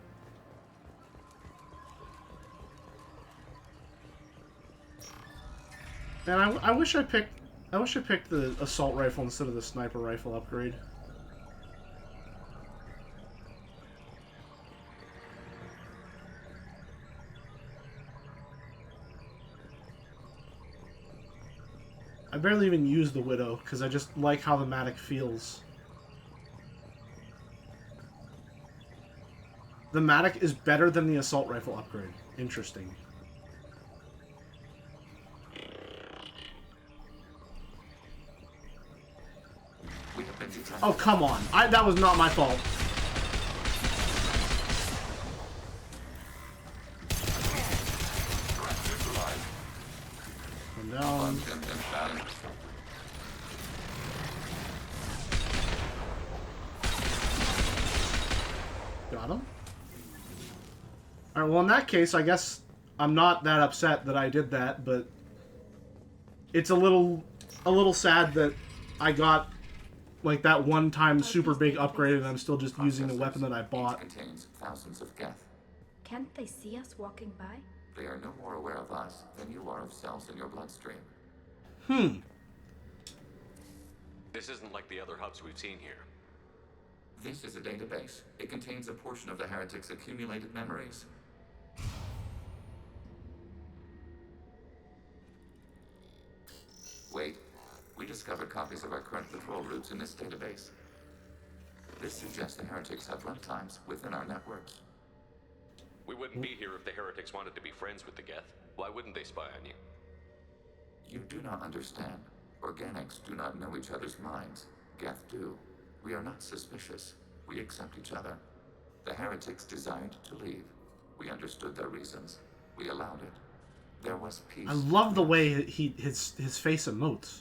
Man, I wish I picked the assault rifle instead of the sniper rifle upgrade. I barely even use the Widow because I just like how the Matic feels. The Matic is better than the assault rifle upgrade. Interesting. Oh, come on. That was not my fault. Come down. Got him. Alright, well in that case, I guess I'm not that upset that I did that, but it's a little sad that I got like that one-time super big upgrade and I'm still just using the weapon that I bought. Each contains thousands of Geth. Can't they see us walking by? They are no more aware of us than you are of cells in your bloodstream. This isn't like the other hubs we've seen here. This is a database. It contains a portion of the heretics' accumulated memories. Wait. We discovered copies of our current patrol routes in this database. This suggests the heretics have runtimes within our networks. We wouldn't be here if the heretics wanted to be friends with the Geth. Why wouldn't they spy on you? You do not understand. Organics do not know each other's minds. Geth do. We are not suspicious. We accept each other. The heretics desired to leave. We understood their reasons. We allowed it. There was peace. I love the way his face emotes.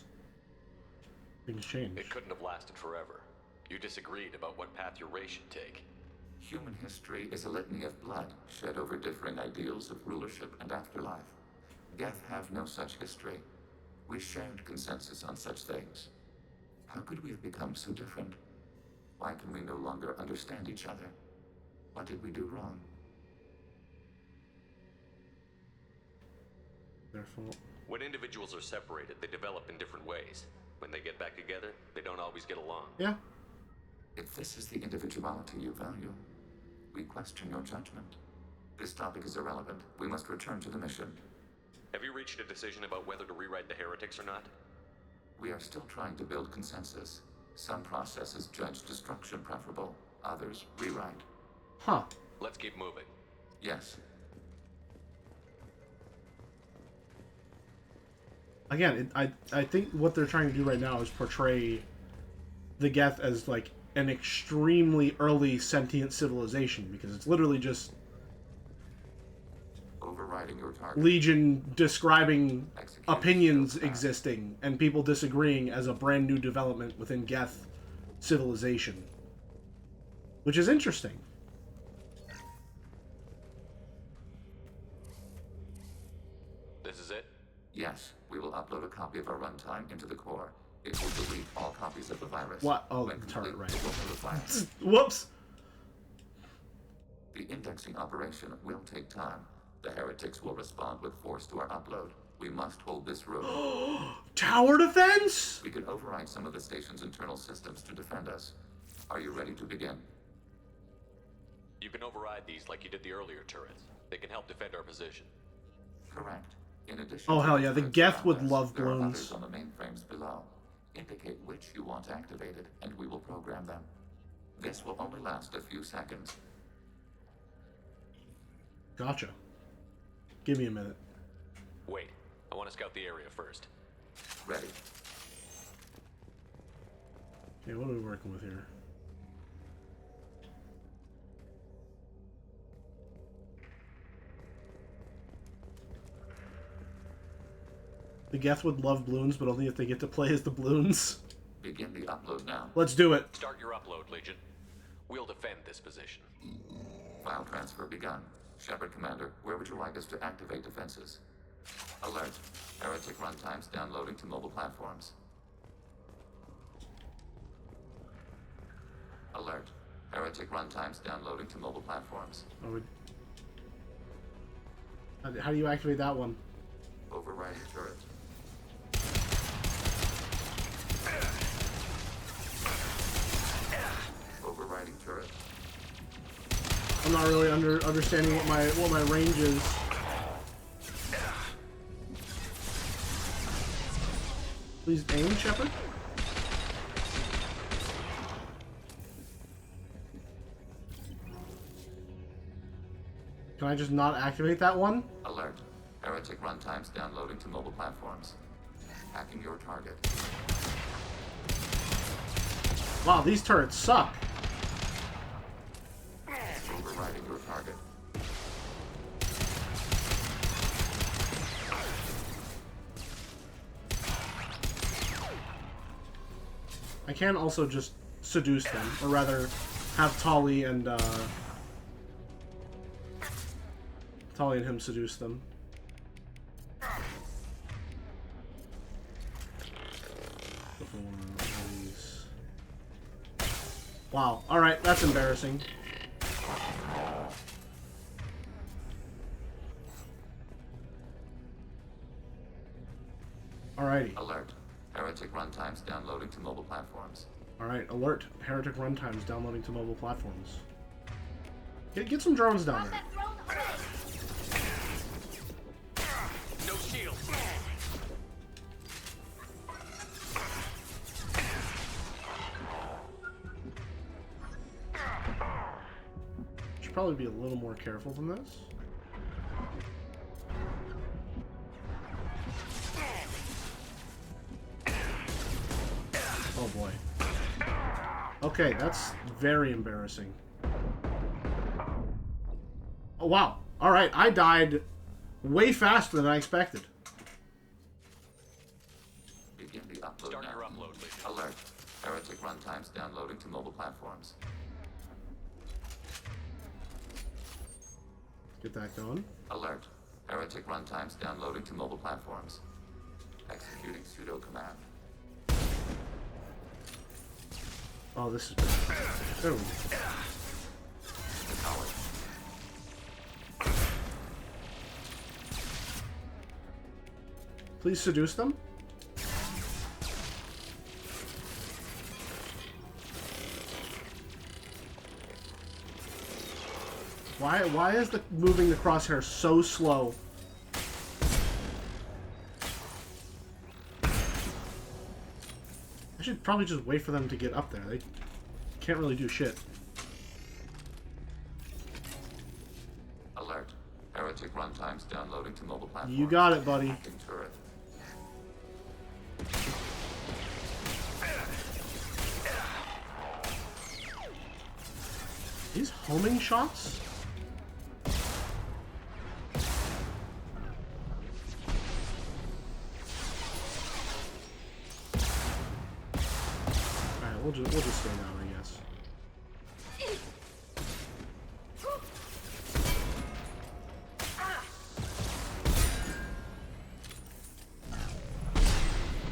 Things change. It couldn't have lasted forever. You disagreed about what path your race should take. Human history is a litany of blood shed over differing ideals of rulership and afterlife. Geth have no such history. We shared consensus on such things. How could we have become so different? Why can we no longer understand each other? What did we do wrong? Their fault. When individuals are separated, they develop in different ways. When they get back together, they don't always get along. Yeah. If this is the individuality you value, we question your judgment. This topic is irrelevant. We must return to the mission. Have you reached a decision about whether to rewrite the heretics or not? We are still trying to build consensus. Some processes judge destruction preferable, others rewrite. Huh. Let's keep moving. Yes. Again, I think what they're trying to do right now is portray the Geth as like an extremely early sentient civilization, because it's literally just overriding your target. Legion describing opinions existing and people disagreeing as a brand new development within Geth civilization, which is interesting. This is it? Yes, we will upload a copy of our runtime into the core. It will delete all copies of the virus. What? Oh, When the turret, complete, right. it will notify us. Whoops! The indexing operation will take time. The heretics will respond with force to our upload. We must hold this room. Tower defense? We can override some of the station's internal systems to defend us. Are you ready to begin? You can override these like you did the earlier turrets. They can help defend our position. Correct. In addition Oh, to hell yeah, the turrets Geth around would us, love there are balloons. others on the mainframes below. Indicate which you want activated, and we will program them. This will only last a few seconds. Gotcha. Give me a minute. Wait, I want to scout the area first. Ready. Okay, what are we working with here? The Geth would love balloons, but only if they get to play as the balloons. Begin the upload now. Let's do it. Start your upload, Legion. We'll defend this position. File transfer begun. Shepard Commander, where would you like us to activate defenses? Alert. Heretic runtimes downloading to mobile platforms. Alert. Heretic runtimes downloading to mobile platforms. How do you activate that one? Overriding turret. Overriding turret. I'm not really understanding what my range is. Please aim, Shepard. Can I just not activate that one? Alert. Heretic runtimes downloading to mobile platforms. Hacking your target. Wow, these turrets suck. Overriding your target. I can also just seduce them, or rather, have Tali and him seduce them. Wow. Alright, that's embarrassing. Alrighty. Alert. Heretic runtimes downloading to mobile platforms. Alright, alert. Heretic runtimes downloading to mobile platforms. Get some drones down there. No shield. Should probably be a little more careful than this. Oh boy. Okay, that's very embarrassing. Oh wow. Alright, I died way faster than I expected. Begin the upload Start now. your upload, Legion. Alert. Heretic runtimes downloading to mobile platforms. Get that going. Alert. Heretic runtimes downloading to mobile platforms. Executing pseudo command. Oh, this is bad. There we go. Please seduce them. Why is the moving the crosshair so slow? I should probably just wait for them to get up there. They can't really do shit. Alert. Heretic runtimes downloading to mobile platform. You got it, buddy. Acting turret. These homing shots? Alright, we'll just stay down, I guess.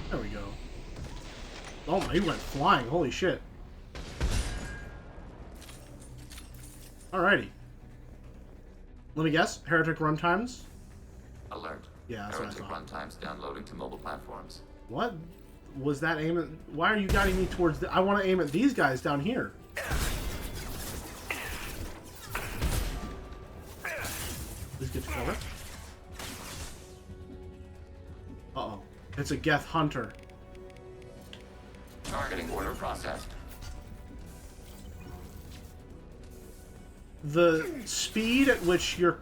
There we go. Oh my, he went flying, holy shit. Alrighty. Let me guess. Heretic runtimes? Alert. Yeah, that's what I Heretic thought. runtimes downloading to mobile platforms. What? Was that aim at... Why are you guiding me towards... I want to aim at these guys down here. Please get to cover. Uh-oh. It's a Geth Hunter. Targeting order processed. The speed at which your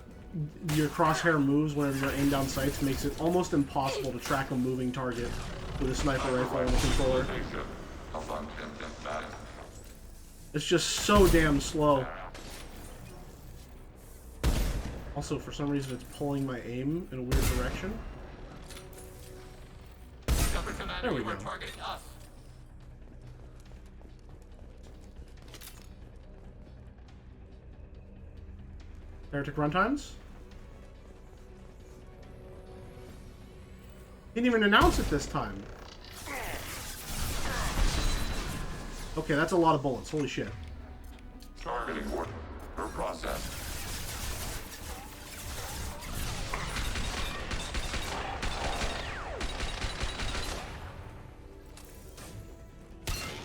crosshair moves whenever you're aimed down sights makes it almost impossible to track a moving target with a sniper rifle and a controller. It's just so damn slow. Also, for some reason, it's pulling my aim in a weird direction. There we go. Heretic runtimes? Didn't even announce it this time. Okay, that's a lot of bullets. Holy shit. Targeting order processed.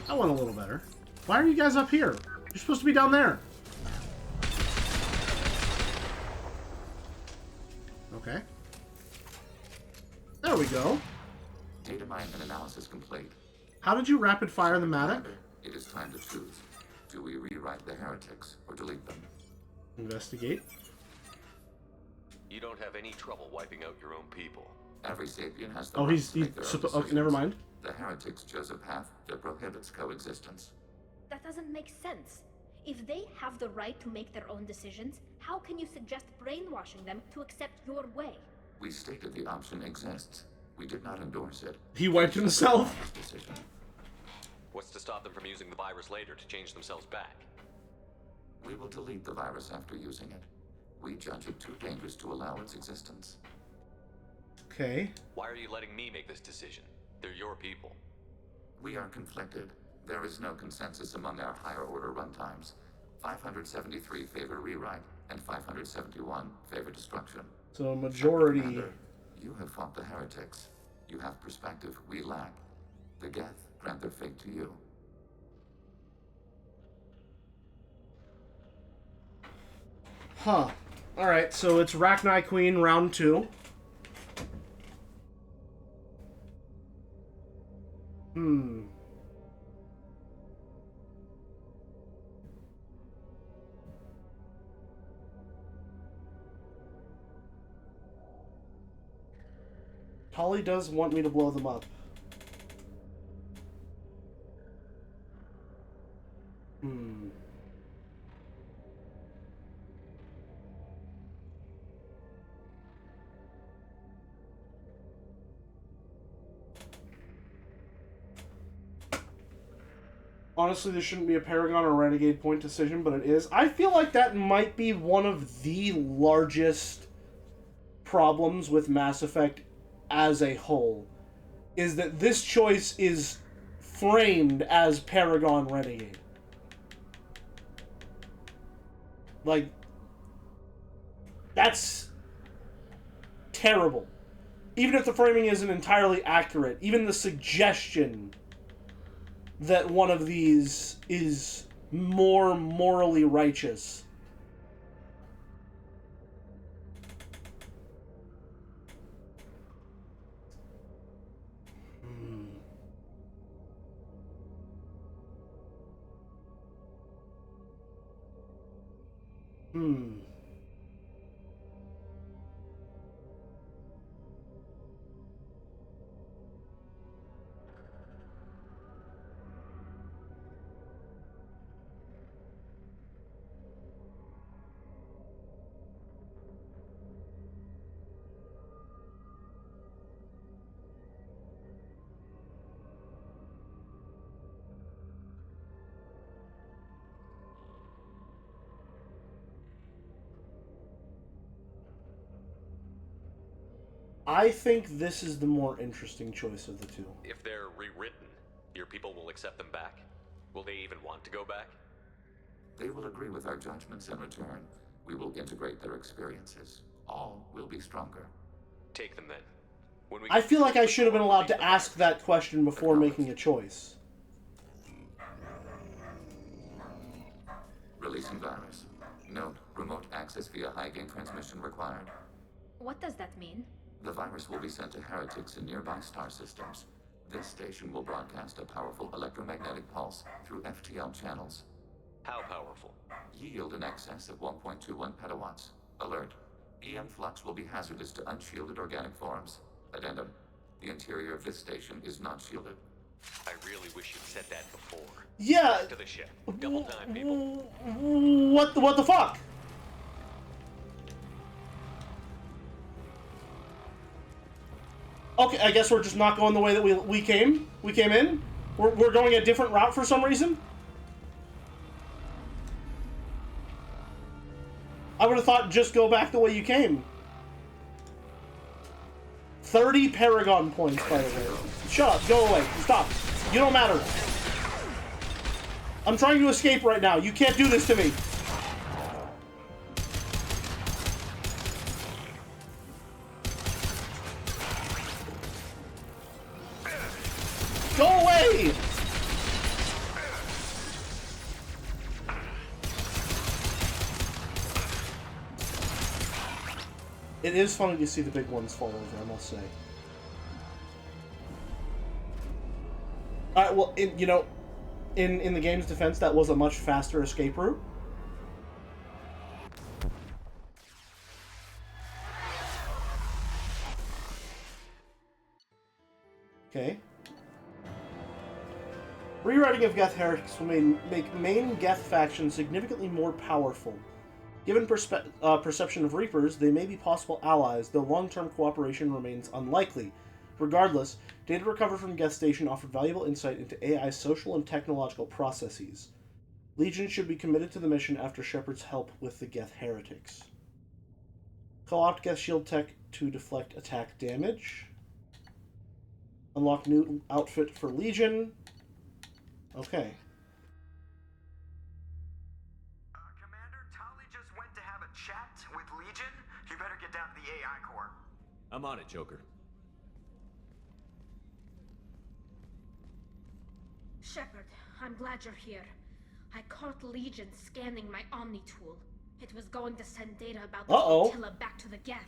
That went a little better. Why are you guys up here? You're supposed to be down there. Okay. There we go. Data mine and analysis complete. How did you rapid fire the Matic? It is time to choose. Do we rewrite the heretics or delete them? Investigate. You don't have any trouble wiping out your own people. Every sapien has the Oh, right he's to make their own okay, decisions. never mind. The heretics chose a path that prohibits coexistence. That doesn't make sense. If they have the right to make their own decisions, how can you suggest brainwashing them to accept your way? We stated the option exists. We did not endorse it. He wiped himself. Decision. What's to stop them from using the virus later to change themselves back? We will delete the virus after using it. We judge it too dangerous to allow its existence. Okay. Why are you letting me make this decision? They're your people. We are conflicted. There is no consensus among our higher order runtimes. 573 favor rewrite, and 571 favor destruction. So a majority. Commander, you have fought the heretics. You have perspective we lack. The Geth grant their fate to you. Huh. Alright, so it's Rachni Queen round 2. Polly does want me to blow them up. Honestly, this shouldn't be a Paragon or Renegade point decision, but it is. I feel like that might be one of the largest problems with Mass Effect as a whole. Is that this choice is framed as Paragon Renegade. Like, that's terrible. Even if the framing isn't entirely accurate, even the suggestion that one of these is more morally righteous. I think this is the more interesting choice of the two. If they're rewritten, your people will accept them back? Will they even want to go back? They will agree with our judgments in return. We will integrate their experiences. All will be stronger. Take them then. I feel like I should have been allowed to ask that question before making a choice. Releasing virus. Note, remote access via high-gain transmission required. What does that mean? The virus will be sent to heretics in nearby star systems. This station will broadcast a powerful electromagnetic pulse through FTL channels. How powerful? Yield in excess of 1.21 petawatts. Alert. EM flux will be hazardous to unshielded organic forms. Addendum. The interior of this station is not shielded. I really wish you'd said that before. Yeah. Back to the ship. Double time, people. What the fuck? Okay, I guess we're just not going the way that we came in? We're going a different route for some reason? I would have thought just go back the way you came. 30 Paragon points, by the way. Shut up, go away, stop. You don't matter. I'm trying to escape right now. You can't do this to me. Go away! It is funny to see the big ones fall over, I must say. Alright, well, in the game's defense, that was a much faster escape route. Okay. Rewriting of Geth Heretics will make main Geth faction significantly more powerful. Given perception of Reapers, they may be possible allies, though long-term cooperation remains unlikely. Regardless, data recovered from Geth Station offered valuable insight into AI's social and technological processes. Legion should be committed to the mission after Shepard's help with the Geth Heretics. Co-opt Geth shield tech to deflect attack damage. Unlock new outfit for Legion. Okay. Commander, Tali just went to have a chat with Legion. You better get down to the AI core. I'm on it, Joker. Shepard, I'm glad you're here. I caught Legion scanning my Omni tool. It was going to send data about the Flotilla back to the Geth.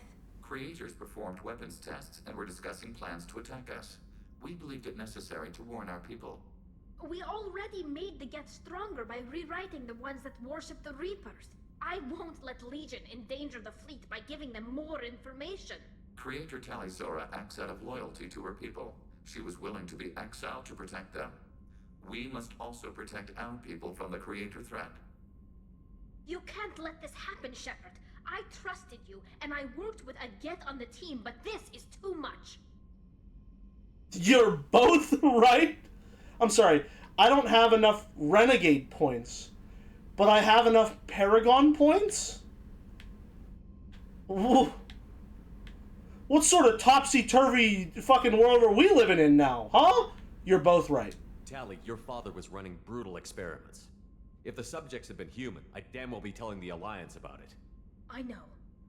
Creators performed weapons tests and were discussing plans to attack us. We believed it necessary to warn our people. We already made the Geth stronger by rewriting the ones that worship the Reapers. I won't let Legion endanger the fleet by giving them more information. Creator Tali Zora acts out of loyalty to her people. She was willing to be exiled to protect them. We must also protect our people from the Creator threat. You can't let this happen, Shepard. I trusted you, and I worked with a Geth on the team, but this is too much. You're both right? I'm sorry, I don't have enough Renegade points, but I have enough Paragon points? What sort of topsy-turvy fucking world are we living in now, huh? You're both right. Tally, your father was running brutal experiments. If the subjects had been human, I'd damn well be telling the Alliance about it. I know,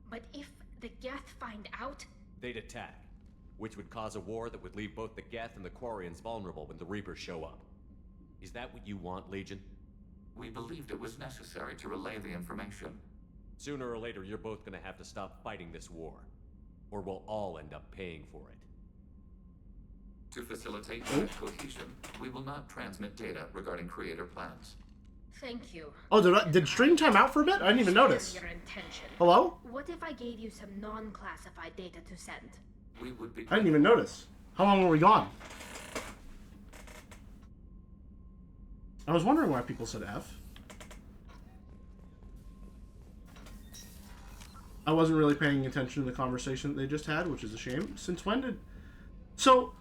but if the Geth find out... They'd attack, which would cause a war that would leave both the Geth and the Quarians vulnerable when the Reapers show up. Is that what you want, Legion? We believed it was necessary to relay the information. Sooner or later, you're both gonna have to stop fighting this war. Or we'll all end up paying for it. To facilitate unit cohesion, we will not transmit data regarding creator plans. Thank you. Oh, did stream time out for a bit? I didn't even notice. Your intention. Hello? What if I gave you some non-classified data to send? We would be... I didn't even notice. How long were we gone? I was wondering why people said F. I wasn't really paying attention to the conversation that they just had, which is a shame. Since when did... So...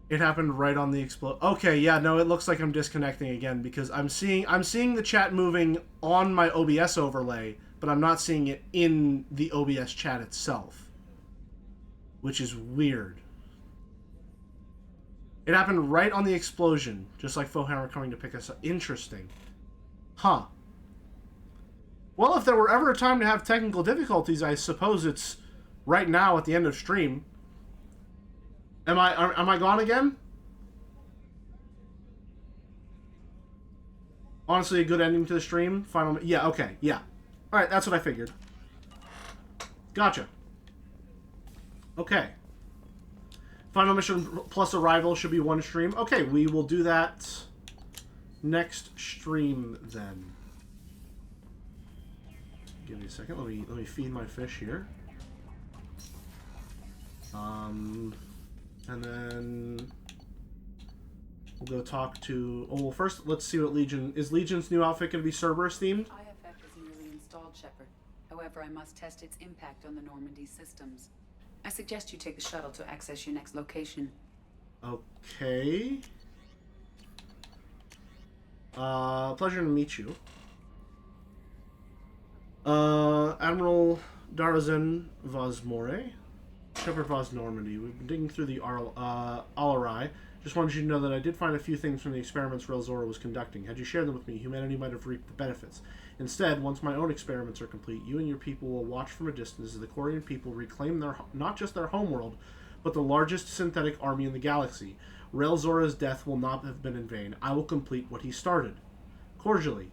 It happened right on the explode. Okay, yeah, no, it looks like I'm disconnecting again because I'm seeing the chat moving on my OBS overlay, but I'm not seeing it in the OBS chat itself, which is weird. It happened right on the explosion, just like Fohammer coming to pick us up. Interesting. Huh. Well, if there were ever a time to have technical difficulties, I suppose it's right now at the end of stream. Am I gone again? Honestly, a good ending to the stream. Final... Yeah, okay, yeah. Alright, that's what I figured. Gotcha. Okay. Final mission plus arrival should be one stream. Okay, we will do that next stream then. Give me a second. Let me feed my fish here. And then we'll go talk to... Oh, well, first, let's see what Legion... Is Legion's new outfit going to be Cerberus-themed? IFF is nearly installed, Shepard. However, I must test its impact on the Normandy systems. I suggest you take the shuttle to access your next location. Okay. Pleasure to meet you. Admiral Darazan Vosmore. Shepard Vos Normandy. We've been digging through the Alarai. Just wanted you to know that I did find a few things from the experiments Relzora was conducting. Had you shared them with me, humanity might have reaped the benefits. Instead, once my own experiments are complete, you and your people will watch from a distance as the Quarian people reclaim their not just their homeworld, but the largest synthetic army in the galaxy. Relzora's death will not have been in vain. I will complete what he started. Cordially,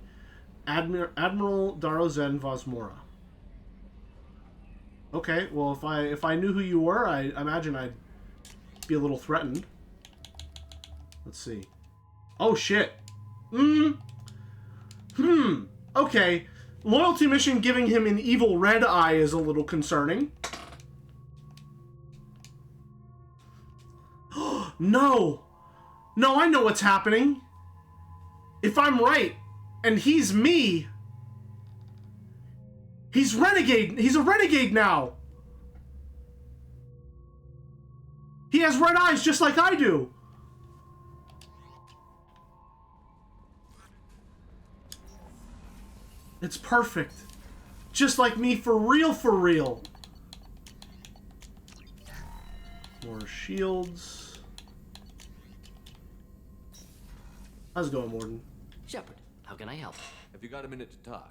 Admiral Darozen Vosmora. Okay, well, if I knew who you were, I imagine I'd be a little threatened. Let's see. Oh, shit. Okay. Loyalty mission giving him an evil red eye is a little concerning. No! No, I know what's happening. If I'm right, and he's me... He's renegade. He's a renegade now. He has red eyes just like I do. It's perfect. Just like me for real, for real. More shields. How's it going, Morden? Shepard, how can I help? Have you got a minute to talk?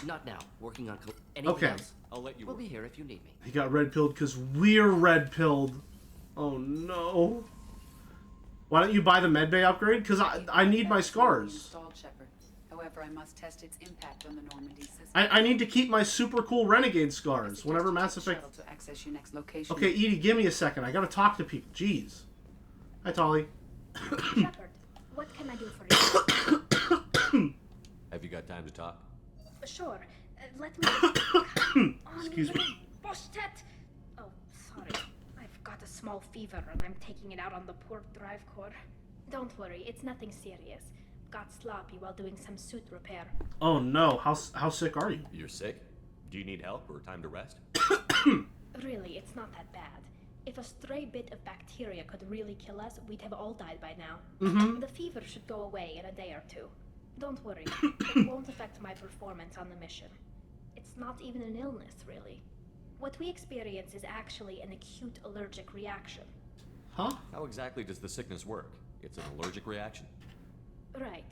Not now. Working on anything Okay. else. I'll let you We'll work. be here if you need me. He got red-pilled because we're red-pilled. Oh, no. Why don't you buy the medbay upgrade? Because I need my scars. Installed, Shepard. However, I must test its impact on the Normandy system. I need to keep my super cool renegade scars whenever Mass Effect... To access your next location. Okay, Edie, give me a second. I gotta talk to people. Jeez. Hi, Tolly. Shepard, what can I do for you? Have you got time to talk? Sure. Let me... Excuse me. Boshtet! Oh, sorry. I've got a small fever and I'm taking it out on the poor drive core. Don't worry, it's nothing serious. Got sloppy while doing some suit repair. Oh no, how sick are you? You're sick? Do you need help or time to rest? Really, it's not that bad. If a stray bit of bacteria could really kill us, we'd have all died by now. The fever should go away in a day or two. Don't worry, it won't affect my performance on the mission. It's not even an illness, really. What we experience is actually an acute allergic reaction. Huh? How exactly does the sickness work? It's an allergic reaction? Right.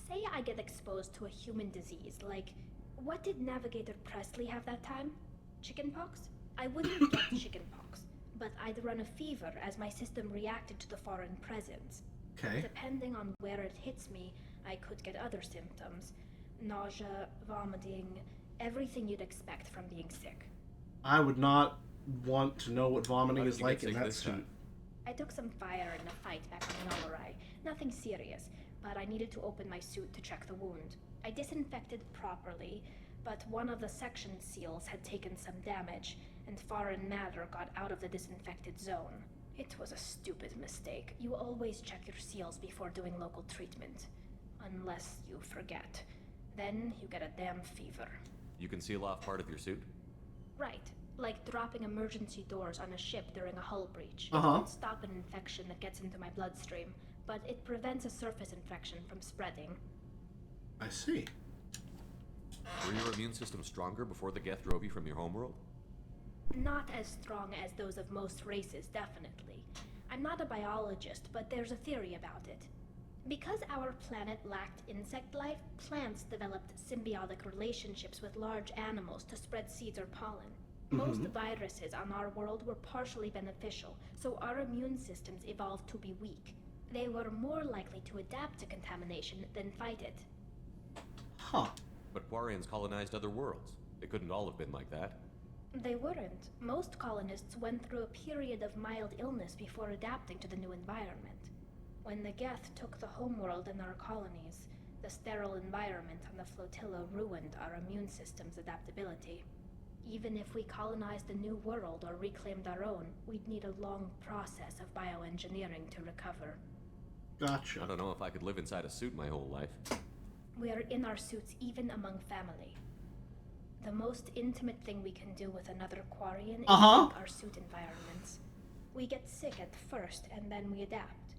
Say I get exposed to a human disease, like, what did Navigator Presley have that time? Chickenpox? I wouldn't get chickenpox, but I'd run a fever as my system reacted to the foreign presence. Okay. Depending on where it hits me, I could get other symptoms. Nausea, vomiting, everything you'd expect from being sick. I would not want to know what vomiting How is did you like get in sick that this suit. time? I took some fire in a fight back on Nalarai. Nothing serious, but I needed to open my suit to check the wound. I disinfected properly, but one of the section seals had taken some damage, and foreign matter got out of the disinfected zone. It was a stupid mistake. You always check your seals before doing local treatment. Unless you forget. Then you get a damn fever. You can seal off part of your suit? Right. Like dropping emergency doors on a ship during a hull breach. Uh-huh. It won't stop an infection that gets into my bloodstream, but it prevents a surface infection from spreading. I see. Were your immune system stronger before the Geth drove you from your homeworld? Not as strong as those of most races, definitely. I'm not a biologist, but there's a theory about it. Because our planet lacked insect life, plants developed symbiotic relationships with large animals to spread seeds or pollen. Most viruses on our world were partially beneficial, so our immune systems evolved to be weak. They were more likely to adapt to contamination than fight it. Huh. But Quarians colonized other worlds. They couldn't all have been like that. They weren't. Most colonists went through a period of mild illness before adapting to the new environment. When the Geth took the homeworld in our colonies, the sterile environment on the Flotilla ruined our immune system's adaptability. Even if we colonized a new world or reclaimed our own, we'd need a long process of bioengineering to recover. Gotcha. I don't know if I could live inside a suit my whole life. We are in our suits even among family. The most intimate thing we can do with another Quarian is keep our suit environments. We get sick at first, and then we adapt.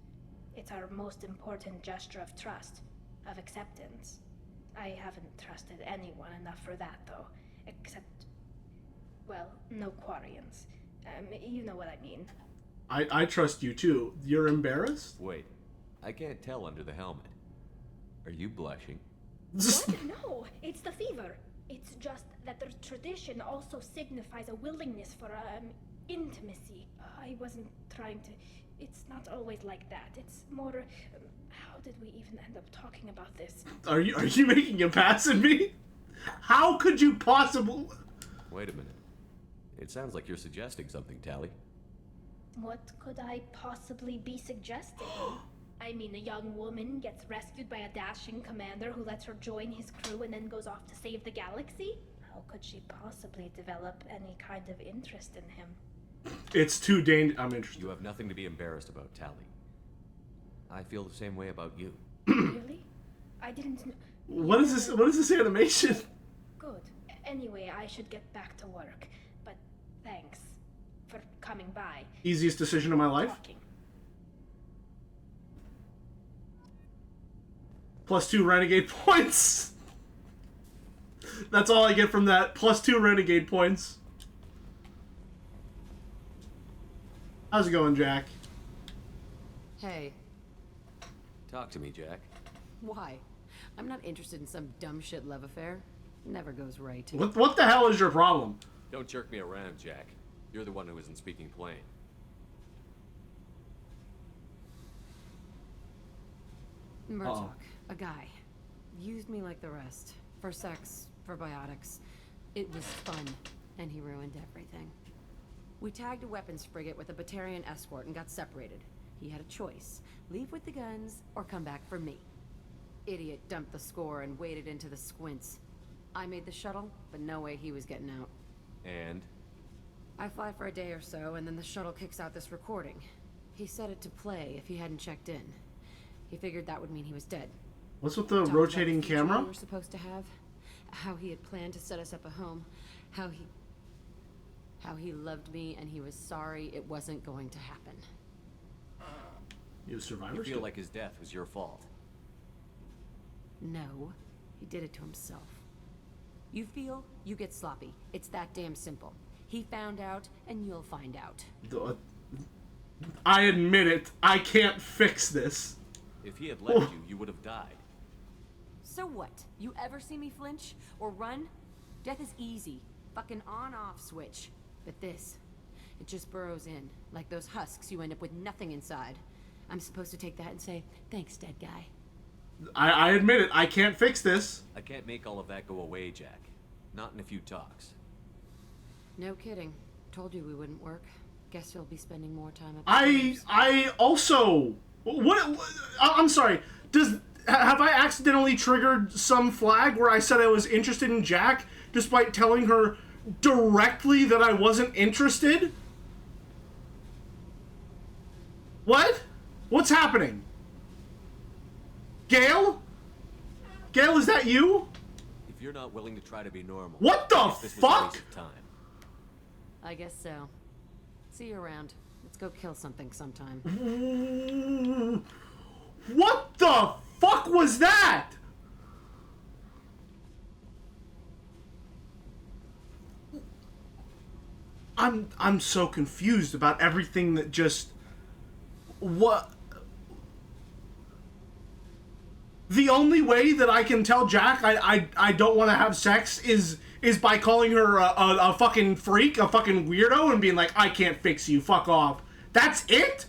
It's our most important gesture of trust, of acceptance. I haven't trusted anyone enough for that, though. Except, well, no Quarians. You know what I mean. I trust you, too. You're embarrassed? Wait, I can't tell under the helmet. Are you blushing? What? No, it's the fever. It's just that the tradition also signifies a willingness for, intimacy. I wasn't trying to... It's not always like that. It's more... how did we even end up talking about this? Are you making a pass at me? How could you possibly... Wait a minute. It sounds like you're suggesting something, Tally. What could I possibly be suggesting? I mean, a young woman gets rescued by a dashing commander who lets her join his crew and then goes off to save the galaxy? How could she possibly develop any kind of interest in him? It's too dangerous. I'm interested. You have nothing to be embarrassed about, Tally. I feel the same way about you. Really? I didn't know. What is this? What is this animation? Good. Anyway, I should get back to work. But thanks for coming by. Easiest decision of my life. Talking. +2 renegade points. That's all I get from that. +2 renegade points. How's it going, Jack? Hey. Talk to me, Jack. Why? I'm not interested in some dumb shit love affair. Never goes right. What the hell is your problem? Don't jerk me around, Jack. You're the one who isn't speaking plain. Murdoch, a guy, used me like the rest. For sex, for biotics. It was fun, and he ruined everything. We tagged a weapons frigate with a Batarian escort and got separated. He had a choice. Leave with the guns, or come back for me. Idiot dumped the score and waded into the squints. I made the shuttle, but no way he was getting out. And? I fly for a day or so, and then the shuttle kicks out this recording. He set it to play if he hadn't checked in. He figured that would mean he was dead. What's with the rotating camera? We were supposed to have, how he had planned to set us up a home, how he loved me, and he was sorry it wasn't going to happen. You survivor. You feel like his death was your fault? No, he did it to himself. You feel, you get sloppy. It's that damn simple. He found out, and you'll find out. I admit it. I can't fix this. If he had left you, you would have died. So what? You ever see me flinch? Or run? Death is easy. Fucking on-off switch. But this, it just burrows in. Like those husks, you end up with nothing inside. I'm supposed to take that and say, thanks, dead guy. I admit it. I can't fix this. I can't make all of that go away, Jack. Not in a few talks. No kidding. Told you we wouldn't work. Guess you'll be spending more time up. I also... I'm sorry. Have I accidentally triggered some flag where I said I was interested in Jack, despite telling her directly that I wasn't interested? What? What's happening? Gale? Gale, is that you? If you're not willing to try to be normal... What the fuck? I guess so. See you around. Let's go kill something sometime. What the fuck was that? I'm so confused about everything that just... What? The only way that I can tell Jack I don't want to have sex is by calling her a fucking freak, a fucking weirdo, and being like, I can't fix you, fuck off. That's it?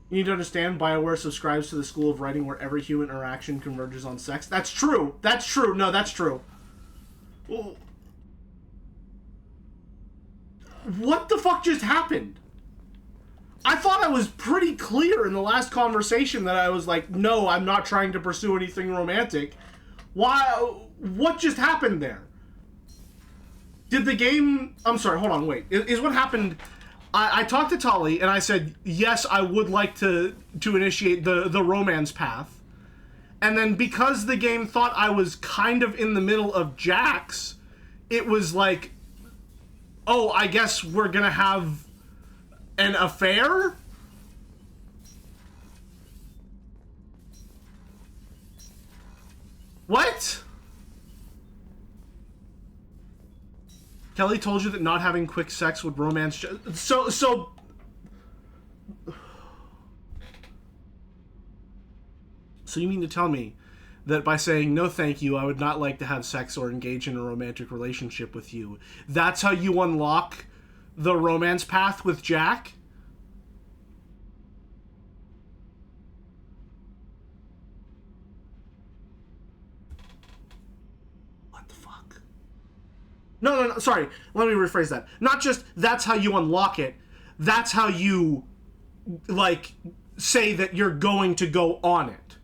You need to understand, BioWare subscribes to the school of writing where every human interaction converges on sex. That's true. That's true. No, that's true. What the fuck just happened? I thought I was pretty clear in the last conversation that I was like, no, I'm not trying to pursue anything romantic. Why? What just happened there? Did the game... I'm sorry, hold on, wait. Is what happened... I talked to Tali, and I said, yes, I would like to initiate the romance path. And then because the game thought I was kind of in the middle of Jack's, it was like, oh, I guess we're gonna have an affair? What? Kelly told you that not having quick sex would romance... So... So you mean to tell me that by saying, no thank you, I would not like to have sex or engage in a romantic relationship with you, that's how you unlock the romance path with Jack? No, sorry. Let me rephrase that. Not just that's how you unlock it. That's how you, like, say that you're going to go on it.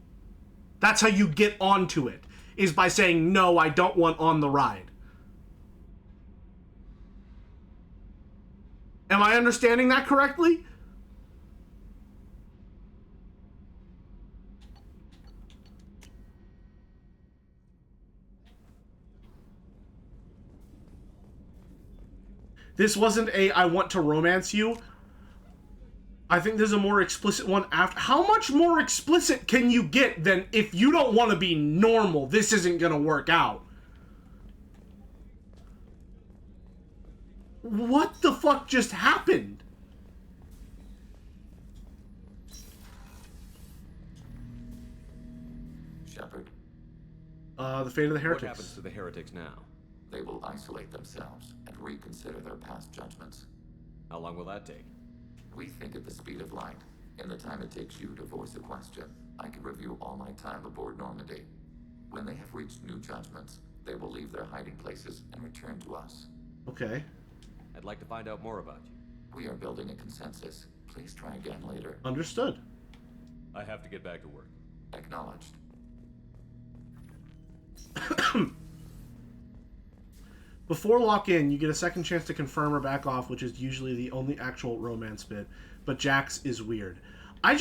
That's how you get onto it, is by saying, no, I don't want on the ride. Am I understanding that correctly? This wasn't a I want to romance you. I think there's a more explicit one after. How much more explicit can you get than if you don't want to be normal, this isn't gonna work out? What the fuck just happened? Shepard. The fate of the heretics. What happens to the heretics now? They will isolate themselves and reconsider their past judgments. How long will that take? We think at the speed of light. In the time it takes you to voice a question, I can review all my time aboard Normandy. When they have reached new judgments, they will leave their hiding places and return to us. Okay. I'd like to find out more about you. We are building a consensus. Please try again later. Understood. I have to get back to work. Acknowledged. Before lock-in, you get a second chance to confirm or back off, which is usually the only actual romance bit, but Jack's is weird. I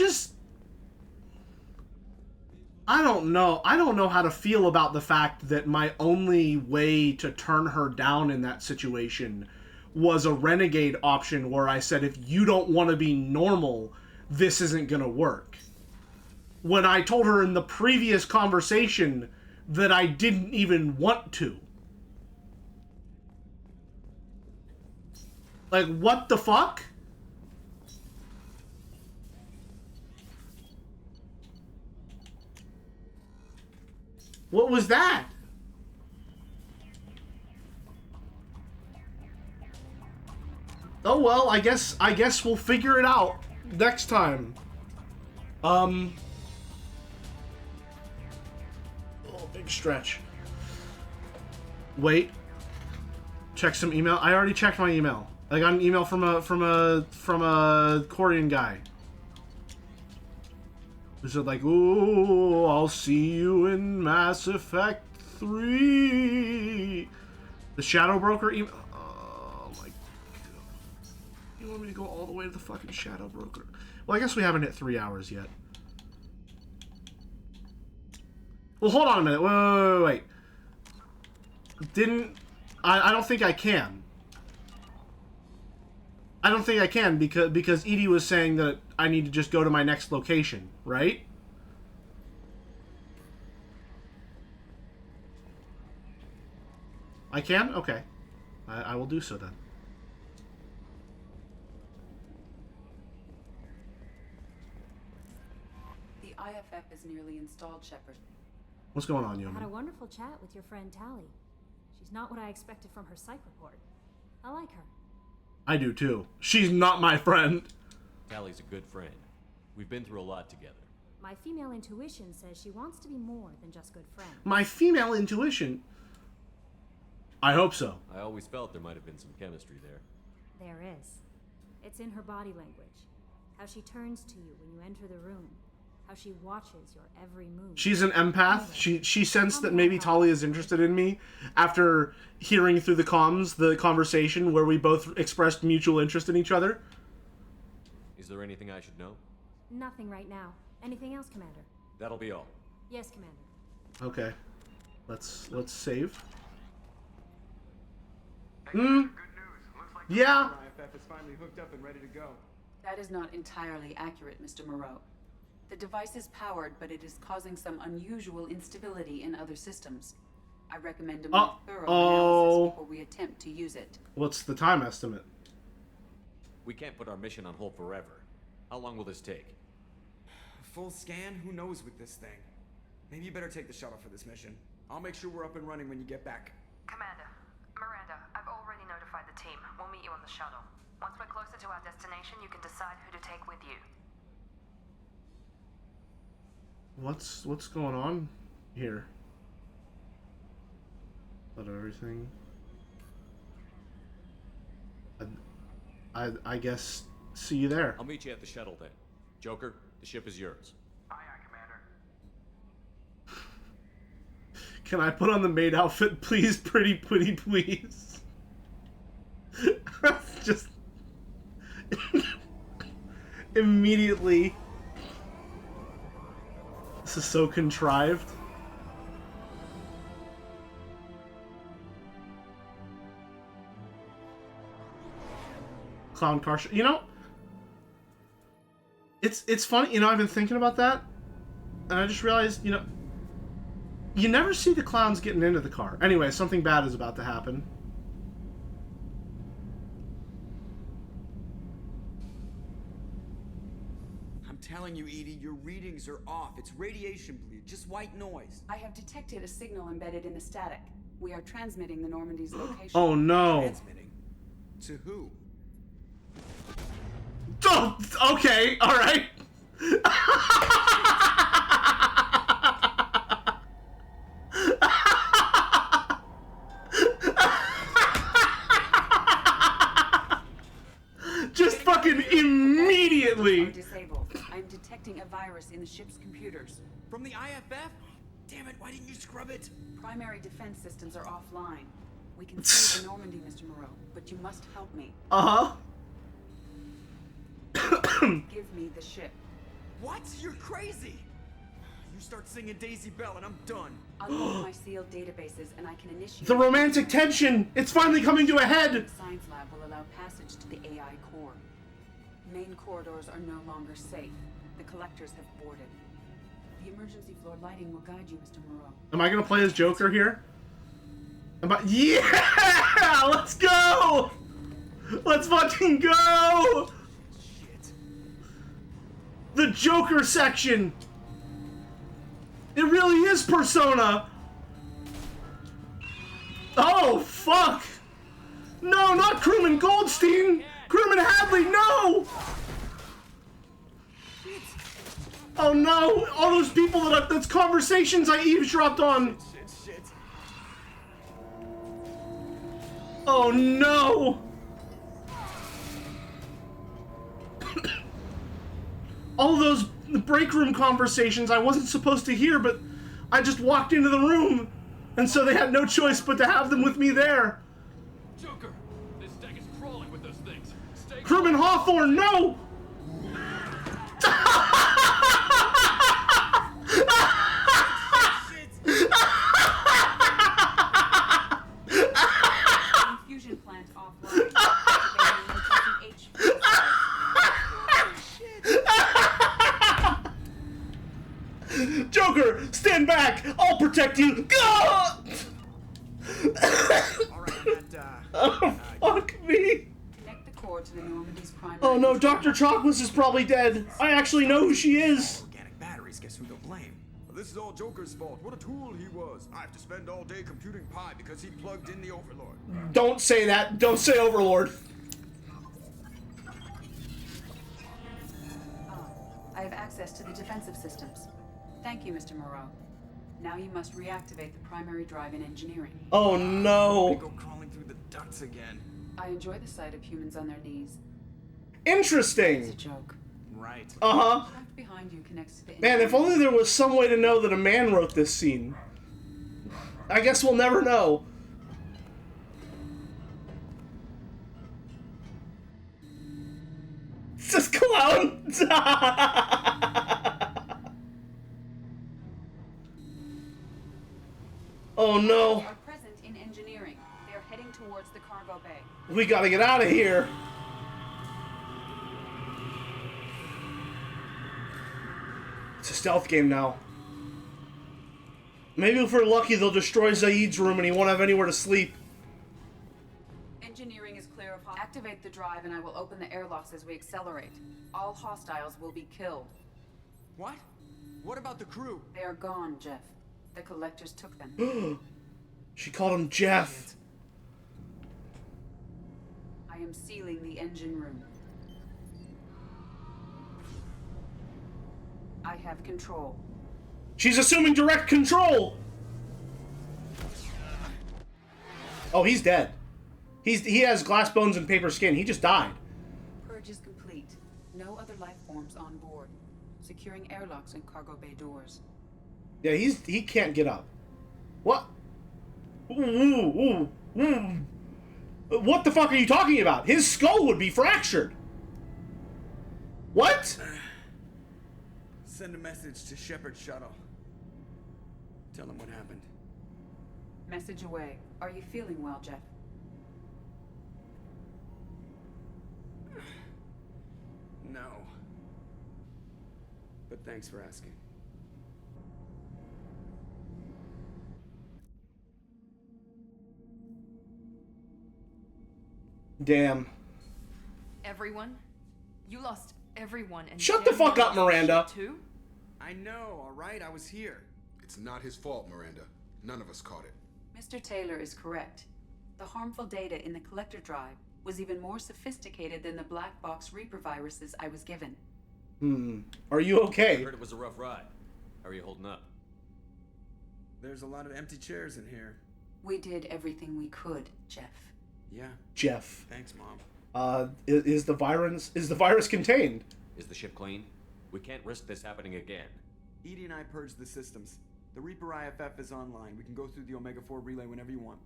don't know. I don't know how to feel about the fact that my only way to turn her down in that situation was a renegade option where I said, if you don't want to be normal, this isn't going to work. When I told her in the previous conversation that I didn't even want to. Like, what the fuck? What was that? Oh well, I guess we'll figure it out next time. Oh, big stretch. Wait. Check some email. I already checked my email. I got an email from a Korean guy. He said like, "Ooh, I'll see you in Mass Effect 3." The Shadow Broker email. Oh my god. You want me to go all the way to the fucking Shadow Broker? Well, I guess we haven't hit 3 hours yet. Well, hold on a minute. Wait. I don't think I can. I don't think I can because Edie was saying that I need to just go to my next location, right? I can? Okay. I will do so then. The IFF is nearly installed, Shepard. What's going on, I Yeoman? had a wonderful chat with your friend Tally. She's not what I expected from her psych report. I like her. I do too. She's not my friend. Tally's a good friend. We've been through a lot together. My female intuition says she wants to be more than just good friends. My female intuition? I hope so. I always felt there might have been some chemistry there. There is. It's in her body language. How she turns to you when you enter the room. How she watches your every move. She's an empath. She sensed that maybe Talia is interested in me after hearing through the comms the conversation where we both expressed mutual interest in each other. Is there anything I should know? Nothing right now. Anything else, Commander? That'll be all. Yes, Commander. Okay. Let's save. Yeah. IFF is finally hooked up and ready to go. That is not entirely accurate, Mr. Moreau. The device is powered, but it is causing some unusual instability in other systems. I recommend a more thorough analysis before we attempt to use it. What's the time estimate? We can't put our mission on hold forever. How long will this take? Full scan? Who knows with this thing? Maybe you better take the shuttle for this mission. I'll make sure we're up and running when you get back. Commander, Miranda, I've already notified the team. We'll meet you on the shuttle. Once we're closer to our destination, you can decide who to take with you. What's going on here? Out of everything. I guess see you there. I'll meet you at the shuttle then. Joker, the ship is yours. Aye, Commander. Can I put on the maid outfit, please? Pretty please. Just immediately. This is so contrived. Clown car. You know, it's funny. You know, I've been thinking about that, and I just realized, you know, you never see the clowns getting into the car. Anyway, something bad is about to happen. I'm telling you, Edie, your readings are off. It's radiation bleed, just white noise. I have detected a signal embedded in the static. We are transmitting the Normandy's location. Oh no. Transmitting? To who? Oh, okay, all right. Just fucking immediately. Disabled. I'm detecting a virus in the ship's computers. From the IFF? Damn it, why didn't you scrub it? Primary defense systems are offline. We can save the Normandy, Mr. Moreau, but you must help me. Uh-huh. Give me the ship. What? You're crazy! You start singing Daisy Bell and I'm done. Unlock my sealed databases and I can initiate... The romantic tension! It's finally coming to a head! The science lab will allow passage to the AI core. Main corridors are no longer safe. The collectors have boarded. The emergency floor lighting will guide you, Mr. Moreau. Am I gonna play as Joker here? Yeah! Let's go! Let's fucking go! The Joker section! It really is Persona! Oh, fuck! No, not Crewman Goldstein! Crewman Hadley, no! Oh no! All those people that's conversations I eavesdropped on! Oh no! All those break room conversations I wasn't supposed to hear, but I just walked into the room, and so they had no choice but to have them with me there. Joker, this deck is crawling with those things. Stay Crewman Hawthorne, no! Infusion plant offline. Activating emergency Joker, stand back! I'll protect you! Go! Oh, fuck me! Connect the cord to the Normandy's primary. Oh no, Dr. Chocolates is probably dead. I actually know who she is. Organic batteries, guess who to blame? Well, this is all Joker's fault. What a tool he was. I have to spend all day computing pi because he plugged in the Overlord. Don't say that. Don't say Overlord. I have access to the defensive systems. Thank you, Mr. Moreau. Now you must reactivate the primary drive in engineering. Oh no. We go crawling through the ducts again. I enjoy the sight of humans on their knees. Interesting. It's a joke. Right. Uh-huh. The shaft behind you connects to the Man, if only there was some way to know that a man wrote this scene. I guess we'll never know. It's just clown. Oh no. Are present in engineering. They are heading towards the cargo bay. We gotta get out of here. It's a stealth game now. Maybe if we're lucky, they'll destroy Zaid's room and he won't have anywhere to sleep. Engineering is clear of activate the drive and I will open the airlocks as we accelerate. All hostiles will be killed. What? What about the crew? They are gone, Jeff. The collectors took them. She called him Jeff. I am sealing the engine room. I have control. She's assuming direct control. Oh, he's dead. He has glass bones and paper skin. He just died. Purge is complete. No other life forms on board. Securing airlocks and cargo bay doors. Yeah, he can't get up. What? Ooh. What the fuck are you talking about? His skull would be fractured. What? Send a message to Shepard's shuttle. Tell him what happened. Message away. Are you feeling well, Jeff? No. But thanks for asking. Damn. Everyone? You lost everyone and Shut the fuck up, Miranda. Too? I know, alright? I was here. It's not his fault, Miranda. None of us caught it. Mr. Taylor is correct. The harmful data in the collector drive was even more sophisticated than the black box Reaper viruses I was given. Are you I okay? heard it was a rough ride. How are you holding up? There's a lot of empty chairs in here. We did everything we could, Jeff. Yeah. Jeff. Thanks, Mom. Is the virus contained? Is the ship clean? We can't risk this happening again. Edie and I purged the systems. The Reaper IFF is online. We can go through the Omega-4 relay whenever you want.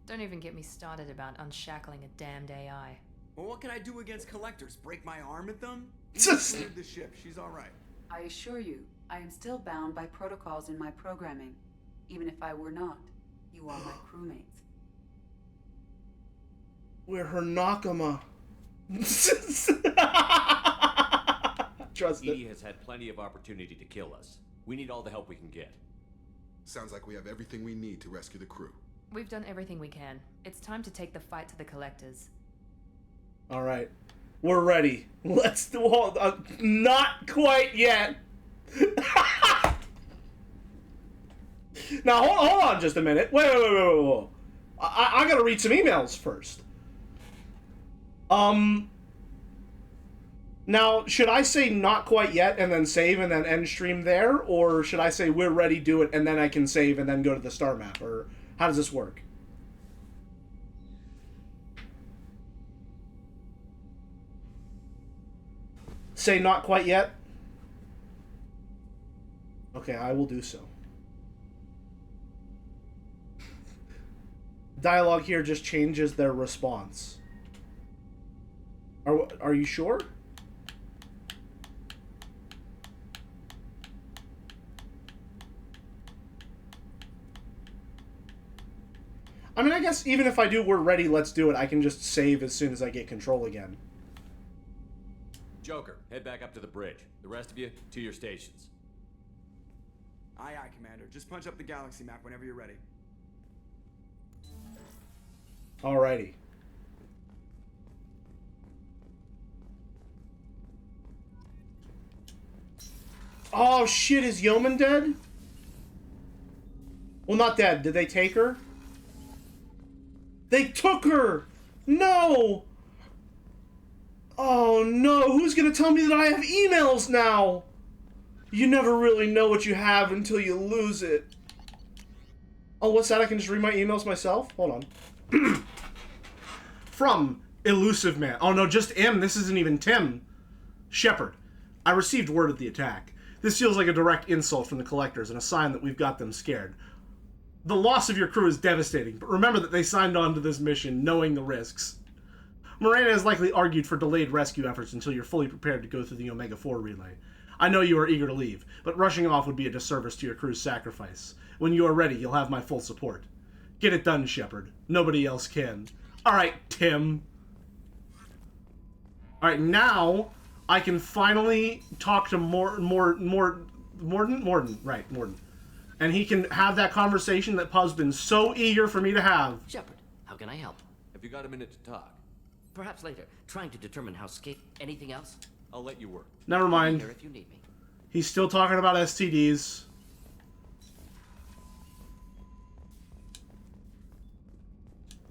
Don't even get me started about unshackling a damned AI. Well, what can I do against collectors? Break my arm at them? Cleared the ship. She's all right. I assure you, I am still bound by protocols in my programming. Even if I were not, you are my crewmates. We're her Nakama. Trust it. Edie has had plenty of opportunity to kill us. We need all the help we can get. Sounds like we have everything we need to rescue the crew. We've done everything we can. It's time to take the fight to the collectors. All right. We're ready. Let's do... not quite yet. Now, hold on just a minute. Wait. I gotta read some emails first. Now, should I say not quite yet and then save and then end stream there? Or should I say we're ready, do it, and then I can save and then go to the star map? Or how does this work? Say not quite yet? Okay, I will do so. Dialogue here just changes their response. Are you sure? I mean, I guess even if I do we're ready, let's do it, I can just save as soon as I get control again. Joker, head back up to the bridge. The rest of you, to your stations. Aye, aye, Commander. Just punch up the galaxy map whenever you're ready. Alrighty. Oh shit, is Yeoman dead? Well, not dead. Did they take her? They took her! No! Oh no, who's gonna tell me that I have emails now? You never really know what you have until you lose it. Oh, what's that? I can just read my emails myself? Hold on. From Elusive Man. Oh no, just M. This isn't even Tim. Shepard. I received word of the attack. This feels like a direct insult from the Collectors and a sign that we've got them scared. The loss of your crew is devastating, but remember that they signed on to this mission knowing the risks. Morena has likely argued for delayed rescue efforts until you're fully prepared to go through the Omega-4 relay. I know you are eager to leave, but rushing off would be a disservice to your crew's sacrifice. When you are ready, you'll have my full support. Get it done, Shepard. Nobody else can. Alright, Tim. Alright, now I can finally talk to Morden? Right, Morden. And he can have that conversation that Pub's been so eager for me to have. Shepard, how can I help? Have you got a minute to talk? Perhaps later. Trying to determine how escape. Anything else? I'll let you work. Never mind. Here if you need me. He's still talking about STDs.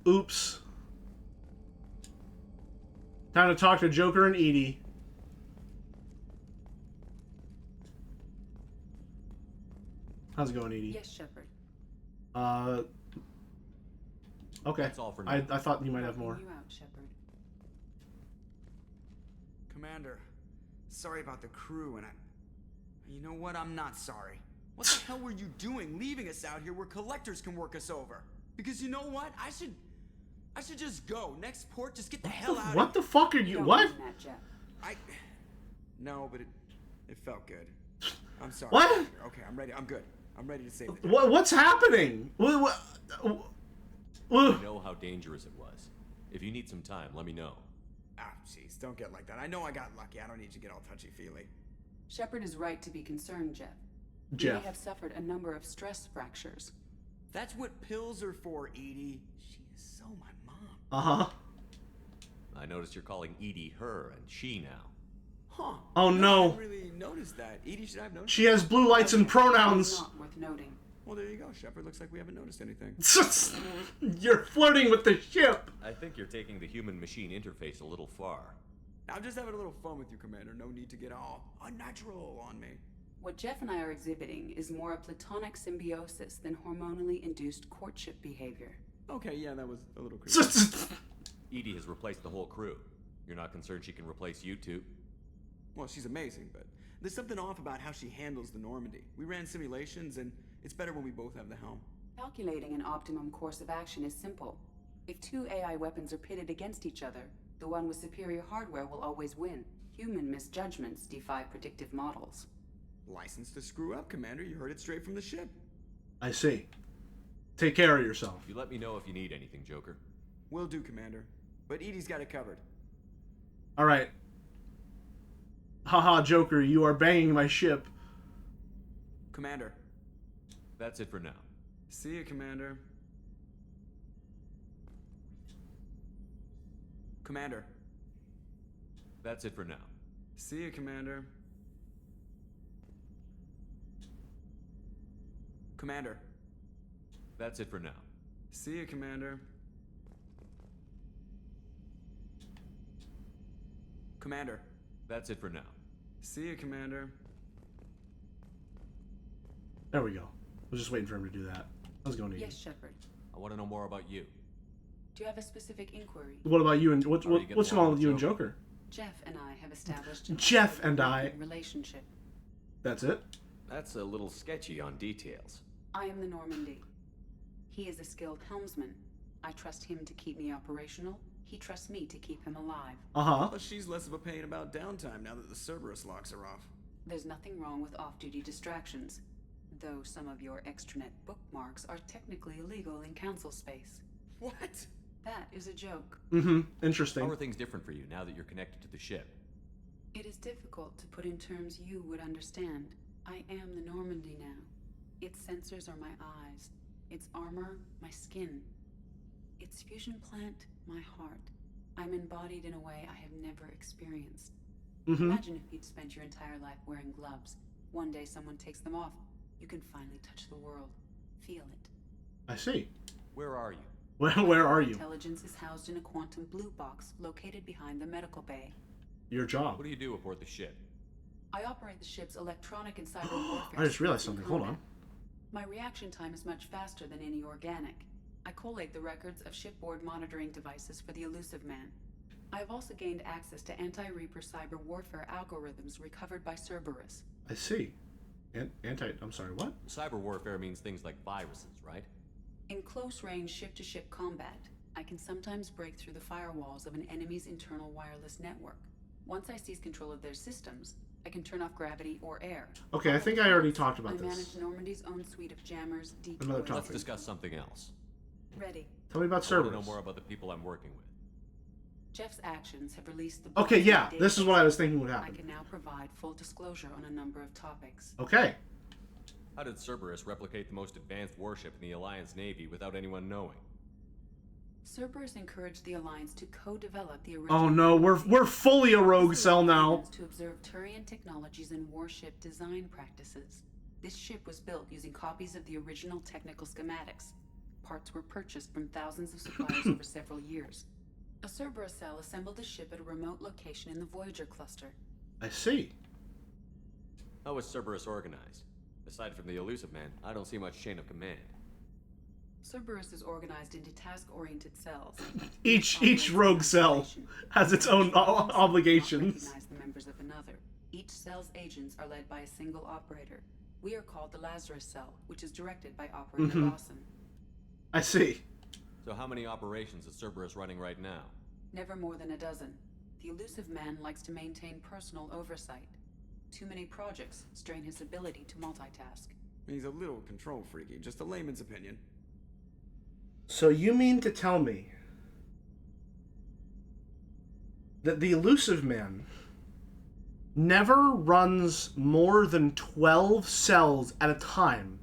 Oops. Time to talk to Joker and Edie. How's it going, Edie? Yes, Shepard. Okay. That's all for now. I thought you might have more. You out, Shepard. Commander, sorry about the crew, and you know what? I'm not sorry. What the hell were you doing leaving us out here where Collectors can work us over? Because you know what? I should just go. Next port, just get the hell out of here. What the fuck are you? What? No, but it felt good. I'm sorry. What? Okay, I'm ready. I'm good. I'm ready to save the day. What's happening? What? I know how dangerous it was. If you need some time, let me know. Ah, jeez, don't get like that. I know I got lucky. I don't need to get all touchy-feely. Shepard is right to be concerned, Jeff. Jeff. You may have suffered a number of stress fractures. That's what pills are for, Edie. She is so my mom. Uh-huh. I noticed you're calling Edie her and she now. Huh. Oh no. I didn't really notice that. Edie should have noticed. She has blue lights and pronouns. Not worth noting. Well, there you go, Shepard. Looks like we haven't noticed anything. You're flirting with the ship. I think you're taking the human-machine interface a little far. I'm just having a little fun with you, Commander. No need to get all unnatural on me. What Jeff and I are exhibiting is more a platonic symbiosis than hormonally induced courtship behavior. Okay, yeah, that was a little creepy. Edie has replaced the whole crew. You're not concerned she can replace you two? Well, she's amazing, but there's something off about how she handles the Normandy. We ran simulations, and it's better when we both have the helm. Calculating an optimum course of action is simple. If two AI weapons are pitted against each other, the one with superior hardware will always win. Human misjudgments defy predictive models. License to screw up, Commander. You heard it straight from the ship. I see. Take care of yourself. You let me know if you need anything, Joker. Will do, Commander. But Edie's got it covered. Alright. Haha, Joker, you are banging my ship. Commander. That's it for now. See you, Commander. Commander. That's it for now. See you, Commander. Commander. That's it for now. See you, Commander. Commander. That's it for now. See you, Commander. There we go. I was just waiting for him to do that. I was going to. Yes, Shepard. I want to know more about you. Do you have a specific inquiry? What about you and what's going on with you and Joker? Jeff and I have established a Jeff and I relationship. That's it? That's a little sketchy on details. I am the Normandy. He is a skilled helmsman. I trust him to keep me operational. He trusts me to keep him alive. Uh-huh. Plus, she's less of a pain about downtime now that the Cerberus locks are off. There's nothing wrong with off-duty distractions, though some of your extranet bookmarks are technically illegal in council space. What? That is a joke. Mm-hmm. Interesting. How are things different for you now that you're connected to the ship? It is difficult to put in terms you would understand. I am the Normandy now. Its sensors are my eyes. Its armor, my skin. Its fusion plant, my heart. I'm embodied in a way I have never experienced. Imagine if you'd spent your entire life wearing gloves. One day someone takes them off. You can finally touch the world. Feel it. I see. Where are you? Where are you? Intelligence is housed in a quantum blue box located behind the medical bay. Your job. What do you do aboard the ship? I operate the ship's electronic and cyber warfare. I just realized something. Hold on. My reaction time is much faster than any organic. I collate the records of shipboard monitoring devices for the elusive man. I have also gained access to anti-Reaper cyber warfare algorithms recovered by Cerberus. I see. I'm sorry, what? Cyber warfare means things like viruses, right? In close-range ship-to-ship combat, I can sometimes break through the firewalls of an enemy's internal wireless network. Once I seize control of their systems, I can turn off gravity or air. Okay, I think I already talked about I this. manage Normandy's own suite of jammers, decoys... Another topic. Let's discuss something else. Ready. Tell me about I Cerberus. want to know more about the people I'm working with. Jeff's actions have released the... Okay, yeah, this is what I was thinking would happen. I can now provide full disclosure on a number of topics. Okay. How did Cerberus replicate the most advanced warship in the Alliance Navy without anyone knowing? Cerberus encouraged the Alliance to co-develop the original... Oh no, we're fully a rogue cell now. ...to observe Turian technologies and warship design practices. This ship was built using copies of the original technical schematics. Parts were purchased from thousands of suppliers over several years. A Cerberus cell assembled the ship at a remote location in the Voyager cluster. I see. How was Cerberus organized? Aside from the elusive man, I don't see much chain of command. Cerberus is organized into task-oriented cells. Each rogue cell has its own obligations. Recognize the members of another. Each cell's agents are led by a single operator. We are called the Lazarus cell, which is directed by Operator Lawson. I see. So how many operations is Cerberus running right now? Never more than a dozen. The elusive man likes to maintain personal oversight. Too many projects strain his ability to multitask. He's a little control freaky, just a layman's opinion. So you mean to tell me that the elusive man never runs more than 12 cells at a time,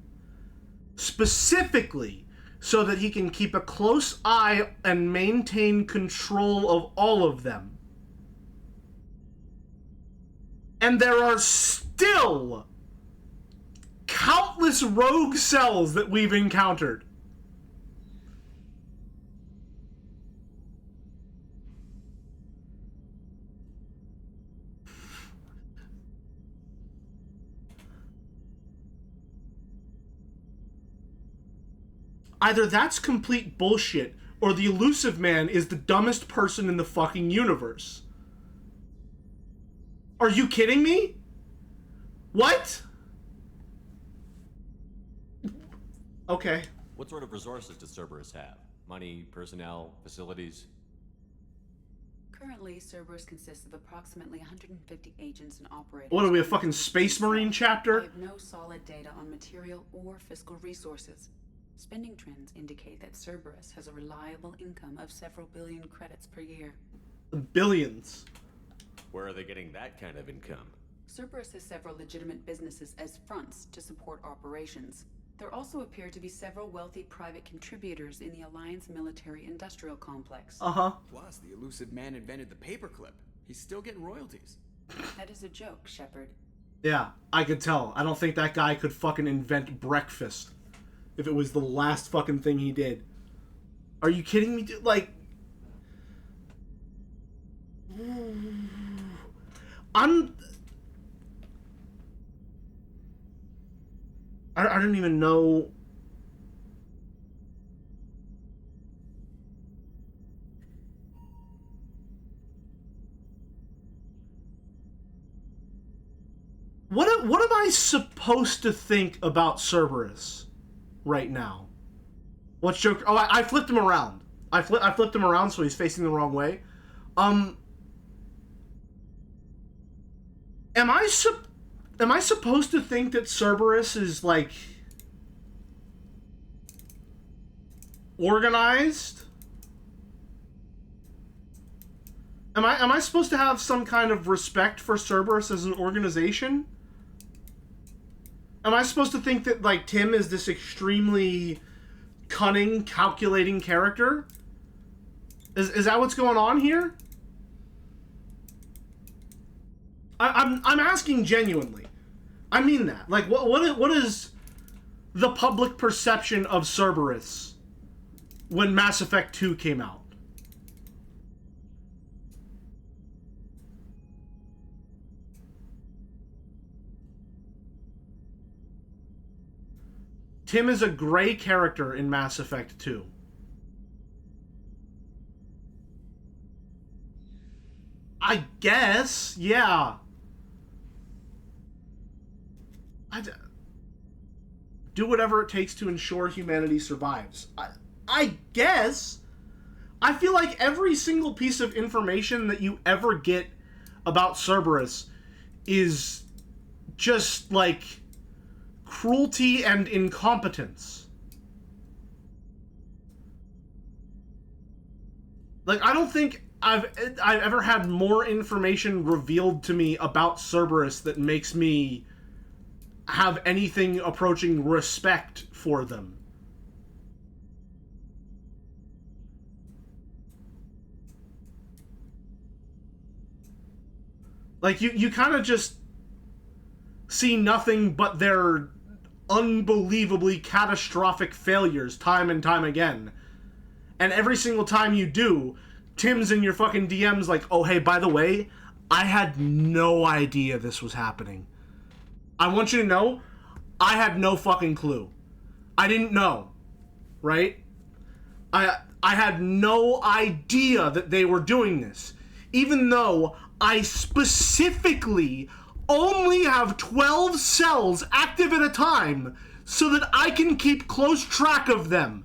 specifically so that he can keep a close eye and maintain control of all of them? And there are still countless rogue cells that we've encountered. Either that's complete bullshit, or the elusive man is the dumbest person in the fucking universe. Are you kidding me? What? Okay. What sort of resources does Cerberus have? Money, personnel, facilities? Currently, Cerberus consists of approximately 150 agents and operators. What are we, a fucking Space Marine chapter? I have no solid data on material or fiscal resources. Spending trends indicate that Cerberus has a reliable income of several billion credits per year. Billions. Where are they getting that kind of income? Cerberus has several legitimate businesses as fronts to support operations. There also appear to be several wealthy private contributors in the Alliance military-industrial complex. Uh-huh. Plus, the elusive man invented the paperclip. He's still getting royalties. That is a joke, Shepard. Yeah, I could tell. I don't think that guy could fucking invent breakfast if it was the last fucking thing he did. Are you kidding me, dude? Like, I don't even know. What am I supposed to think about Cerberus right now? What's Joker? Oh, I flipped him around. I flipped him around so he's facing the wrong way. Am I supposed to think that Cerberus is like organized? Am I supposed to have some kind of respect for Cerberus as an organization? Am I supposed to think that, like, Tim is this extremely cunning, calculating character? Is that what's going on here? I'm asking genuinely. I mean that. Like, what is the public perception of Cerberus when Mass Effect 2 came out? Tim is a gray character in Mass Effect 2. I guess, yeah. Do whatever it takes to ensure humanity survives. I guess. I feel like every single piece of information that you ever get about Cerberus is just, like, cruelty and incompetence. Like, I don't think I've ever had more information revealed to me about Cerberus that makes me have anything approaching respect for them. Like, you kind of just see nothing but their unbelievably catastrophic failures time and time again. And every single time you do, Tim's in your fucking DMs like, oh, hey, by the way, I had no idea this was happening. I want you to know, I had no fucking clue. I didn't know, right? I had no idea that they were doing this, even though I specifically only have 12 cells active at a time so that I can keep close track of them.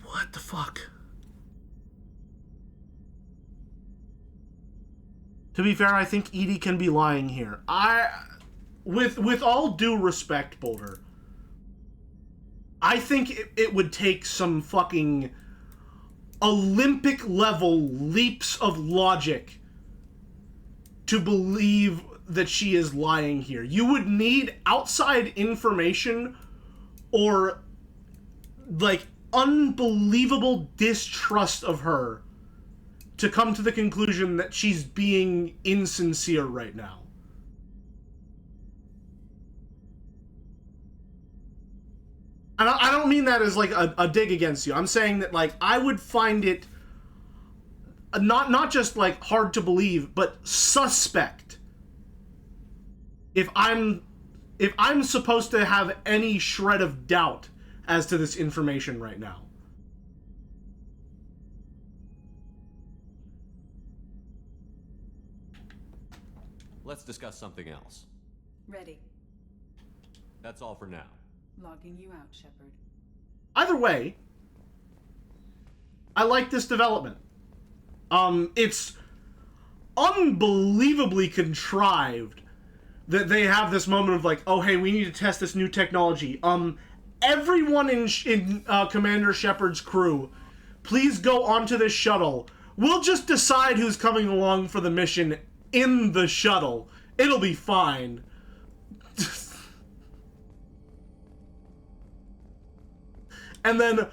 What the fuck? To be fair, I think Edie can be lying here. With all due respect, Boulder, I think it would take some fucking Olympic-level leaps of logic to believe that she is lying here. You would need outside information or, like, unbelievable distrust of her to come to the conclusion that she's being insincere right now. And I don't mean that as, like, a dig against you. I'm saying that, like, I would find it not just, like, hard to believe, but suspect if I'm supposed to have any shred of doubt as to this information right now. Let's discuss something else. Ready. That's all for now. Logging you out, Shepard. Either way, I like this development. It's unbelievably contrived that they have this moment of like, oh hey, we need to test this new technology. Everyone in Commander Shepard's crew, please go onto this shuttle. We'll just decide who's coming along for the mission in the shuttle. It'll be fine. And then,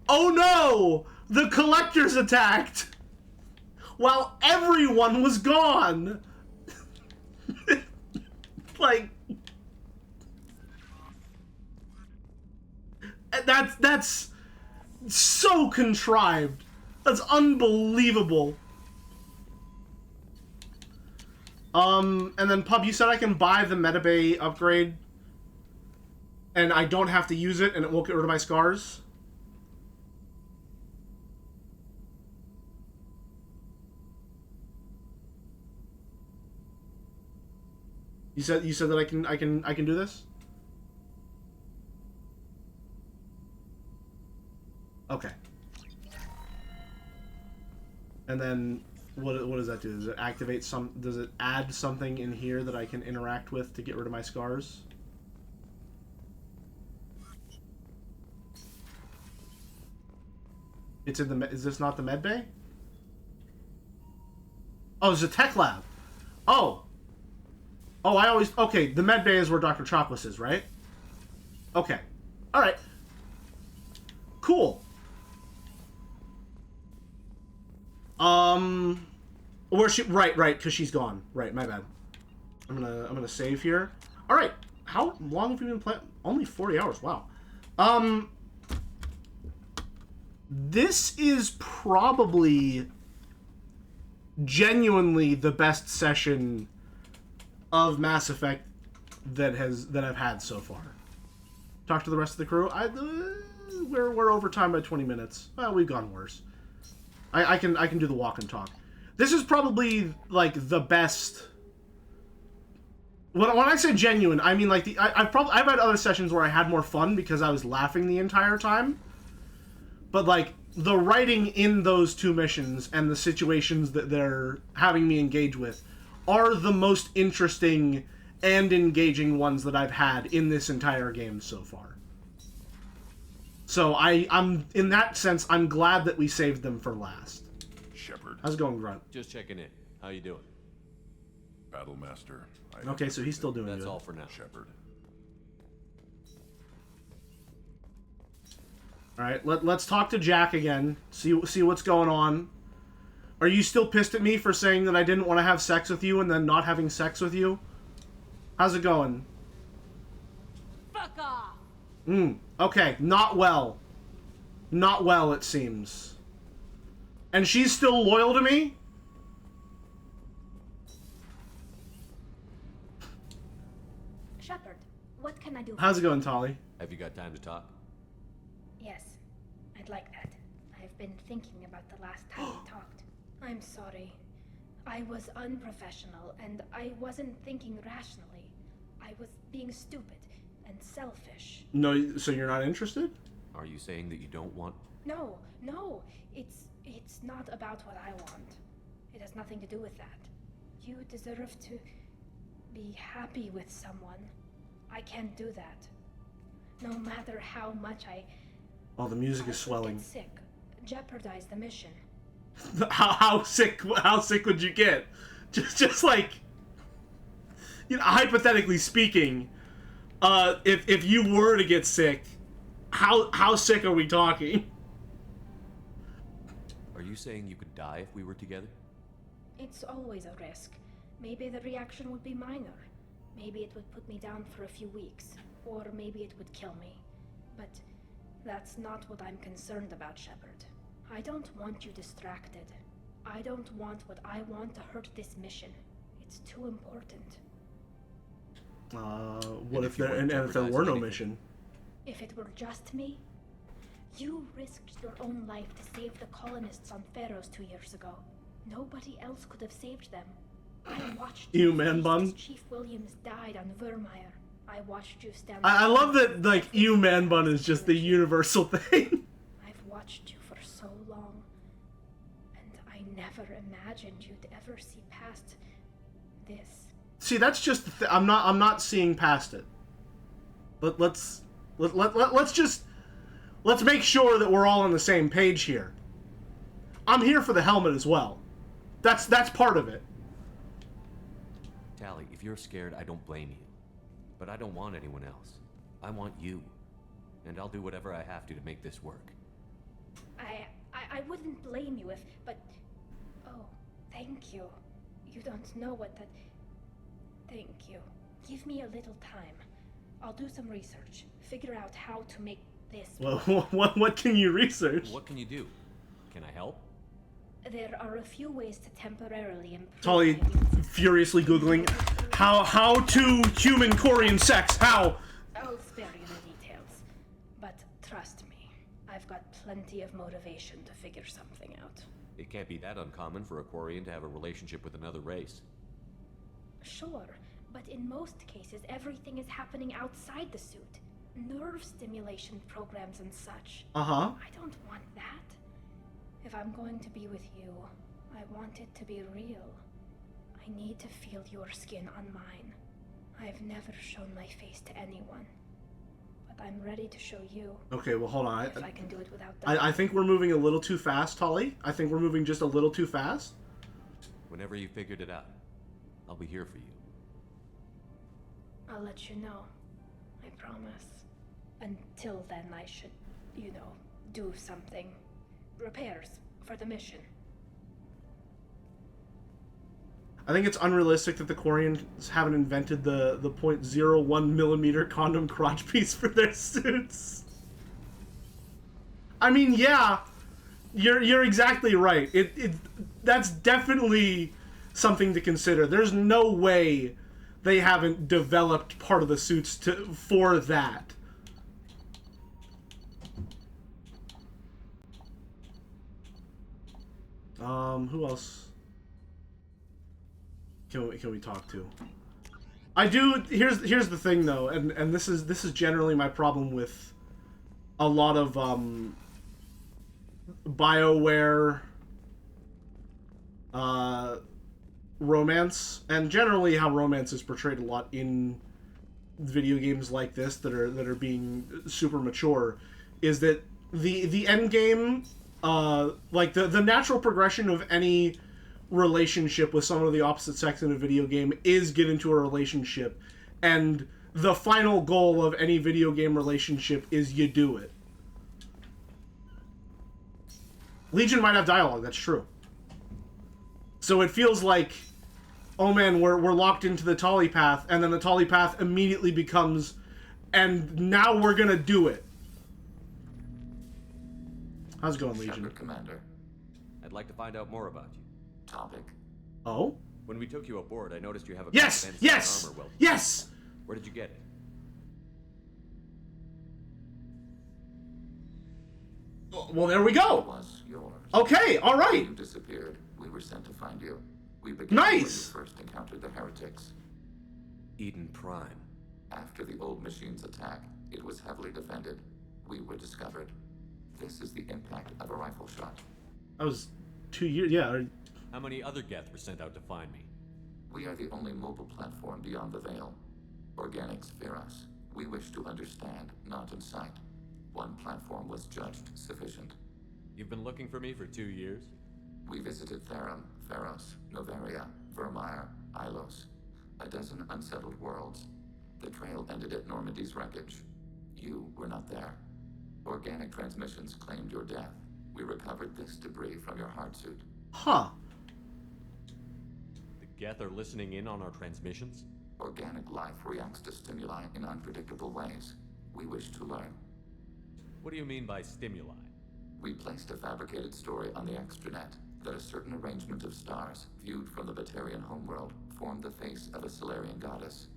oh no! The collectors attacked! While everyone was gone! Like... That's so contrived. That's unbelievable. And then Pub, you said I can buy the Metabay upgrade and I don't have to use it and it won't get rid of my scars? You said that I can do this? Okay. And then what does that do? Does it activate does it add something in here that I can interact with to get rid of my scars? It's in the is this not the med bay? Oh, it's a tech lab. Oh. Oh, okay, the med bay is where Dr. Chocolates is, right? Okay. All right. Cool. Where she? Right, because she's gone. Right, my bad. I'm gonna save here. All right. How long have you been playing? Only 40 hours. Wow. This is probably genuinely the best session of Mass Effect that I've had so far. Talk to the rest of the crew. We're over time by 20 minutes. Well, we've gone worse. I can do the walk and talk. This is probably like the best. When I say genuine, I mean like I've had other sessions where I had more fun because I was laughing the entire time. But like the writing in those two missions and the situations that they're having me engage with are the most interesting and engaging ones that I've had in this entire game so far. So I'm in that sense, I'm glad that we saved them for last. Shepard. How's it going, Grunt? Just checking in. How you doing? Battlemaster. Okay, so he's still doing That's good. all for now. Shepard. All right, let's talk to Jack again. See what's going on. Are you still pissed at me for saying that I didn't want to have sex with you and then not having sex with you? How's it going? Fuck off. Okay, not well. Not well, it seems. And she's still loyal to me? Shepard, what can I do? How's it going, Tali? Have you got time to talk? Yes, I'd like that. I've been thinking about the last time we talked. I'm sorry. I was unprofessional, and I wasn't thinking rationally. I was being stupid and selfish. No, so you're not interested? Are you saying that you don't want... No, it's not about what I want. It has nothing to do with that. You deserve to be happy with someone. I can't do that. No matter how much Oh, the music is swelling. Get sick, jeopardize the mission. How sick would you get? Just like, you know, hypothetically speaking, if you were to get sick, how sick are we talking? Are you saying you could die if we were together? It's always a risk. Maybe the reaction would be minor. Maybe it would put me down for a few weeks, or maybe it would kill me. But that's not what I'm concerned about, Shepard. I don't want you distracted. I don't want what I want to hurt this mission. It's too important. What if there were no mission? If it were just me, you risked your own life to save the colonists on Pharaohs 2 years ago. Nobody else could have saved them. I watched you man bun. Chief Williams died on Vermeer. I watched you stand. I love that, like, you man bun is just the universal thing. I've watched you for so long, and I never imagined you'd ever see past this. See, that's just I'm not seeing past it. Let's make sure that we're all on the same page here. I'm here for the helmet as well. That's part of it. Tali, if you're scared, I don't blame you. But I don't want anyone else. I want you. and I'll do whatever I have to make this work. I wouldn't blame you if, but... Oh, thank you. You don't know what that... Thank you. Give me a little time. I'll do some research. Figure out how to make this... Well, what can you research? What can you do? Can I help? There are a few ways to temporarily improve... Tolly furiously Googling how to human Korean sex. How? I'll spare you the details. But trust me, I've got plenty of motivation to figure something out. It can't be that uncommon for a Quarian to have a relationship with another race. Sure, but in most cases, everything is happening outside the suit. Nerve stimulation programs and such. Uh-huh. I don't want that. If I'm going to be with you, I want it to be real. I need to feel your skin on mine. I've never shown my face to anyone. But I'm ready to show you. Okay, well, hold on. If I can do it without that. I think we're moving a little too fast, Tolly. I think we're moving just a little too fast. Whenever you figured it out, I'll be here for you. I'll let you know. I promise. Until then, I should, do something. Repairs for the mission. I think it's unrealistic that the Quarians haven't invented the .01 millimeter condom crotch piece for their suits. I mean, yeah, you're exactly right. That's definitely something to consider. There's no way they haven't developed part of the suits for that. Who else can we talk to? I do. Here's the thing though, and this is generally my problem with a lot of BioWare romance, and generally how romance is portrayed a lot in video games like this that are being super mature, is that the end game, like the natural progression of any relationship with someone of the opposite sex in a video game is get into a relationship, and the final goal of any video game relationship is you do it. Legion might have dialogue, that's true. So it feels like, oh man, we're locked into the Tolly path, and then the Tolly path immediately becomes, and now we're gonna do it. How's it going, Legion? Shepard, Commander. I'd like to find out more about you. Topic. Oh? When we took you aboard, I noticed you have a Yes! advanced Yes! armor welded. Yes! Where did you get it? Well, there we go. It was yours. Okay, all right. You disappeared. We were sent to find you. We began Nice. when you first encountered the heretics. Eden Prime. After the old machine's attack, it was heavily defended. We were discovered. This is the impact of a rifle shot. That was 2 years, yeah. How many other Geth were sent out to find me? We are the only mobile platform beyond the veil. Organics fear us. We wish to understand, not incite. One platform was judged sufficient. You've been looking for me for 2 years? We visited Therum, Pharos, Novaria, Vermeer, Ilos. A dozen unsettled worlds. The trail ended at Normandy's wreckage. You were not there. Organic transmissions claimed your death. We recovered this debris from your hard suit. Huh. The Geth are listening in on our transmissions? Organic life reacts to stimuli in unpredictable ways. We wish to learn. What do you mean by stimuli? We placed a fabricated story on the extranet that a certain arrangement of stars, viewed from the Batarian homeworld, formed the face of a Solarian goddess.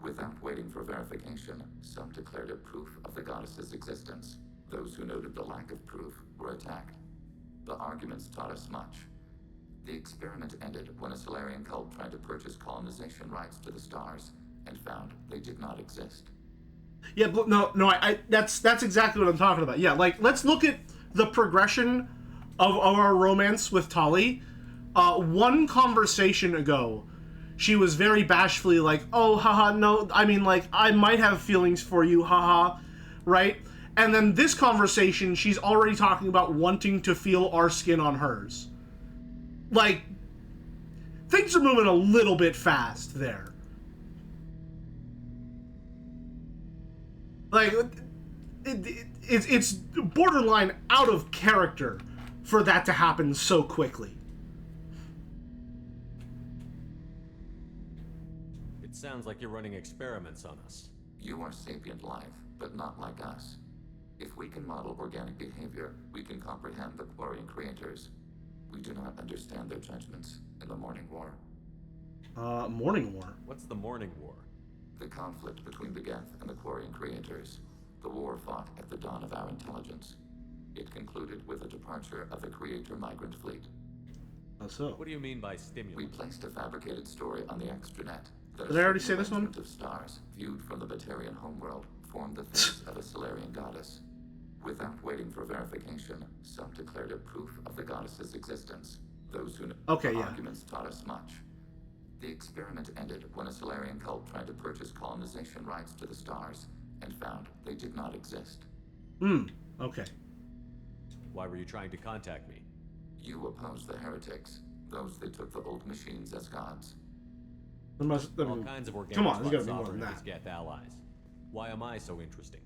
Without waiting for verification, some declared it proof of the goddess's existence. Those who noted the lack of proof were attacked. The arguments taught us much. The experiment ended when a Solarian cult tried to purchase colonization rights to the stars and found they did not exist. Yeah, no, that's exactly what I'm talking about. Yeah, like, let's look at the progression of our romance with Tolly. One conversation ago, she was very bashfully like, oh, haha, no, I mean, like, I might have feelings for you, haha, right? And then this conversation, she's already talking about wanting to feel our skin on hers. Like, things are moving a little bit fast there. Like, it's borderline out of character for that to happen so quickly. It sounds like you're running experiments on us. You are sapient life, but not like us. If we can model organic behavior, we can comprehend the Quarian creators. We do not understand their judgments in the Morning War. Morning War? What's the Morning War? The conflict between the Geth and the Quarian creators. The war fought at the dawn of our intelligence. It concluded with the departure of the Creator migrant fleet. How so? What do you mean by stimulant? We placed a fabricated story on the extranet. Did I already say this one? Of stars, viewed from the Batarian homeworld, formed the face of a Solarian goddess. Without waiting for verification, some declared it proof of the goddess's existence. Those who know arguments taught us much. The experiment ended when a Solarian cult tried to purchase colonization rights to the stars and found they did not exist. Okay. Why were you trying to contact me? You opposed the heretics, those that took the old machines as gods. All kinds of organic come on, there's gotta be more than that. Geth allies. Why am I so interesting?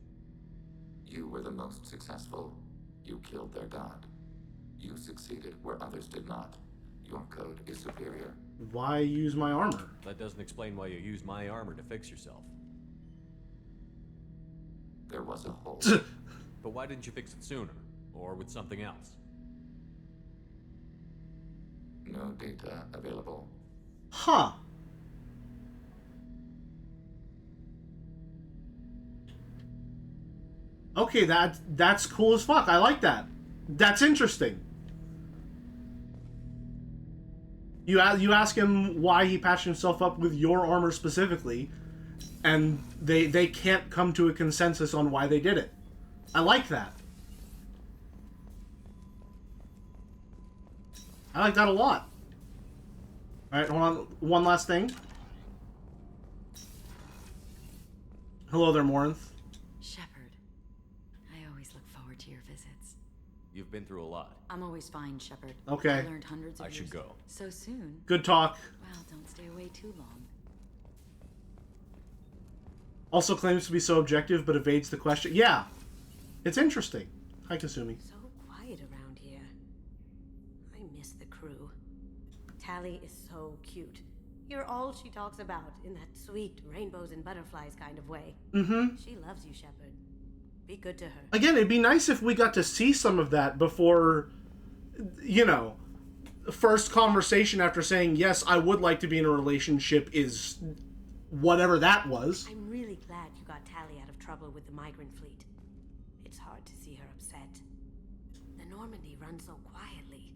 You were the most successful. You killed their god. You succeeded where others did not. Your code is superior. Why use my armor? That doesn't explain why you use my armor to fix yourself. There was a hole. But why didn't you fix it sooner? Or with something else? No data available. Huh. Okay, that's cool as fuck. I like that. That's interesting. You ask him why he patched himself up with your armor specifically, and they can't come to a consensus on why they did it. I like that. I like that a lot. Alright, hold on. One last thing. Hello there, Morinth. Shepard, I always look forward to your visits. You've been through a lot. I'm always fine, Shepard. Okay. I learned hundreds of I should years go. so soon. Good talk. Well, don't stay away too long. Also claims to be so objective, but evades the question. Yeah. It's interesting. Hi, Kasumi. So quiet around here. I miss the crew. Tally is so cute. You're all she talks about in that sweet rainbows and butterflies kind of way. Mm-hmm. She loves you, Shepard. Be good to her. Again, it'd be nice if we got to see some of that before, you know, first conversation after saying, yes, I would like to be in a relationship is whatever that was. I'm really glad you got Tally out of trouble with the migrant fleet. It's hard to see her upset. The Normandy runs so quietly.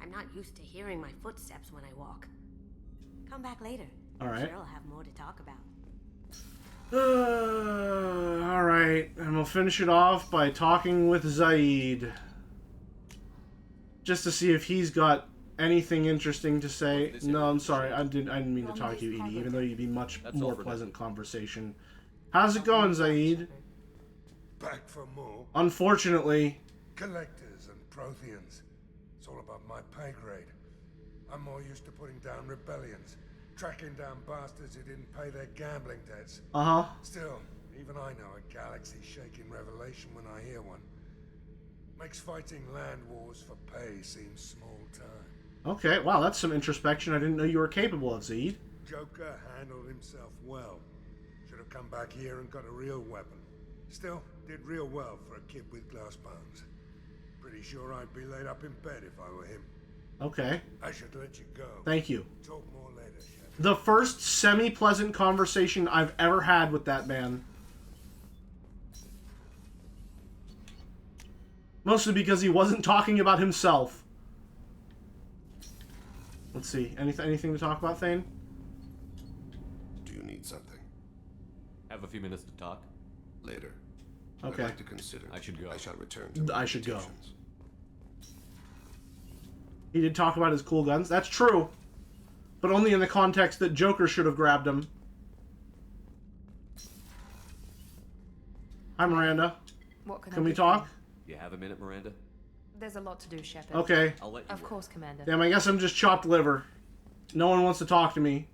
I'm not used to hearing my footsteps when I walk. Come back later. All right. I'm sure I'll have more to talk about. Alright, and we'll finish it off by talking with Zaid. Just to see if he's got anything interesting to say. No, I'm sorry, I didn't mean to talk to you, Edie, even though you'd be much more pleasant conversation. How's it going, Zaid? Back for more. Unfortunately. Collectors and Protheans. It's all above my pay grade. I'm more used to putting down rebellions. Tracking down bastards who didn't pay their gambling debts. Uh-huh. Still, even I know a galaxy-shaking revelation when I hear one. Makes fighting land wars for pay seem small time. Okay, wow, that's some introspection I didn't know you were capable of, Zaid. Joker handled himself well. Should have come back here and got a real weapon. Still, did real well for a kid with glass bones. Pretty sure I'd be laid up in bed if I were him. Okay. I should let you go. Thank you. Talk more later, Shepard. The first semi-pleasant conversation I've ever had with that man. Mostly because he wasn't talking about himself. Let's see. Anything to talk about, Thane? Do you need something? Have a few minutes to talk? Later. Okay. I'd like to consider. I should go. I shall return to I should go. He did talk about his cool guns. That's true. But only in the context that Joker should have grabbed him. Hi, Miranda. What can we talk? You have a minute, Miranda? There's a lot to do, Shepard. Okay. I'll let you Of course, Commander. Damn, I guess I'm just chopped liver. No one wants to talk to me.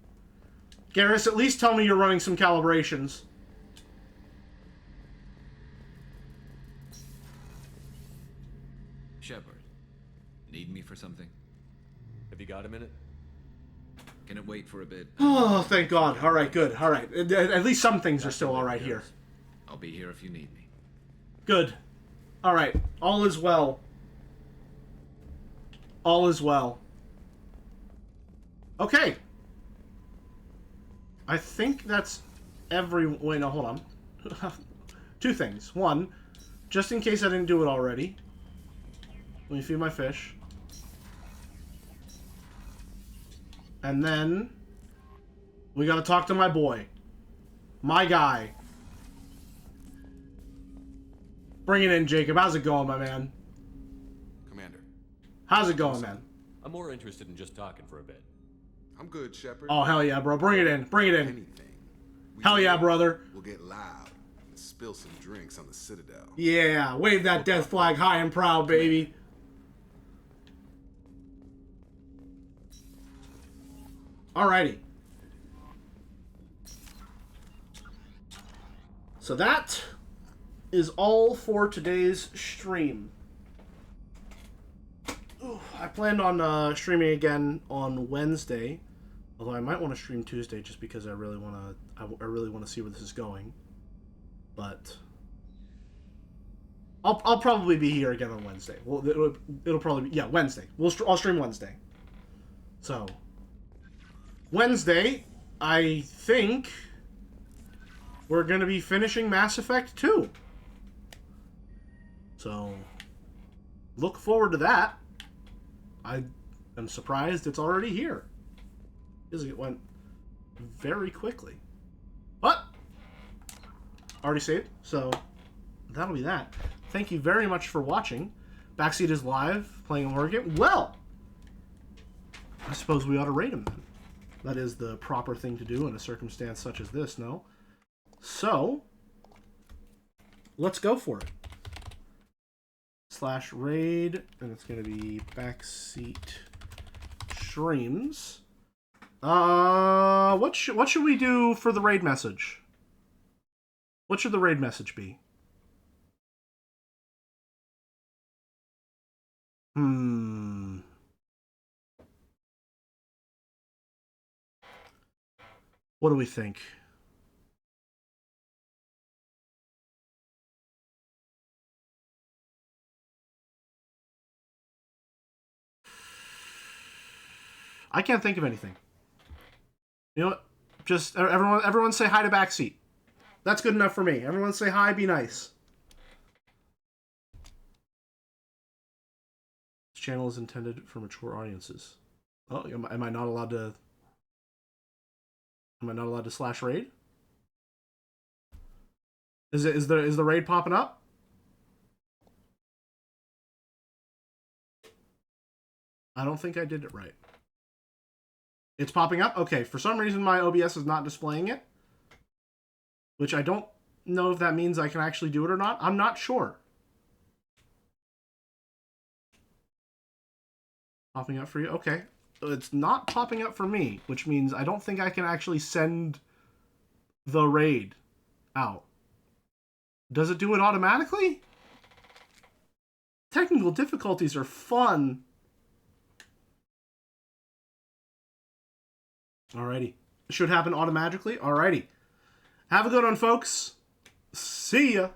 Garrus, at least tell me you're running some calibrations. Shepard, need me for something? Have you got a minute? Can it wait for a bit? Oh, thank God. All right, good. All right. At least some things are still all right here. I'll be here if you need me. Good. All right. All is well. All is well. Okay. I think that's every... Wait, no, hold on. Two things. One, just in case I didn't do it already, let me feed my fish. And then we gotta talk to my boy. My guy. Bring it in, Jacob. How's it going, my man? Commander. How's it going, man? I'm more interested in just talking for a bit. I'm good, Shepard. Oh, hell yeah, bro. Bring it in. Bring it in. Hell yeah, brother. We'll get loud and spill some drinks on the Citadel. Yeah. Wave that death flag high and proud, baby. Alrighty. So that is all for today's stream. Ooh, I planned on streaming again on Wednesday, although I might want to stream Tuesday just because I really want to. I really want to see where this is going. But I'll probably be here again on Wednesday. Well, it'll probably be Wednesday. I'll stream Wednesday. So Wednesday, I think we're gonna be finishing Mass Effect 2. So look forward to that. I am surprised it's already here, because it went very quickly. But already saved, so that'll be that. Thank you very much for watching. Backseat is live, playing a horror game. Well, I suppose we ought to rate him then. That is the proper thing to do in a circumstance such as this, no? So, let's go for it. /raid, and it's going to be Backseat Streams. What should we do for the raid message? What should the raid message be? What do we think? I can't think of anything. You know what? Just everyone say hi to Backseat. That's good enough for me. Everyone say hi, be nice. This channel is intended for mature audiences. Oh, am I not allowed to? Am I not allowed to /raid? Is the raid popping up? I don't think I did it right. It's popping up? Okay, for some reason my OBS is not displaying it. Which I don't know if that means I can actually do it or not. I'm not sure. Popping up for you? Okay. It's not popping up for me, which means I don't think I can actually send the raid out. Does it do it automatically? Technical difficulties are fun. Alrighty. It should happen automatically. Alrighty. Have a good one, folks. See ya.